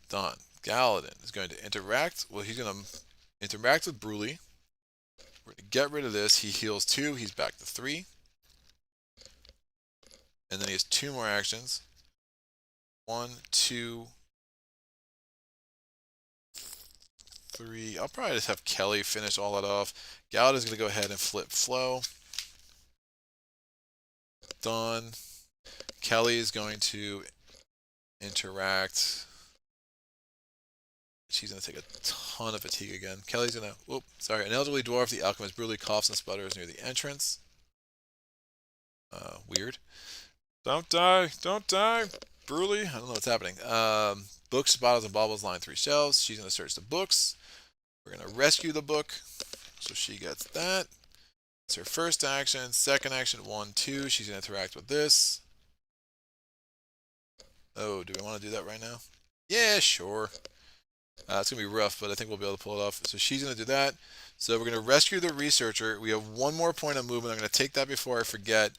Done. Galaden is going to interact. Well, he's going to interact with Bruley. We're going to get rid of this. He heals 2. He's back to 3. And then he has 2 more actions. 1, 2, 3. I'll probably just have Kehli finish all that off. Galaden's going to go ahead and flip flow. Done. Kehli is going to interact. She's going to take a ton of fatigue again. Kehli's going to, sorry, an elderly dwarf, the alchemist, brutally coughs and sputters near the entrance. Weird. Don't die, don't die, Bruley. I don't know what's happening. Books, bottles, and baubles line 3 shelves. She's going to search the books. We're going to rescue the book. So she gets that. It's her first action. Second action, 1, 2. She's going to interact with this. Oh, do we want to do that right now? Yeah, sure. It's going to be rough, but I think we'll be able to pull it off. So she's going to do that. So we're going to rescue the researcher. We have 1 more point of movement. I'm going to take that before I forget.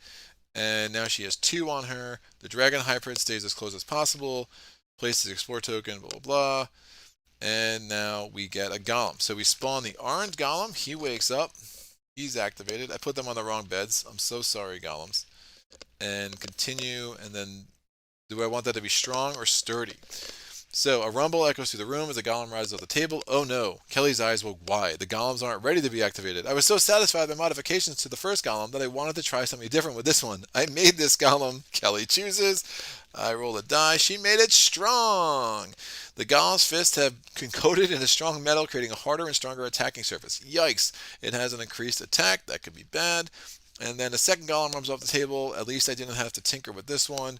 And now she has 2 on her. The dragon hybrid stays as close as possible. Places explore token, blah, blah, blah. And now we get a Golem. So we spawn the orange Golem. He wakes up. He's activated. I put them on the wrong beds. I'm so sorry, Golems. And continue. And then do I want that to be strong or sturdy? So a rumble echoes through the room as the golem rises off the table. Oh no, Kehli's eyes woke wide. The golems aren't ready to be activated. I was so satisfied by modifications to the first golem that I wanted to try something different with this one. I made this golem. Kehli chooses. I roll a die. She made it strong. The golem's fists have coated in a strong metal, creating a harder and stronger attacking surface. Yikes. It has an increased attack. That could be bad. And then the second golem runs off the table. At least I didn't have to tinker with this one.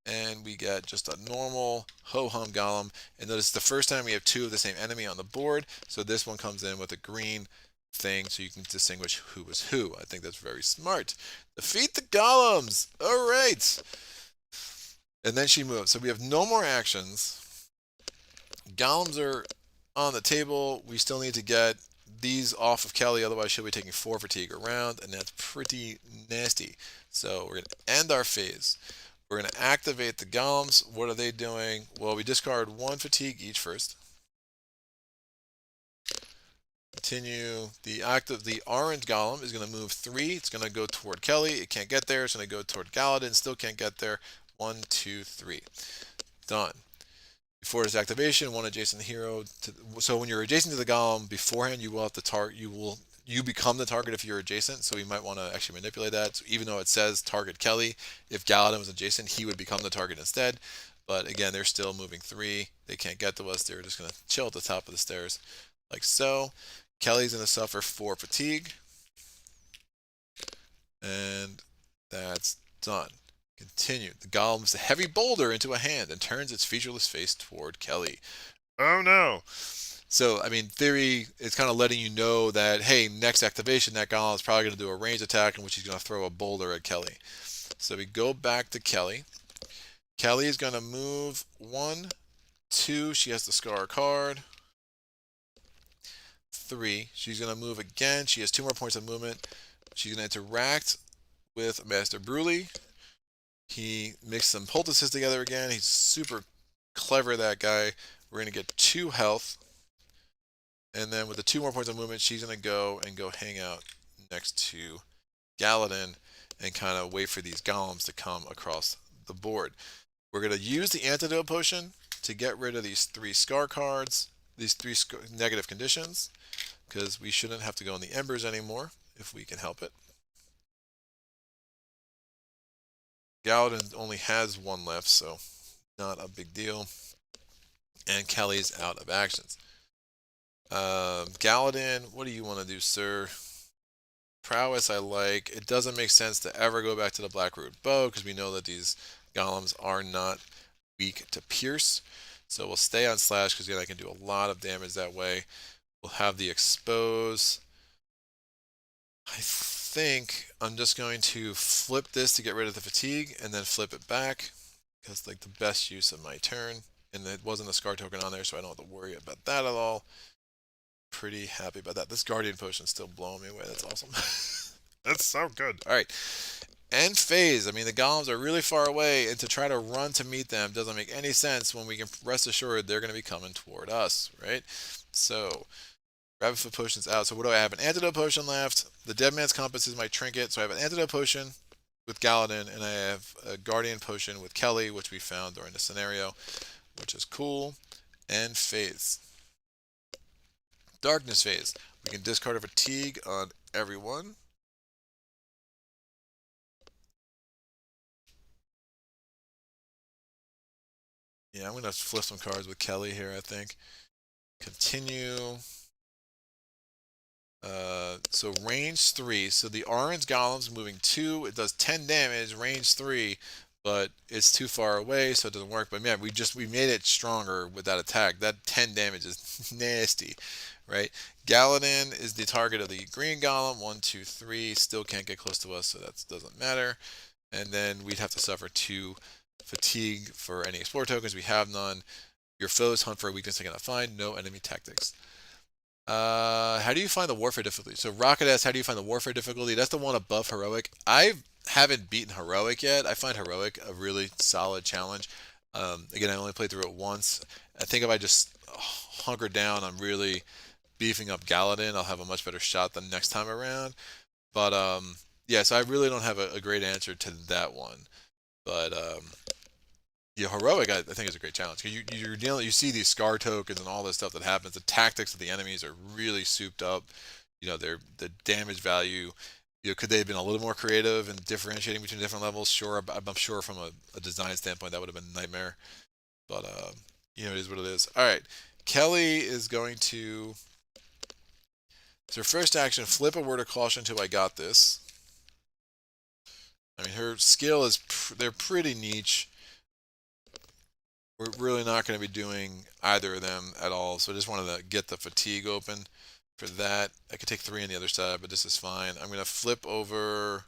And we get just a normal ho-hum golem. And notice the first time we have 2 of the same enemy on the board. So this one comes in with a green thing so you can distinguish who was who. I think that's very smart. Defeat the golems. All right. And then she moves. So we have no more actions. Golems are on the table. We still need to get these off of Kehli, otherwise she'll be taking 4 fatigue around, and that's pretty nasty. So we're going to end our phase. We're going to activate the golems. What are they doing? Well, we discard 1 fatigue each first. Continue. The orange golem is going to move 3. It's going to go toward Kehli. It can't get there. It's going to go toward Galaden. Still can't get there. 1, 2, 3. Done. Before its activation, one adjacent hero. So when you're adjacent to the golem beforehand, you will have to target. You become the target if you're adjacent. So you might want to actually manipulate that. So even though it says target Kehli, if Galaden was adjacent, he would become the target instead. But again, they're still moving 3. They can't get to us. They're just going to chill at the top of the stairs, like so. Kelly's going to suffer 4 fatigue. And that's done. Continue. The golem moves a heavy boulder into a hand and turns its featureless face toward Kehli. Oh no! So, I mean, theory, it's kind of letting you know that, hey, next activation, that golem is probably going to do a ranged attack in which he's going to throw a boulder at Kehli. So we go back to Kehli. Kehli is going to move 1, 2. She has the Scar card. 3. She's going to move again. She has 2 more points of movement. She's going to interact with Master Bruley. He mixed some poultices together again. He's super clever, that guy. We're going to get 2 health. And then with the 2 more points of movement, she's going to go hang out next to Galaden and kind of wait for these golems to come across the board. We're going to use the Antidote Potion to get rid of these 3 Scar cards, these 3 negative conditions, because we shouldn't have to go in the Embers anymore if we can help it. Galaden only has 1 left, so not a big deal. And Kelly's out of actions. Galaden, what do you want to do, sir? Prowess I like. It doesn't make sense to ever go back to the Blackroot Bow because we know that these golems are not weak to pierce. So we'll stay on Slash because again I can do a lot of damage that way. We'll have the Expose. I think I'm just going to flip this to get rid of the fatigue and then flip it back because like the best use of my turn. And it wasn't a Scar token on there, so I don't have to worry about that at all. Pretty happy about that. This Guardian Potion's still blowing me away. That's awesome. That's so good. All right. End phase. I mean, the golems are really far away, and to try to run to meet them doesn't make any sense when we can rest assured they're going to be coming toward us, right? So, Rabbit Foot Potion's out. So what do I have? An Antidote Potion left. The Deadman's Compass is my trinket. So I have an Antidote Potion with Galaden, and I have a Guardian Potion with Kehli, which we found during the scenario, which is cool. End phase. Darkness phase. We can discard a fatigue on everyone. Yeah, I'm going to flip some cards with Kehli here, I think. Continue. So range 3. So the orange golem's moving 2. It does 10 damage, range 3, but it's too far away, so it doesn't work. But man, we made it stronger with that attack. That 10 damage is nasty, right? Galaden is the target of the green golem. 1, 2, 3. Still can't get close to us, so that doesn't matter. And then we'd have to suffer 2 fatigue for any explore tokens. We have none. Your foes hunt for a weakness they cannot find. No enemy tactics. How do you find the warfare difficulty? So Rocket asks, how do you find the warfare difficulty? That's the one above heroic. I haven't beaten heroic yet. I find heroic a really solid challenge. Again, I only played through it once. I think if I just hunker down on really beefing up Galaden, I'll have a much better shot the next time around. But yeah, so I really don't have a great answer to that one. But yeah, heroic I think is a great challenge. You see these Scar tokens and all this stuff that happens. The tactics of the enemies are really souped up. You know, the damage value. You know, could they have been a little more creative and differentiating between different levels? Sure, I'm sure from a design standpoint that would have been a nightmare. But you know, it is what it is. All right, Kehli is going to. So her first action, flip a word of caution to I got this. I mean, her skill is they're pretty niche. We're really not going to be doing either of them at all, so I just wanted to get the fatigue open. for that. I could take 3 on the other side, but this is fine. I'm going to flip over.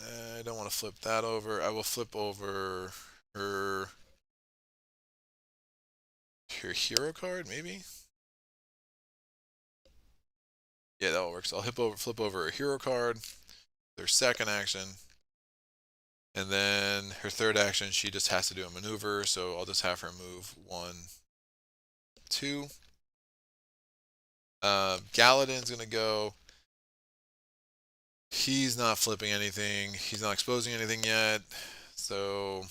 I don't want to flip that over. I will flip over her hero card, maybe? Yeah, that works. I'll flip over her hero card, their second action, and then her third action, she just has to do a maneuver, so I'll just have her move 1, 2. Galaden's going to go. He's not flipping anything. He's not exposing anything yet. So,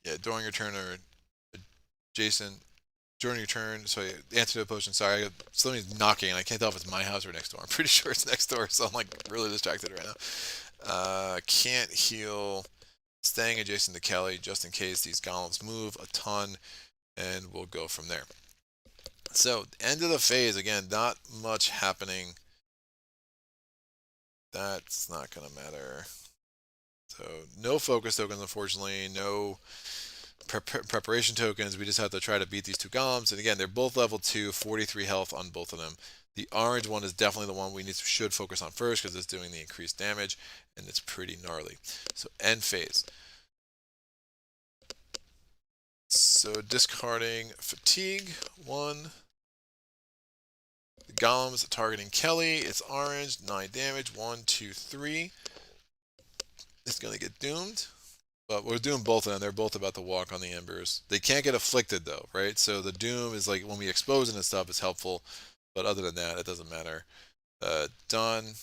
yeah, during your turn or adjacent, during your turn, so Antidote Potion, sorry, somebody's knocking and I can't tell if it's my house or next door. I'm pretty sure it's next door, so I'm like really distracted right now. Can't heal, staying adjacent to Kehli just in case these golems move a ton, and we'll go from there. So, end of the phase, again, not much happening. That's not going to matter. So, no focus tokens, unfortunately. No preparation tokens. We just have to try to beat these two golems. And again, they're both level 2, 43 health on both of them. The orange one is definitely the one we should focus on first because it's doing the increased damage, and it's pretty gnarly. So, end phase. So, discarding Fatigue, 1. The golems targeting Kehli. It's orange, 9 damage. 1, 2, 3. It's going to get doomed. But we're doing both of them. They're both about to walk on the embers. They can't get afflicted though, right? So the doom is like when we expose it and stuff is helpful. But other than that, it doesn't matter. Done.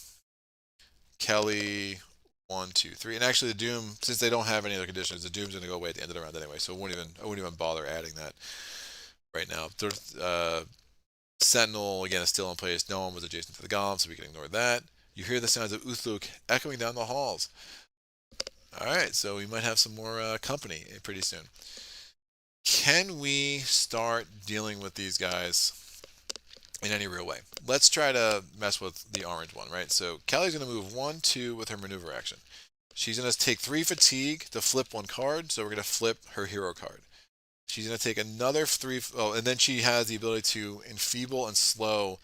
Kehli, 1, 2, 3. And actually the doom, since they don't have any other conditions, the doom's going to go away at the end of the round anyway. So I wouldn't even bother adding that right now. Sentinel, again, is still in place. No one was adjacent to the golem, so we can ignore that. You hear the sounds of Uthluk echoing down the halls. Alright, so we might have some more company pretty soon. Can we start dealing with these guys in any real way? Let's try to mess with the orange one, right? So Kehli's going to move 1, 2 with her maneuver action. She's going to take 3 fatigue to flip 1 card, so we're going to flip her hero card. She's going to take another 3, and then she has the ability to enfeeble and slow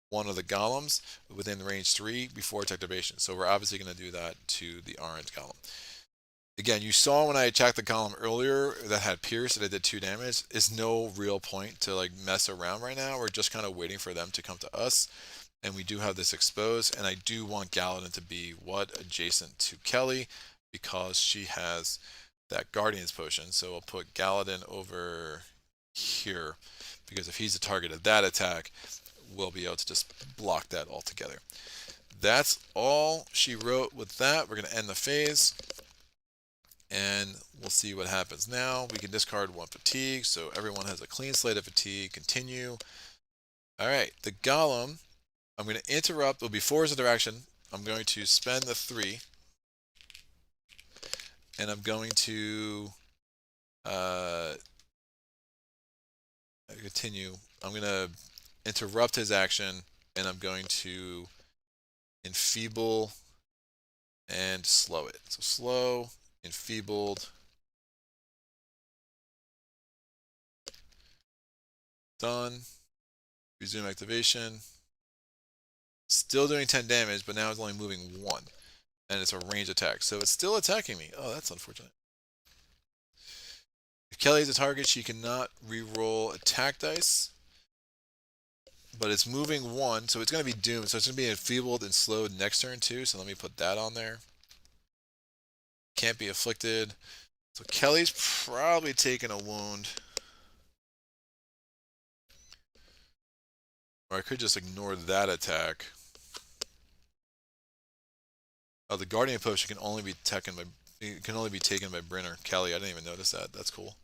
one of the golems within range 3 before its activation. So we're obviously going to do that to the orange golem. Again, you saw when I attacked the golem earlier that had pierce that I did 2 damage. It's no real point to like mess around right now. We're just kind of waiting for them to come to us. And we do have this exposed. And I do want Galaden to be adjacent to Kehli because she has that Guardian's Potion. So we'll put Galaden over here because if he's the target of that attack, we'll be able to just block that altogether. That's all she wrote with that. We're going to end the phase. And we'll see what happens now. We can discard 1 fatigue, so everyone has a clean slate of fatigue. Continue. Alright, the golem, I'm going to interrupt. It'll be 4's interaction. I'm going to spend the 3. And I'm going to continue. I'm going to interrupt his action, and I'm going to enfeeble and slow it. So slow, enfeebled, done, resume activation, still doing 10 damage, but now it's only moving 1, and it's a range attack, so it's still attacking me. Oh, that's unfortunate. If Kehli is a target, she cannot re-roll attack dice, but it's moving 1, so it's going to be doomed, so it's going to be enfeebled and slowed next turn too, so let me put that on there. Can't be afflicted. So Kelly's probably taking a wound. Or I could just ignore that attack. Oh, the Guardian Potion can only be taken by Bryn or Kehli. I didn't even notice that. That's cool.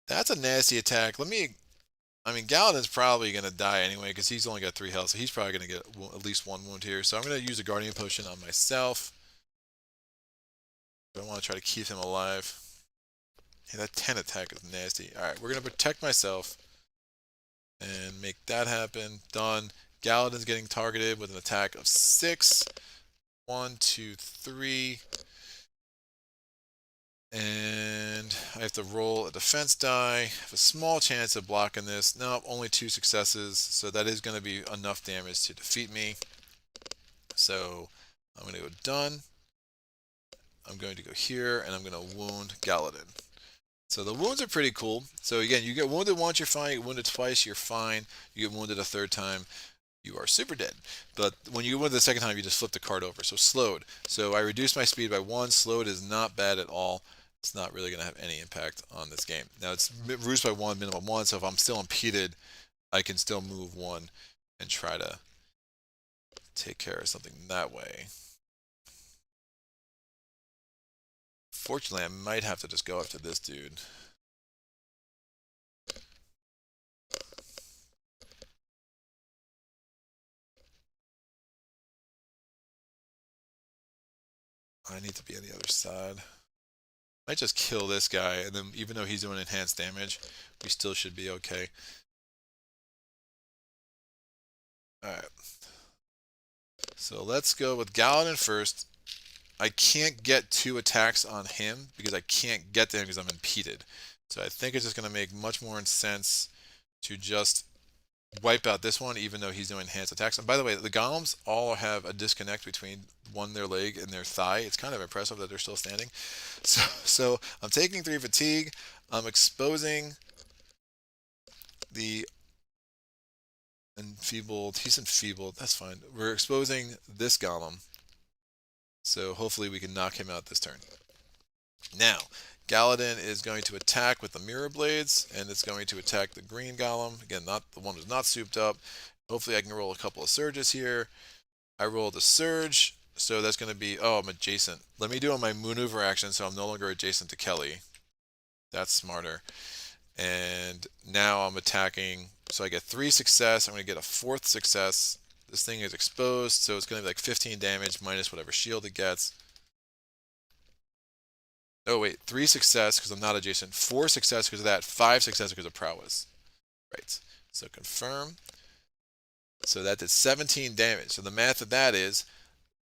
That's a nasty attack. I mean, Galaden's probably going to die anyway because he's only got 3 health, so he's probably going to get at least 1 wound here. So I'm going to use a Guardian Potion on myself. I want to try to keep him alive. Yeah, that 10 attack is nasty. Alright, we're going to protect myself and make that happen. Done. Galaden's getting targeted with an attack of 6. 1, 2, 3. And I have to roll a defense die. I have a small chance of blocking this. No, only 2 successes, so that is going to be enough damage to defeat me. So I'm going to go done. I'm going to go here, and I'm going to wound Galaden. So the wounds are pretty cool. So again, you get wounded once, you're fine. You get wounded twice, you're fine. You get wounded a third time, you are super dead. But when you get wounded the second time, you just flip the card over. So slowed. So I reduced my speed by 1. Slowed is not bad at all. It's not really going to have any impact on this game. Now it's reduced by 1, minimum 1. So if I'm still impeded, I can still move 1 and try to take care of something that way. Fortunately, I might have to just go after this dude. I need to be on the other side. Might just kill this guy, and then even though he's doing enhanced damage, we still should be okay. Alright. So let's go with Galaden first. I can't get 2 attacks on him because I can't get to him because I'm impeded. So I think it's just going to make much more sense to just wipe out this one, even though he's doing enhanced attacks. And by the way, the golems all have a disconnect between their leg and their thigh. It's kind of impressive that they're still standing. So I'm taking 3 fatigue. I'm exposing the enfeebled. He's enfeebled. That's fine. We're exposing this golem. So hopefully we can knock him out this turn. Now, Galaden is going to attack with the mirror blades, and it's going to attack the green golem. Again, not the one who's not souped up. Hopefully I can roll a couple of surges here. I rolled a surge, so that's going to be, oh, I'm adjacent. Let me do my maneuver action so I'm no longer adjacent to Kehli. That's smarter. And now I'm attacking, so I get 3 success. I'm going to get a 4th success. This thing is exposed, so it's going to be like 15 damage minus whatever shield it gets. Oh wait, 3 success because I'm not adjacent. 4 success because of that. 5 success because of prowess. Right. So confirm. So that did 17 damage. So the math of that is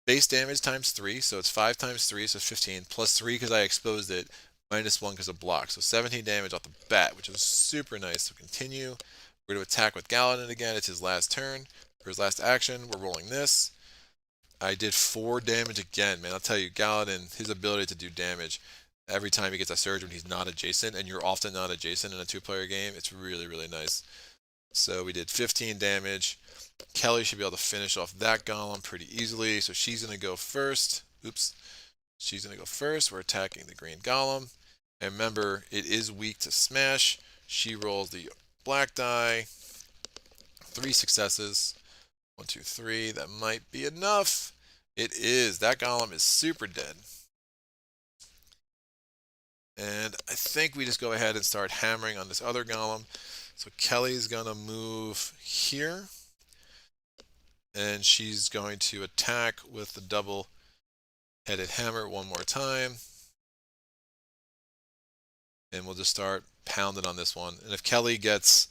base damage times 3. So it's 5 times 3, so it's 15. Plus 3 because I exposed it. Minus 1 because of block. So 17 damage off the bat, which is super nice. So continue. We're going to attack with Galaden again. It's his last turn. For his last action, we're rolling this. I did 4 damage again, man. I'll tell you, Galaden, his ability to do damage every time he gets a surge when he's not adjacent, and you're often not adjacent in a 2-player game, it's really, really nice. So we did 15 damage. Kehli should be able to finish off that golem pretty easily, so she's going to go first. Oops. She's going to go first. We're attacking the green golem. And remember, it is weak to smash. She rolls the black die. 3 successes. 1, 2, 3. That might be enough. It is. That golem is super dead. And I think we just go ahead and start hammering on this other golem. So Kelly's going to move here. And she's going to attack with the double-headed hammer one more time. And we'll just start pounding on this one. And if Kehli gets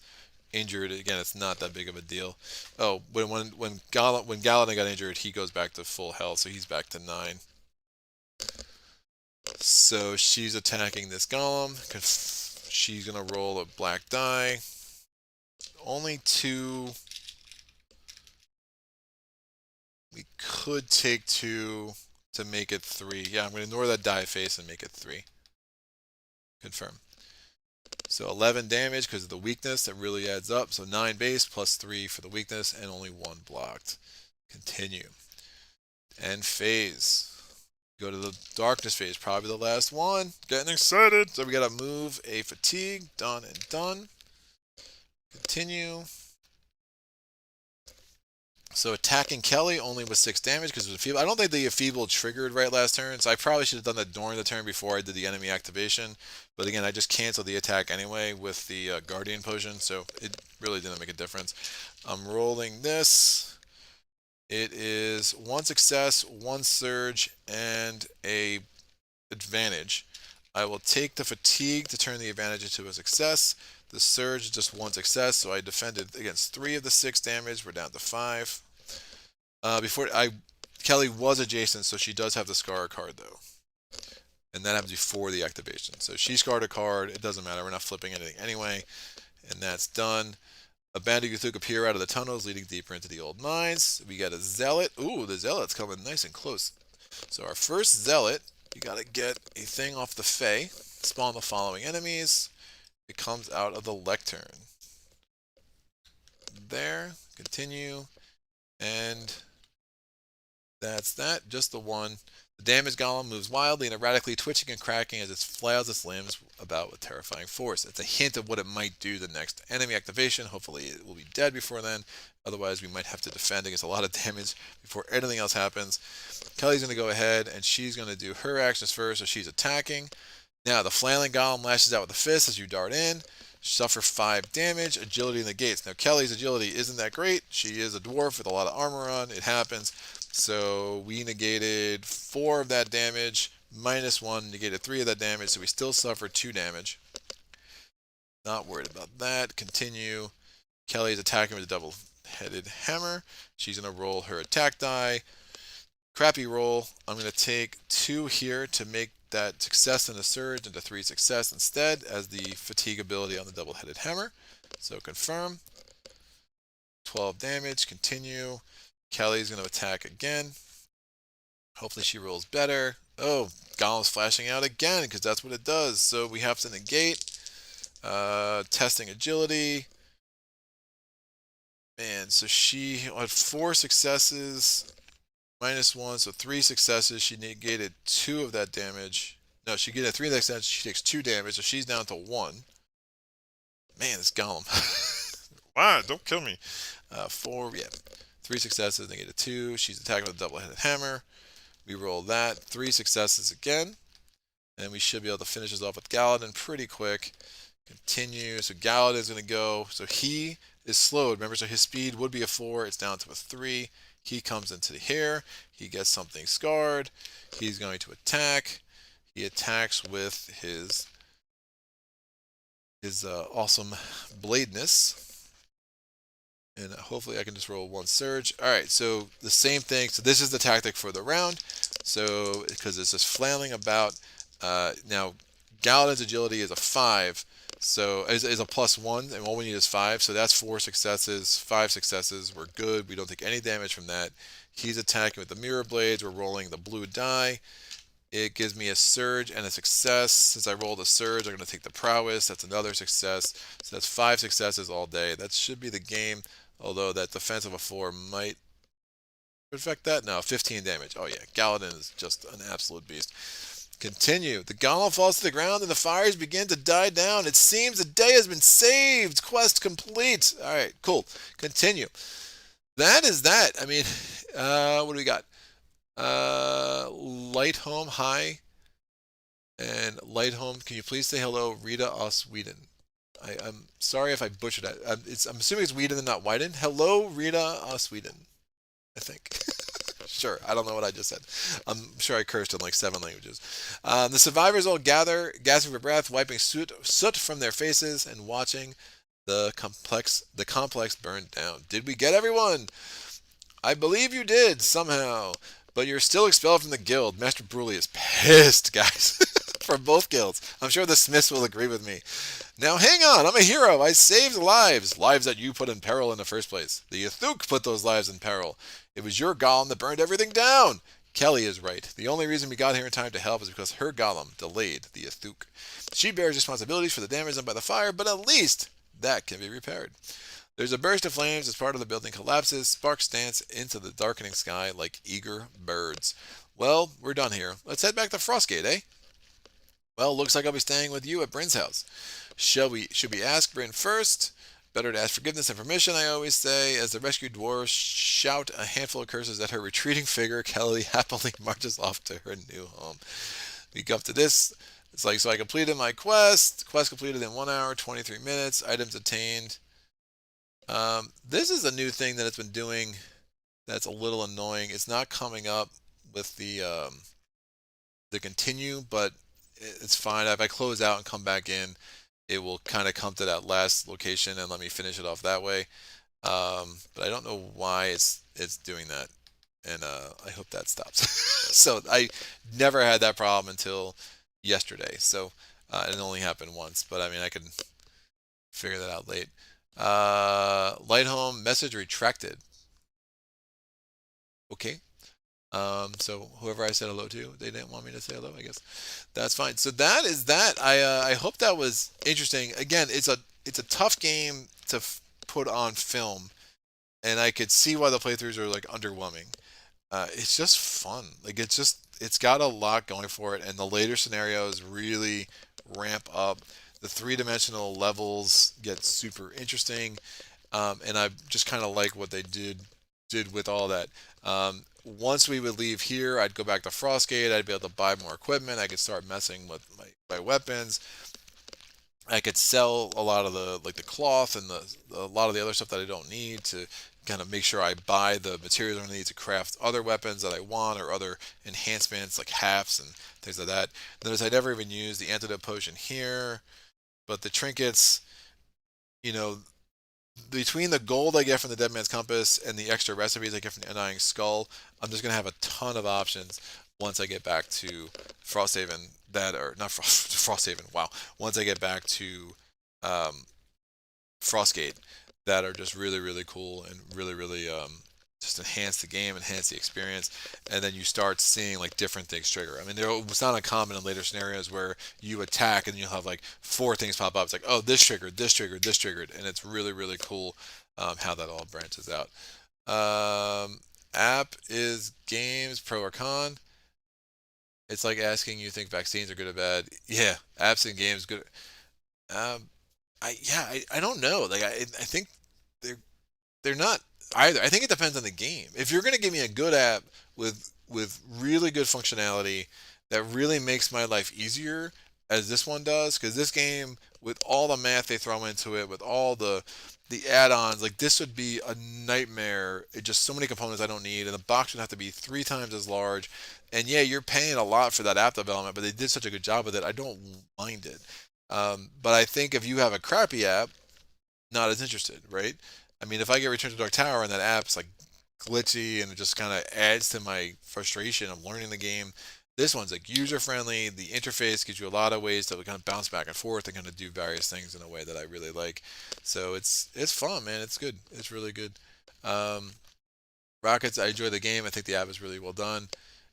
injured, again, it's not that big of a deal. Oh, when Galaden got injured, he goes back to full health, so he's back to 9. So she's attacking this golem. She's going to roll a black die. Only 2. We could take 2 to make it 3. Yeah, I'm going to ignore that die face and make it 3. Confirm. So 11 damage because of the weakness. That really adds up. So 9 base plus 3 for the weakness and only 1 blocked. Continue. End phase. Go to the darkness phase. Probably the last one. Getting excited. So we got to move a fatigue. Done and done. Continue. So attacking Kehli only with 6 damage because it was enfeebled. I don't think the enfeebled triggered right last turn, so I probably should have done that during the turn before I did the enemy activation. But again, I just canceled the attack anyway with the Guardian Potion, so it really didn't make a difference. I'm rolling this. It is 1 success, 1 surge, and a advantage. I will take the fatigue to turn the advantage into a success. The surge is just 1 success, so I defended against 3 of the 6 damage. We're down to 5. Kehli was adjacent, so she does have the Scar card, though. and that happens before the activation. So she scarred a card. It doesn't matter. We're not flipping anything anyway, and that's done. A Bandit Guthuk appear out of the tunnels leading deeper into the old mines. We got a Zealot. Ooh, the Zealot's coming nice and close. So our first Zealot, you got to get a thing off the Fae. Spawn the following enemies. It comes out of the lectern. There. Continue. And that's that. Just the one. The damaged golem moves wildly and erratically, twitching and cracking as it flails its limbs about with terrifying force. It's a hint of what it might do the next enemy activation. Hopefully it will be dead before then. Otherwise we might have to defend against a lot of damage before anything else happens. Kehli's going to go ahead and she's going to do her actions first, so she's attacking. Now the flailing golem lashes out with a fist as you dart in. Suffer 5 damage, agility negates. Now Kehli's agility isn't that great. She is a dwarf with a lot of armor on. It happens. So we negated 4 of that damage, -1, negated 3 of that damage, so we still suffer 2 damage. Not worried about that. Continue. Kehli's attacking with a double-headed hammer. She's going to roll her attack die. Crappy roll. I'm going to take 2 here to make that success and a surge into 3 success instead as the fatigue ability on the double-headed hammer. So confirm. 12 damage. Continue. Kehli's going to attack again. Hopefully she rolls better. Oh, Golem's flashing out again because that's what it does. So we have to negate. Testing agility. Man, so she had 4 successes. -1, so 3 successes. She negated 2 of that damage. No, she get 3 of that damage. She takes 2 damage, so she's down to 1. Man, this Golem. Wow, don't kill me. 4, yeah. 3 successes, negated 2. She's attacking with a double-headed hammer. We roll that. 3 successes again. And we should be able to finish this off with Galaden pretty quick. Continue. So Galaden is going to go. So he is slowed. Remember, so his speed would be a 4. It's down to a 3. He comes into here. He gets something scarred. He's going to attack. He attacks with his awesome bladeness. And hopefully I can just roll 1 surge. Alright, so the same thing. So this is the tactic for the round. So, because it's just flailing about. Now, Galaden's agility is a 5. So, is a +1, and all we need is 5. So that's 4 successes, 5 successes. We're good. We don't take any damage from that. He's attacking with the mirror blades. We're rolling the blue die. It gives me a surge and a success. Since I rolled a surge, I'm going to take the prowess. That's another success. So that's 5 successes all day. That should be the game. Although that defense of a 4 might affect that. No, 15 damage. Oh yeah, Galaden is just an absolute beast. Continue. The golem falls to the ground and the fires begin to die down. It seems the day has been saved. Quest complete. All right, cool. Continue. That is that. I mean, what do we got? Light Home, hi. And Light Home, can you please say hello, Rita Osweden? I'm sorry if I butchered that. I'm assuming it's Whedon and not Wyden. Hello, Rita Osweden, I think. Sure, I don't know what I just said. I'm sure I cursed in like 7 languages. The survivors all gather, gasping for breath, wiping soot from their faces, and watching the complex burn down. Did we get everyone? I believe you did, somehow. But you're still expelled from the guild. Master Bruley is pissed, guys. For both guilds. I'm sure the Smiths will agree with me. Now hang on, I'm a hero. I saved lives. Lives that you put in peril in the first place. The Yathuk put those lives in peril. It was your golem that burned everything down. Kehli is right. The only reason we got here in time to help is because her golem delayed the Yathuk. She bears responsibilities for the damage done by the fire, but at least that can be repaired. There's a burst of flames as part of the building collapses. Sparks dance into the darkening sky like eager birds. Well, we're done here. Let's head back to Frostgate, eh? Well, looks like I'll be staying with you at Bryn's house. Should we ask Bryn first? Better to ask forgiveness and permission, I always say. As the rescued dwarves shout a handful of curses at her retreating figure, Kehli happily marches off to her new home. We go up to this. It's like, so I completed my quest. Quest completed in 1 hour, 23 minutes. Items attained. This is a new thing that it's been doing that's a little annoying. It's not coming up with the continue, but it's fine. If I close out and come back in, it will kind of come to that last location and let me finish it off that way. But I don't know why it's doing that, and I hope that stops. So I never had that problem until yesterday. So it only happened once, but I mean I can figure that out late. Light home message retracted. Okay. So whoever I said hello to, they didn't want me to say hello. I guess that's fine. So that is that. I hope that was interesting. Again, it's a tough game to put on film, and I could see why the playthroughs are like underwhelming. It's just fun. Like it's got a lot going for it, and the later scenarios really ramp up. The three-dimensional levels get super interesting, and I just kind of like what they did with all that. Once we would leave here, I'd go back to Frostgate. I'd be able to buy more equipment. I could start messing with my weapons. I could sell a lot of the cloth and a lot of the other stuff that I don't need to kind of make sure I buy the materials I need to craft other weapons that I want or other enhancements like hafts and things like that. Notice I never even used the Antidote Potion here, but the trinkets, you know, between the gold I get from the Deadman's Compass and the extra recipes I get from the Undying Skull, I'm just gonna have a ton of options once I get back to Frosthaven. That or not Frosthaven. Wow. Once I get back to um, Frostgate, that are just really cool and really just enhance the game, enhance the experience, and then you start seeing like different things trigger. I mean, it's not uncommon in later scenarios where you attack and you'll have like four things pop up. It's like, oh, this triggered, this triggered, this triggered, and it's really cool how that all branches out. App is games pro or con. It's like asking you think vaccines are good or bad. Yeah, apps and games good. Um, I don't know. Like I think they're they're not either. I think it depends on the game. If you're going to give me a good app with really good functionality that really makes my life easier, as this one does, because this game with all the math they throw into it, with all the add-ons, like this would be a nightmare. It just so many components I don't need, and the box would have to be 3 times as large. And yeah, you're paying a lot for that app development, but they did such a good job with it. I don't mind it. But I think if you have a crappy app, not as interested, right? I mean, if I get Return to Dark Tower and that app's like glitchy and it just kind of adds to my frustration of learning the game, this one's like user friendly. The interface gives you a lot of ways to kind of bounce back and forth and kind of do various things in a way that I really like. So it's fun, man. It's good. It's really good. Um, Rockets, I enjoy the game. I think the app is really well done.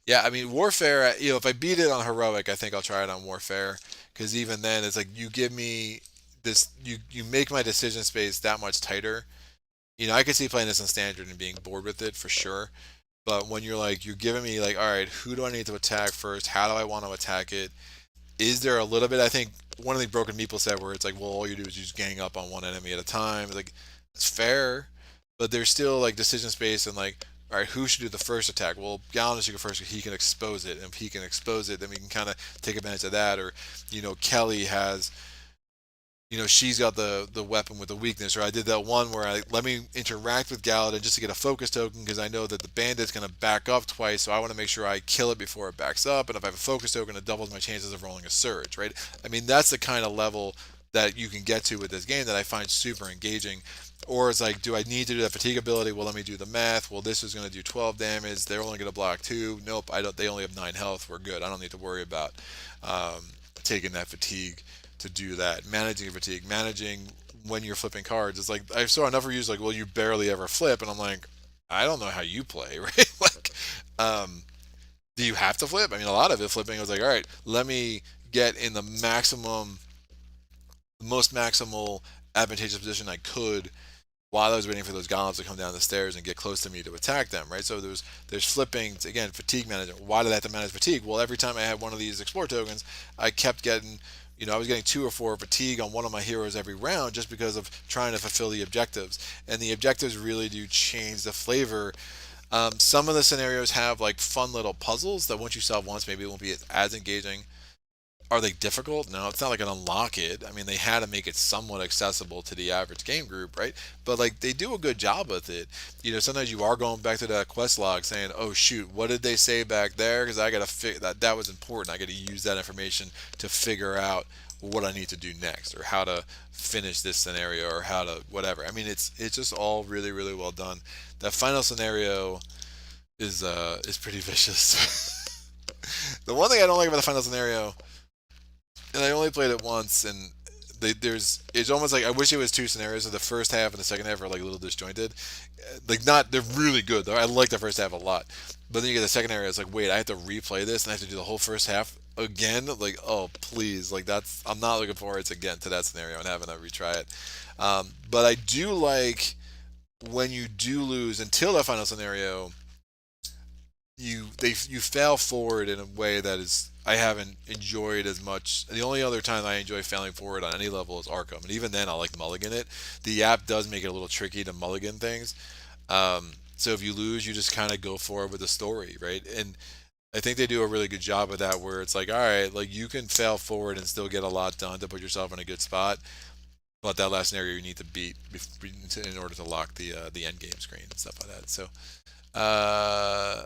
Yeah, I mean, Warfare, if I beat it on Heroic, I think I'll try it on Warfare. Because even then, it's like you give me this, you make my decision space that much tighter. I could see playing this on Standard and being bored with it for sure. But when you're giving me like, all right, who do I need to attack first? How do I want to attack it? Is there a little bit? I think one of the Broken Meeple said where it's like, well, all you do is you just gang up on one enemy at a time. It's like, it's fair, but there's still like decision space and like, all right, who should do the first attack? Well, Galaden should go first. He can expose it, and if he can expose it, then we can kind of take advantage of that. Or, Kehli has she's got the weapon with the weakness. Or I did that one where I let me interact with Galaden just to get a focus token because I know that the bandit's going to back up twice, so I want to make sure I kill it before it backs up. And if I have a focus token, it doubles my chances of rolling a surge, right? I mean, that's the kind of level that you can get to with this game that I find super engaging. Or it's like, do I need to do that fatigue ability? Well, let me do the math. Well, this is going to do 12 damage. They're only going to block 2. Nope, I don't. They only have 9 health. We're good. I don't need to worry about taking that fatigue to do that. Managing fatigue, managing when you're flipping cards. It's like I saw enough reviews like, well, you barely ever flip, and I'm like, I don't know how you play, right? Like, do you have to flip? I mean, a lot of it flipping. I was like, all right, let me get in the most maximal advantageous position I could while I was waiting for those golems to come down the stairs and get close to me to attack them, right? So there's flipping, again, fatigue management. Why did I have to manage fatigue? Well, every time I had one of these explore tokens, I kept getting, I was getting 2 or 4 fatigue on one of my heroes every round just because of trying to fulfill the objectives. And the objectives really do change the flavor. Some of the scenarios have like fun little puzzles that once you solve once, maybe it won't be as engaging. Are they difficult? No, it's not like an unlock it. I mean, they had to make it somewhat accessible to the average game group, right? But like they do a good job with it. Sometimes you are going back to that quest log saying, "Oh shoot, what did they say back there?" Because I got to that was important. I got to use that information to figure out what I need to do next, or how to finish this scenario, or how to whatever. I mean, it's just all really well done. That final scenario is pretty vicious. The one thing I don't like about the final scenario and I only played it once, and there's it's almost like I wish it was two scenarios. So the first half and the second half are like a little disjointed. Like not they're really good though. I like the first half a lot, but then you get the second area. It's like wait, I have to replay this and I have to do the whole first half again. Like oh please, like that's I'm not looking forward to again to that scenario and having to retry it. But I do like when you do lose until the final scenario you fail forward in a way that is I haven't enjoyed as much. The only other time I enjoy failing forward on any level is Arkham, and even then I like mulligan it. The app does make it a little tricky to mulligan things. So if you lose, you just kind of go forward with the story, right? And I think they do a really good job of that, where it's like, all right, like you can fail forward and still get a lot done to put yourself in a good spot, but that last scenario you need to beat in order to lock the end game screen and stuff like that. So. Uh,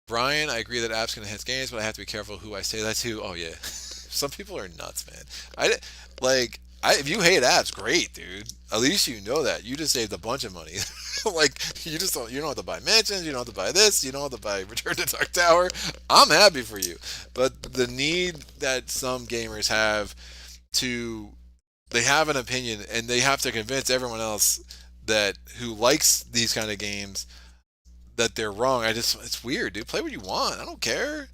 Brian, I agree that apps can enhance games, but I have to be careful who I say that to. Oh yeah, some people are nuts, man. I like if you hate apps, great, dude. At least you know that you just saved a bunch of money. Like you don't have to buy mansions, you don't have to buy this, you don't have to buy Return to Dark Tower. I'm happy for you, but the need that some gamers have to they have an opinion and they have to convince everyone else that who likes these kind of games that they're wrong. I just it's weird, dude. Play what you want. I don't care.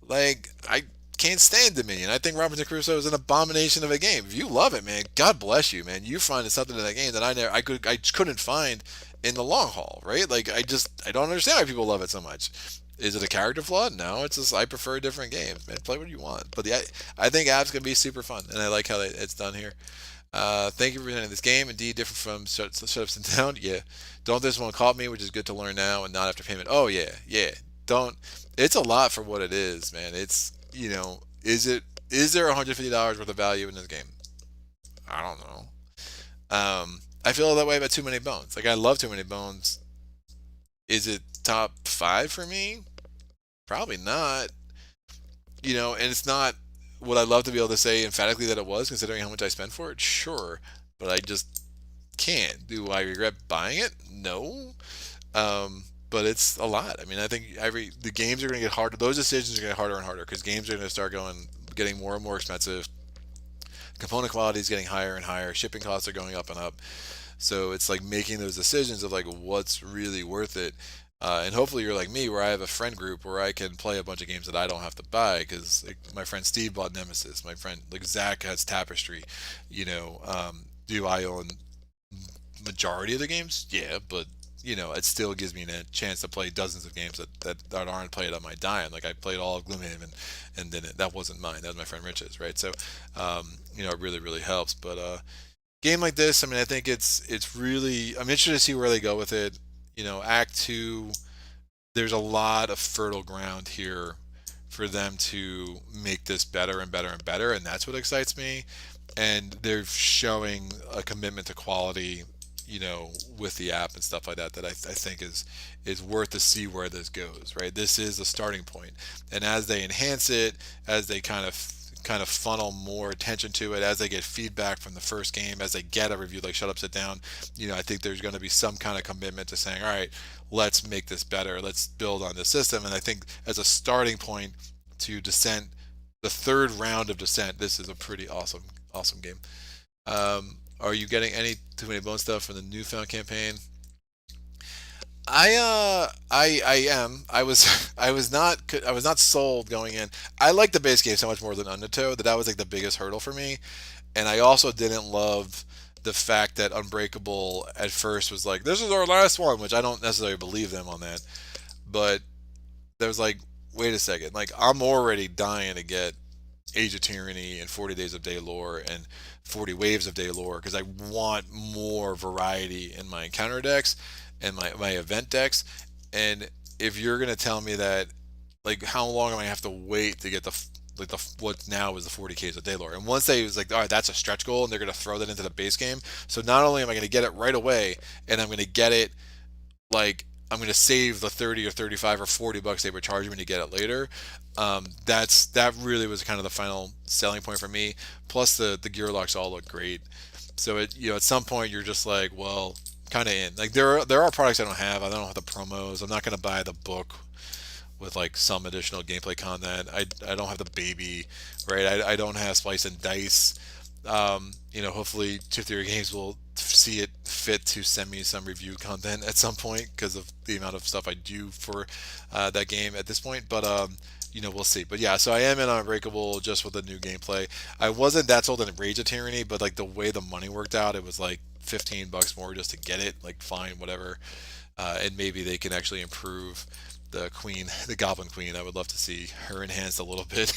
Like I can't stand Dominion. I think Robinson Crusoe is an abomination of a game. If you love it, man, God bless you, man. You find something in that game that I just couldn't find in the long haul, right? Like I don't understand why people love it so much. Is it a character flaw? No, it's just I prefer different games, man. Play what you want. But I think apps can be super fun, and I like how it's done here. Thank you for presenting this game. Indeed, different from Shut Up, Sit Down. Yeah. Don't this one caught me, which is good to learn now and not after payment. Oh, yeah. Yeah. Don't. It's a lot for what it is, man. It's, is there $150 worth of value in this game? I don't know. I feel that way about Too Many Bones. Like, I love Too Many Bones. Is it top five for me? Probably not. And it's not would I love to be able to say emphatically that it was, considering how much I spent for it? Sure, but I just can't. Do I regret buying it? No. But it's a lot. I mean, I think the games are going to get harder. Those decisions are going to get harder and harder because games are going to start getting more and more expensive. Component quality is getting higher and higher. Shipping costs are going up and up. So it's like making those decisions of like what's really worth it. And hopefully you're like me, where I have a friend group where I can play a bunch of games that I don't have to buy because like, my friend Steve bought Nemesis. My friend like Zach has Tapestry. Do I own majority of the games? Yeah, but it still gives me a chance to play dozens of games that aren't played on my dime. Like I played all of Gloomhaven, and then that wasn't mine. That was my friend Rich's, right? So, it really really helps. But game like this, I mean, I think it's really. I'm interested to see where they go with it. Act two, there's a lot of fertile ground here for them to make this better and better and better, and that's what excites me. And they're showing a commitment to quality, with the app and stuff like that that I think is worth to see where this goes. Right, this is a starting point, and as they enhance it, as they kind of funnel more attention to it, as they get feedback from the first game, as they get a review like Shut Up Sit Down, I think there's going to be some kind of commitment to saying, all right, let's make this better, let's build on this system. And I think as a starting point to Descent, the third round of Descent, this is a pretty awesome game. Are you getting any Too Many Bones stuff from the newfound campaign? I am. I was not sold going in. I like the base game so much more than Undertow that was like the biggest hurdle for me, and I also didn't love the fact that Unbreakable at first was like, this is our last one, which I don't necessarily believe them on that, but there was like, wait a second, like I'm already dying to get Age of Tyranny and 40 Days of Daylore and 40 Waves of Daylore because I want more variety in my encounter decks and my event decks. And if you're gonna tell me that, like, how long am I have to wait to get the what now is the 40Ks of Daylore? And once they was like, all right, that's a stretch goal, and they're gonna throw that into the base game. So not only am I gonna get it right away, and I'm gonna get it like I'm going to save the 30 or 35 or $40 they were charging me to get it later. That really was kind of the final selling point for me. Plus the gear locks all look great. So at some point you're just like, well, kind of in. Like there are products I don't have. I don't have the promos. I'm not going to buy the book with like some additional gameplay content. I don't have the baby, right? I don't have Splice and Dice. Hopefully, Two Theory Games will see it fit to send me some review content at some point because of the amount of stuff I do for that game at this point. But we'll see. But yeah, so I am in Unbreakable just with the new gameplay. I wasn't that sold in Rage of Tyranny, but like the way the money worked out, it was like $15 more just to get it. Like, fine, whatever. And maybe they can actually improve the queen, the Goblin Queen. I would love to see her enhanced a little bit.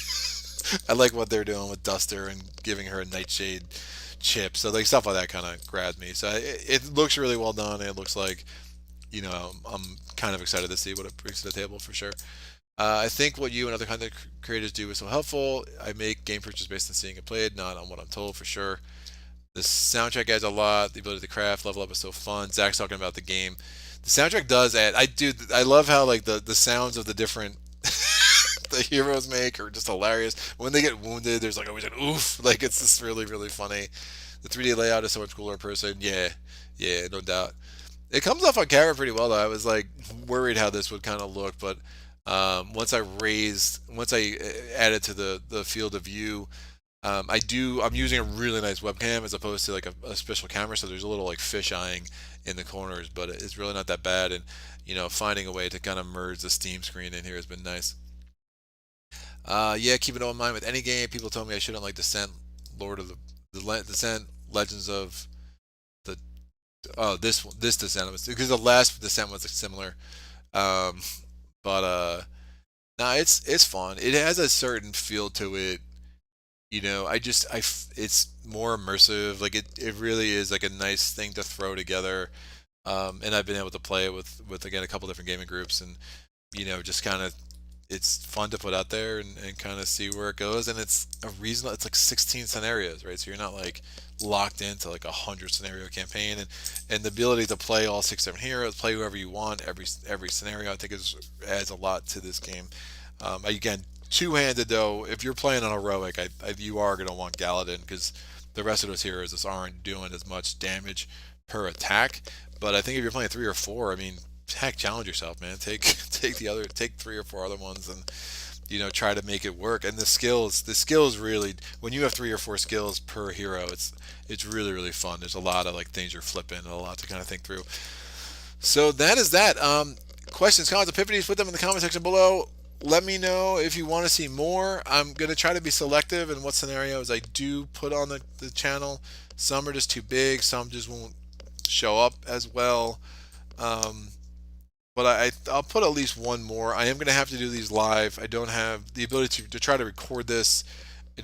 I like what they're doing with Duster and giving her a Nightshade chip. So like stuff like that kind of grabbed me. So it looks really well done. And it looks like I'm kind of excited to see what it brings to the table for sure. I think what you and other content creators do is so helpful. I make game purchases based on seeing it played, not on what I'm told for sure. The soundtrack adds a lot. The ability to craft, level up is so fun. Zach's talking about the game. The soundtrack does add. I love how like the sounds of the different the heroes make are just hilarious. When they get wounded, there's like always an oof. Like it's just really really funny. The 3D layout is so much cooler in person. Yeah, yeah, no doubt. It comes off on camera pretty well though. I was like worried how this would kind of look, but once I added to the field of view, I'm using a really nice webcam as opposed to like a special camera, so there's a little like fish eyeing in the corners, but it's really not that bad. And finding a way to kind of merge the Steam screen in here has been nice. Yeah, keep it all in mind with any game. People told me I shouldn't like Descent, Lord of Descent, Legends of the this Descent was because the last Descent was similar. Um, but nah, it's fun. It has a certain feel to it. It's more immersive. Like it really is like a nice thing to throw together. And I've been able to play it with again a couple different gaming groups, and just kind of it's fun to put out there and kind of see where it goes. And it's a reason. It's like 16 scenarios, right? So you're not like locked into like 100 scenario campaign, and the ability to play all 6 different heroes, play whoever you want, every scenario. I think adds a lot to this game. Again, two-handed though, if you're playing on heroic, you are going to want Galaden because the rest of those heroes just aren't doing as much damage per attack. But I think if you're playing 3 or 4, I mean, heck, challenge yourself, man. Take 3 or 4 other ones, and try to make it work. And the skills really, when you have 3 or 4 skills per hero, it's really really fun. There's a lot of like things you're flipping and a lot to kind of think through. So that is that. Questions, comments, epiphanies, put them in the comment section below. Let me know if you want to see more. I'm going to try to be selective in what scenarios I do put on the channel. Some are just too big, some just won't show up as well. But I'll put at least one more. I am going to have to do these live. I don't have the ability to try to record this.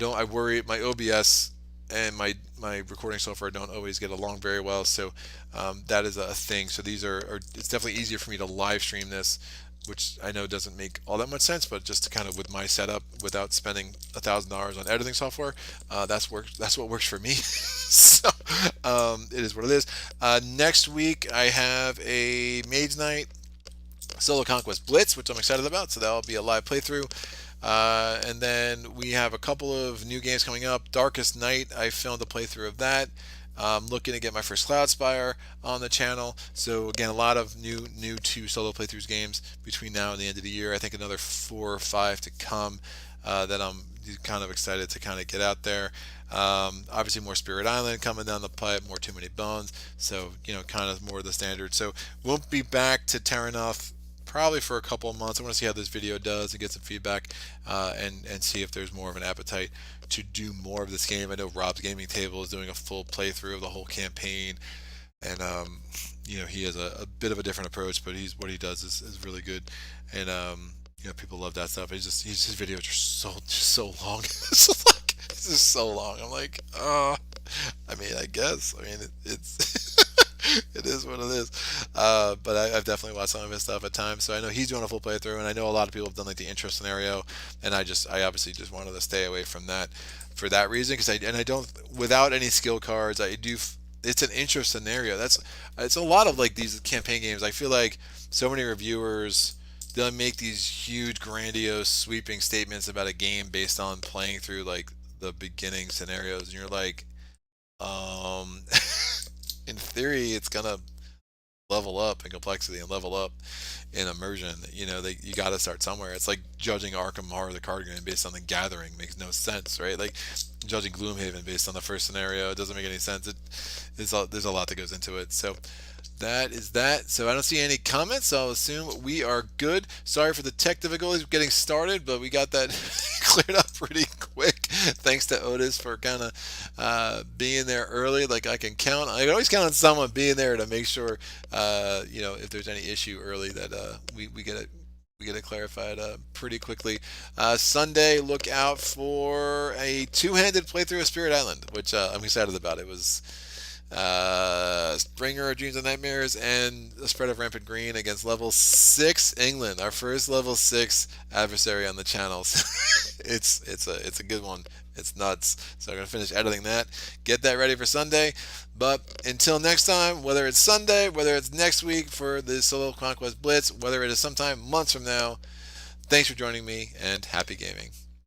I worry my OBS and my recording software don't always get along very well, so that is a thing. So these are it's definitely easier for me to live stream this, which I know doesn't make all that much sense, but just to kind of with my setup without spending $1,000 on editing software, that's what works for me. So it is what it is. Next week I have a Mage Knight Solo Conquest Blitz, which I'm excited about, so that'll be a live playthrough. And then we have a couple of new games coming up. Darkest Night, I filmed a playthrough of that. I'm looking to get my first Cloudspire on the channel. So again, a lot of new 2 solo playthroughs games between now and the end of the year. I think another 4 or 5 to come that I'm kind of excited to kind of get out there. Obviously more Spirit Island coming down the pipe, more Too Many Bones. So kind of more of the standard. So won't be back to Terranoth probably for a couple of months. I want to see how this video does and get some feedback and see if there's more of an appetite to do more of this game. I know Rob's Gaming Table is doing a full playthrough of the whole campaign, and he has a bit of a different approach, but what he does is really good, and people love that stuff. His videos are just so long. It's just so long. I'm like, I mean, I guess. I mean, it's it is what it is. But I've definitely watched some of his stuff at times, so I know he's doing a full playthrough, and I know a lot of people have done like the intro scenario, and I obviously just wanted to stay away from that for that reason, because I don't, without any skill cards, I do. It's an intro scenario. It's a lot of like these campaign games. I feel like so many reviewers, they'll make these huge, grandiose, sweeping statements about a game based on playing through like the beginning scenarios, and you're like, in theory, it's gonna level up in complexity and level up in immersion. You know, you got to start somewhere. It's like judging Arkham Horror the card game based on the Gathering makes no sense, right? Like judging Gloomhaven based on the first scenario, it doesn't make any sense. There's a lot that goes into it. So that is that. So I don't see any comments, so I'll assume we are good. Sorry for the tech difficulties getting started, but we got that cleared up pretty quick. Thanks to Otis for kind of being there early. Like I can always count on someone being there to make sure, if there's any issue early that we get it. We get it clarified pretty quickly. Sunday, look out for a two-handed playthrough of Spirit Island, which I'm excited about. It was Springer, Dreams and Nightmares, and a spread of Rampant Green against level 6 England, our first level 6 adversary on the channels. it's a good one. It's nuts. So I'm gonna finish editing that, get that ready for Sunday. But until next time, whether it's Sunday, whether it's next week for the Solo Conquest Blitz, whether it is sometime months from now, thanks for joining me and happy gaming.